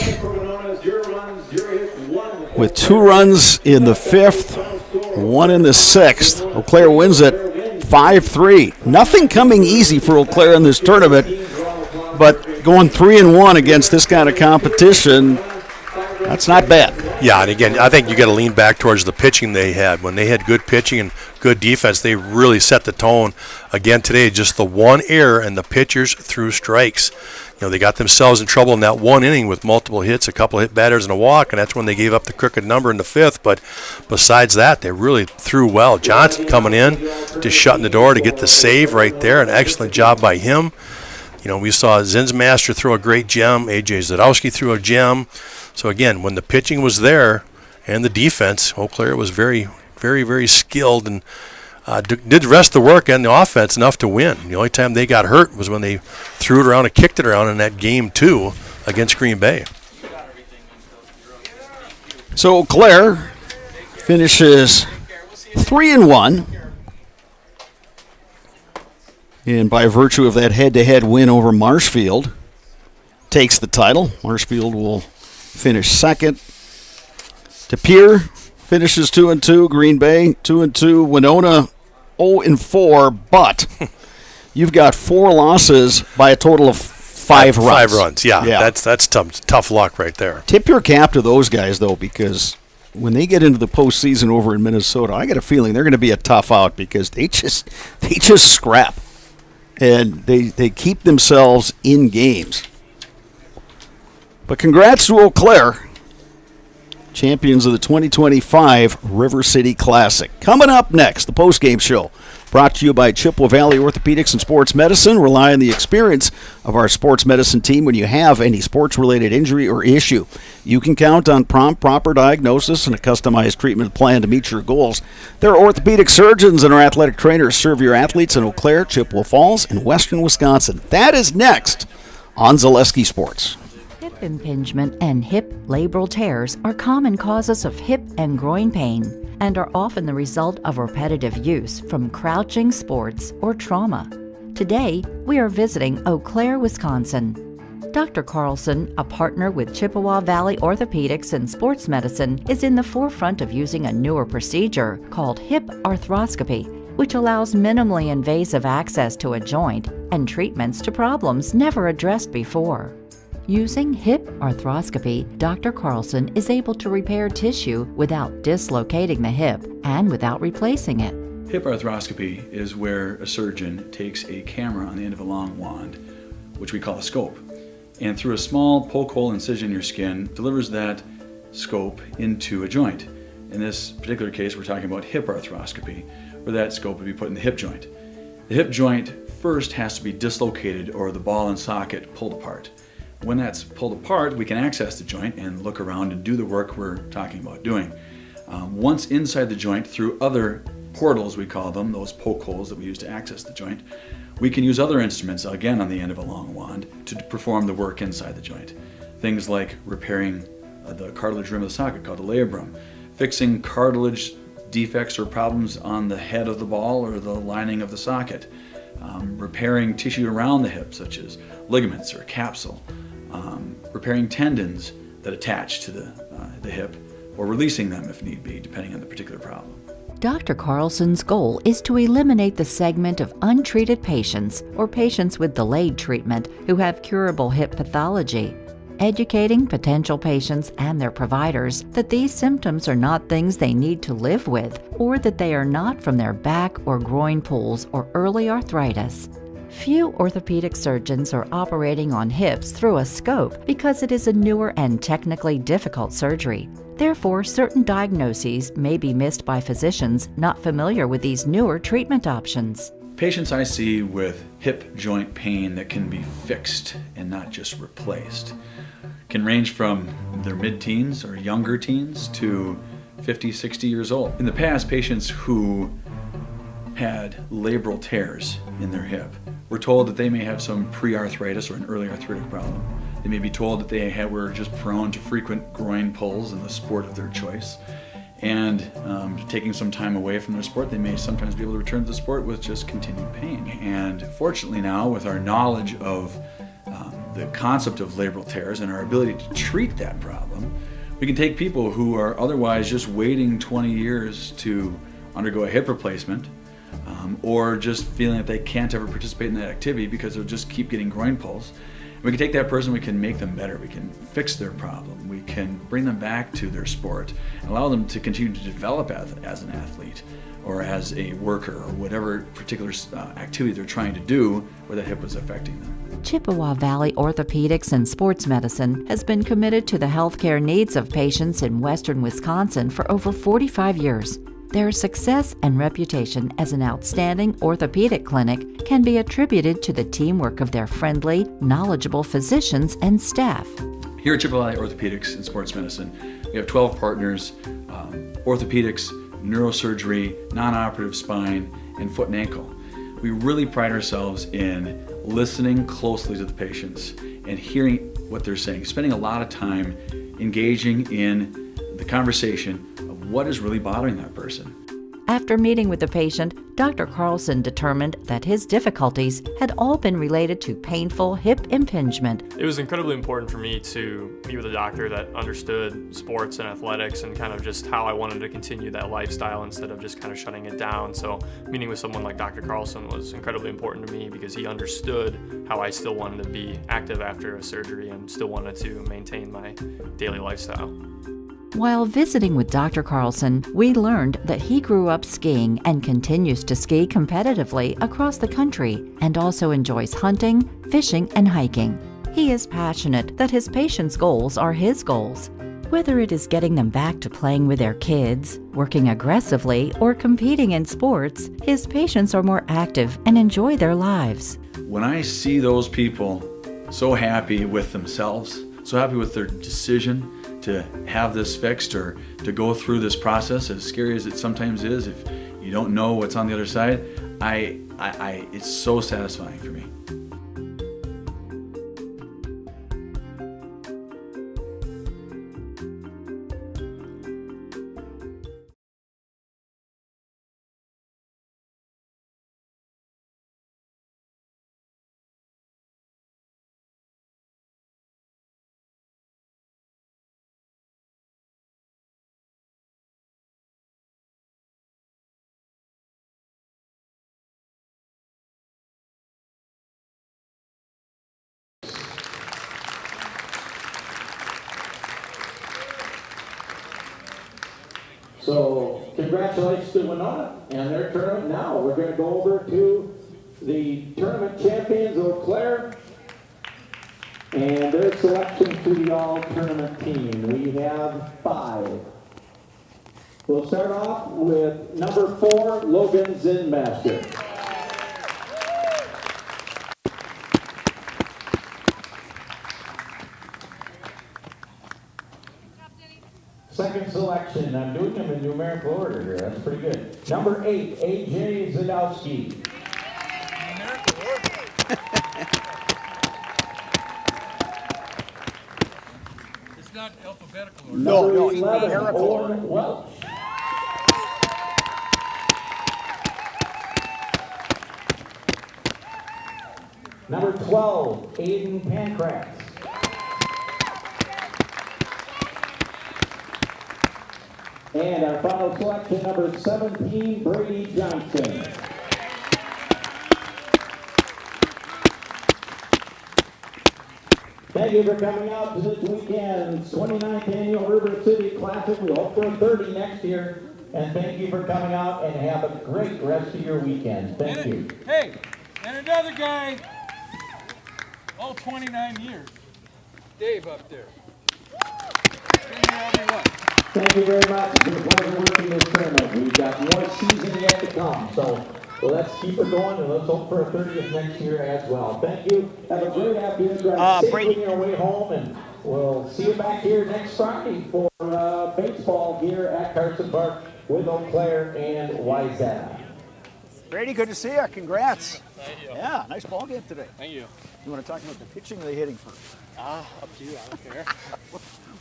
with 2 runs in the 5th, 1 in the 6th. Eau Claire wins it 5-3. Nothing coming easy for Eau Claire in this tournament, but going 3-1 against this kind of competition, that's not bad. Yeah, and again, I think you got to lean back towards the pitching they had. When they had good pitching and good defense, they really set the tone. Again today, just the one error and the pitchers threw strikes. You know, they got themselves in trouble in that one inning with multiple hits, a couple hit batters and a walk, and that's when they gave up the crooked number in the 5th. But besides that, they really threw well. Johnson coming in, just shutting the door to get the save right there. An excellent job by him. You know, we saw Zinsmaster throw a great gem. A.J. Zadowski threw a gem. So, again, when the pitching was there and the defense, Eau Claire was very, very, very skilled and did the rest of the work and the offense enough to win. The only time they got hurt was when they threw it around and kicked it around in that game 2 against Green Bay. So Eau Claire finishes 3-1. And by virtue of that head-to-head win over Marshfield, takes the title. Marshfield will finish second. Tapier finishes 2-2. Green Bay 2-2. Winona 0-4. But you've got 4 losses by a total of 5 runs. 5 runs, yeah. That's tough luck right there. Tip your cap to those guys, though, because when they get into the postseason over in Minnesota, I got a feeling they're going to be a tough out because they just scrap. And they keep themselves in games. But congrats to Eau Claire, champions of the 2025 River City Classic. Coming up next, the postgame show Brought to you by Chippewa Valley Orthopedics and Sports Medicine. Rely on the experience of our sports medicine team when you have any sports-related injury or issue. You can count on prompt, proper diagnosis and a customized treatment plan to meet your goals. Their orthopedic surgeons and our athletic trainers serve your athletes in Eau Claire, Chippewa Falls, and western Wisconsin. That is next on Zaleski Sports. Hip impingement and hip labral tears are common causes of hip and groin pain and are often the result of repetitive use from crouching sports or trauma. Today, we are visiting Eau Claire, Wisconsin. Dr. Carlson, a partner with Chippewa Valley Orthopedics and Sports Medicine, is in the forefront of using a newer procedure called hip arthroscopy, which allows minimally invasive access to a joint and treatments to problems never addressed before. Using hip arthroscopy, Dr. Carlson is able to repair tissue without dislocating the hip and without replacing it. Hip arthroscopy is where a surgeon takes a camera on the end of a long wand, which we call a scope, and through a small poke hole incision in your skin, delivers that scope into a joint. In this particular case, we're talking about hip arthroscopy, where that scope would be put in the hip joint. The hip joint first has to be dislocated or the ball and socket pulled apart. When that's pulled apart, we can access the joint and look around and do the work we're talking about doing. Once inside the joint, through other portals, we call them, those poke holes that we use to access the joint, we can use other instruments, again on the end of a long wand, to perform the work inside the joint. Things like repairing the cartilage rim of the socket, called the labrum, fixing cartilage defects or problems on the head of the ball or the lining of the socket, repairing tissue around the hip, such as ligaments or capsule, repairing tendons that attach to the hip, or releasing them if need be, depending on the particular problem. Dr. Carlson's goal is to eliminate the segment of untreated patients or patients with delayed treatment who have curable hip pathology, educating potential patients and their providers that these symptoms are not things they need to live with, or that they are not from their back or groin pulls or early arthritis. Few orthopedic surgeons are operating on hips through a scope because it is a newer and technically difficult surgery. Therefore, certain diagnoses may be missed by physicians not familiar with these newer treatment options. Patients I see with hip joint pain that can be fixed and not just replaced can range from their mid-teens or younger teens to 50, 60 years old. In the past, patients who had labral tears in their hip were told that they may have some pre-arthritis or an early arthritic problem. They may be told that they were just prone to frequent groin pulls in the sport of their choice. And taking some time away from their sport, they may sometimes be able to return to the sport with just continued pain. And fortunately now, with our knowledge of the concept of labral tears and our ability to treat that problem, we can take people who are otherwise just waiting 20 years to undergo a hip replacement, or just feeling that they can't ever participate in that activity because they'll just keep getting groin pulls. We can take that person, we can make them better, we can fix their problem, we can bring them back to their sport and allow them to continue to develop as an athlete or as a worker or whatever particular activity they're trying to do where that hip was affecting them. Chippewa Valley Orthopedics and Sports Medicine has been committed to the healthcare needs of patients in western Wisconsin for over 45 years. Their success and reputation as an outstanding orthopedic clinic can be attributed to the teamwork of their friendly, knowledgeable physicians and staff. Here at Chippewa Valley Orthopedics and Sports Medicine, we have 12 partners, orthopedics, neurosurgery, non-operative spine, and foot and ankle. We really pride ourselves in listening closely to the patients and hearing what they're saying, spending a lot of time engaging in the conversation of what is really bothering that person. After meeting with the patient, Dr. Carlson determined that his difficulties had all been related to painful hip impingement. It was incredibly important for me to meet with a doctor that understood sports and athletics and kind of just how I wanted to continue that lifestyle instead of just kind of shutting it down. So meeting with someone like Dr. Carlson was incredibly important to me because he understood how I still wanted to be active after a surgery and still wanted to maintain my daily lifestyle. While visiting with Dr. Carlson, we learned that he grew up skiing and continues to ski competitively across the country and also enjoys hunting, fishing, and hiking. He is passionate that his patients' goals are his goals. Whether it is getting them back to playing with their kids, working aggressively, or competing in sports, his patients are more active and enjoy their lives. When I see those people so happy with themselves, so happy with their decision to have this fixed or to go through this process, as scary as it sometimes is, if you don't know what's on the other side, it's so satisfying for me. So congratulations to Winona and their tournament. Now we're going to go over to the tournament champions, Eau Claire, and their selection to the all-tournament team. We have 5. We'll start off with number 4, Logan Zinmaster. Second selection, I'm doing them in numerical order here, that's pretty good. Number 8, AJ Zadowski. Numerical order? It's not alphabetical order. No, it's numerical order. Welch. Number 12, Aiden Pancratz. And our final selection, number 17, Brady Johnson. Thank you for coming out to this weekend's 29th Annual River City Classic. We hope for 30 next year. And thank you for coming out and have a great rest of your weekend. Thank you. Hey, and another guy, all 29 years, Dave up there. Been here everyone. Thank you very much. It's been a pleasure working this tournament. We've got more season yet to come. So let's keep it going and let's hope for a 30th next year as well. Thank you. Have a great afternoon. Drive safely on your way home, and we'll see you back here next Friday for baseball here at Carson Park with Eau Claire and Wayzata. Brady, good to see you. Congrats. Thank you. Yeah, nice ball game today. Thank you. You want to talk about the pitching or the hitting first? Up to you. I don't care.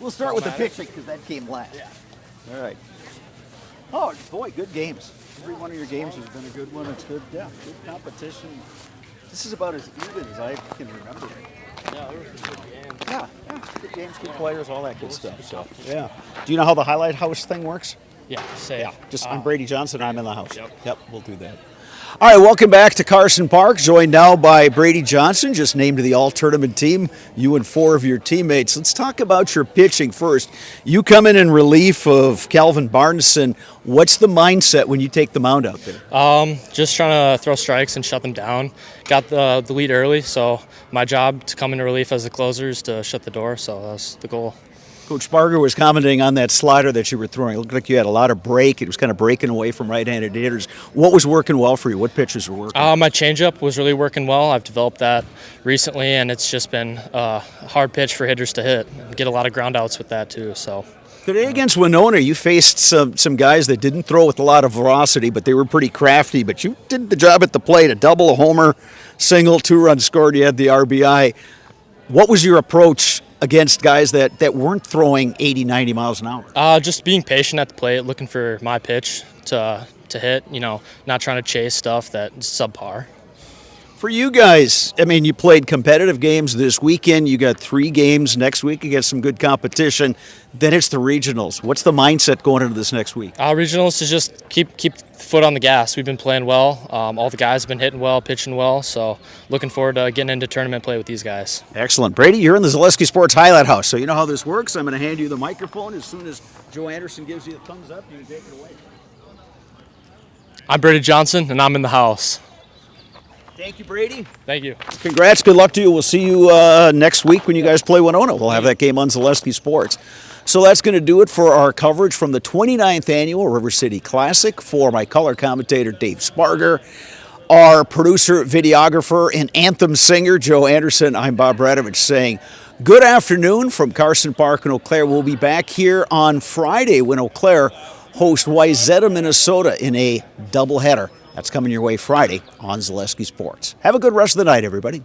We'll start with the pitching because that came last. Yeah. All right. Oh, boy, good games. Every one of your games has been a good one. It's good, yeah, good competition. This is about as even as I can remember. Yeah, there was some good games. Yeah, good games, good players, all that good stuff. So, yeah. Do you know how the highlight house thing works? Yeah, say yeah. Just I'm Brady Johnson. I'm in the house. Yep, we'll do that. All right, welcome back to Carson Park, joined now by Brady Johnson, just named to the all-tournament team, you and 4 of your teammates. Let's talk about your pitching first. You come in relief of Calvin Barneson. What's the mindset when you take the mound out there? Just trying to throw strikes and shut them down. Got the lead early, so my job to come in relief as the closer is to shut the door, so that's the goal. Coach Sparger was commenting on that slider that you were throwing. It looked like you had a lot of break. It was kind of breaking away from right-handed hitters. What was working well for you? What pitches were working? My changeup was really working well. I've developed that recently, and it's just been a hard pitch for hitters to hit. Get a lot of ground outs with that too. So today against Winona, you faced some guys that didn't throw with a lot of velocity, but they were pretty crafty. But you did the job at the plate: a double, a homer, single, 2 runs scored. You had the RBI. What was your approach against guys that weren't throwing 80, 90 miles an hour? Just being patient at the plate, looking for my pitch to hit, not trying to chase stuff that's subpar. For you guys, I mean, you played competitive games this weekend. You got 3 games next week against some good competition. Then it's the regionals. What's the mindset going into this next week? Regionals is just keep the foot on the gas. We've been playing well. All the guys have been hitting well, pitching well. So looking forward to getting into tournament play with these guys. Excellent. Brady, you're in the Zaleski Sports Highlight House, so you know how this works. I'm going to hand you the microphone. As soon as Joe Anderson gives you a thumbs up, you can take it away. I'm Brady Johnson, and I'm in the house. Thank you, Brady. Thank you. Congrats. Good luck to you. We'll see you next week when you guys play Winona. We'll have that game on Zaleski Sports. So that's going to do it for our coverage from the 29th Annual River City Classic. For my color commentator, Dave Sparger, our producer, videographer, and anthem singer, Joe Anderson, I'm Bob Radovich saying good afternoon from Carson Park in Eau Claire. We'll be back here on Friday when Eau Claire hosts Wayzata, Minnesota in a doubleheader. That's coming your way Friday on Zaleski Sports. Have a good rest of the night, everybody.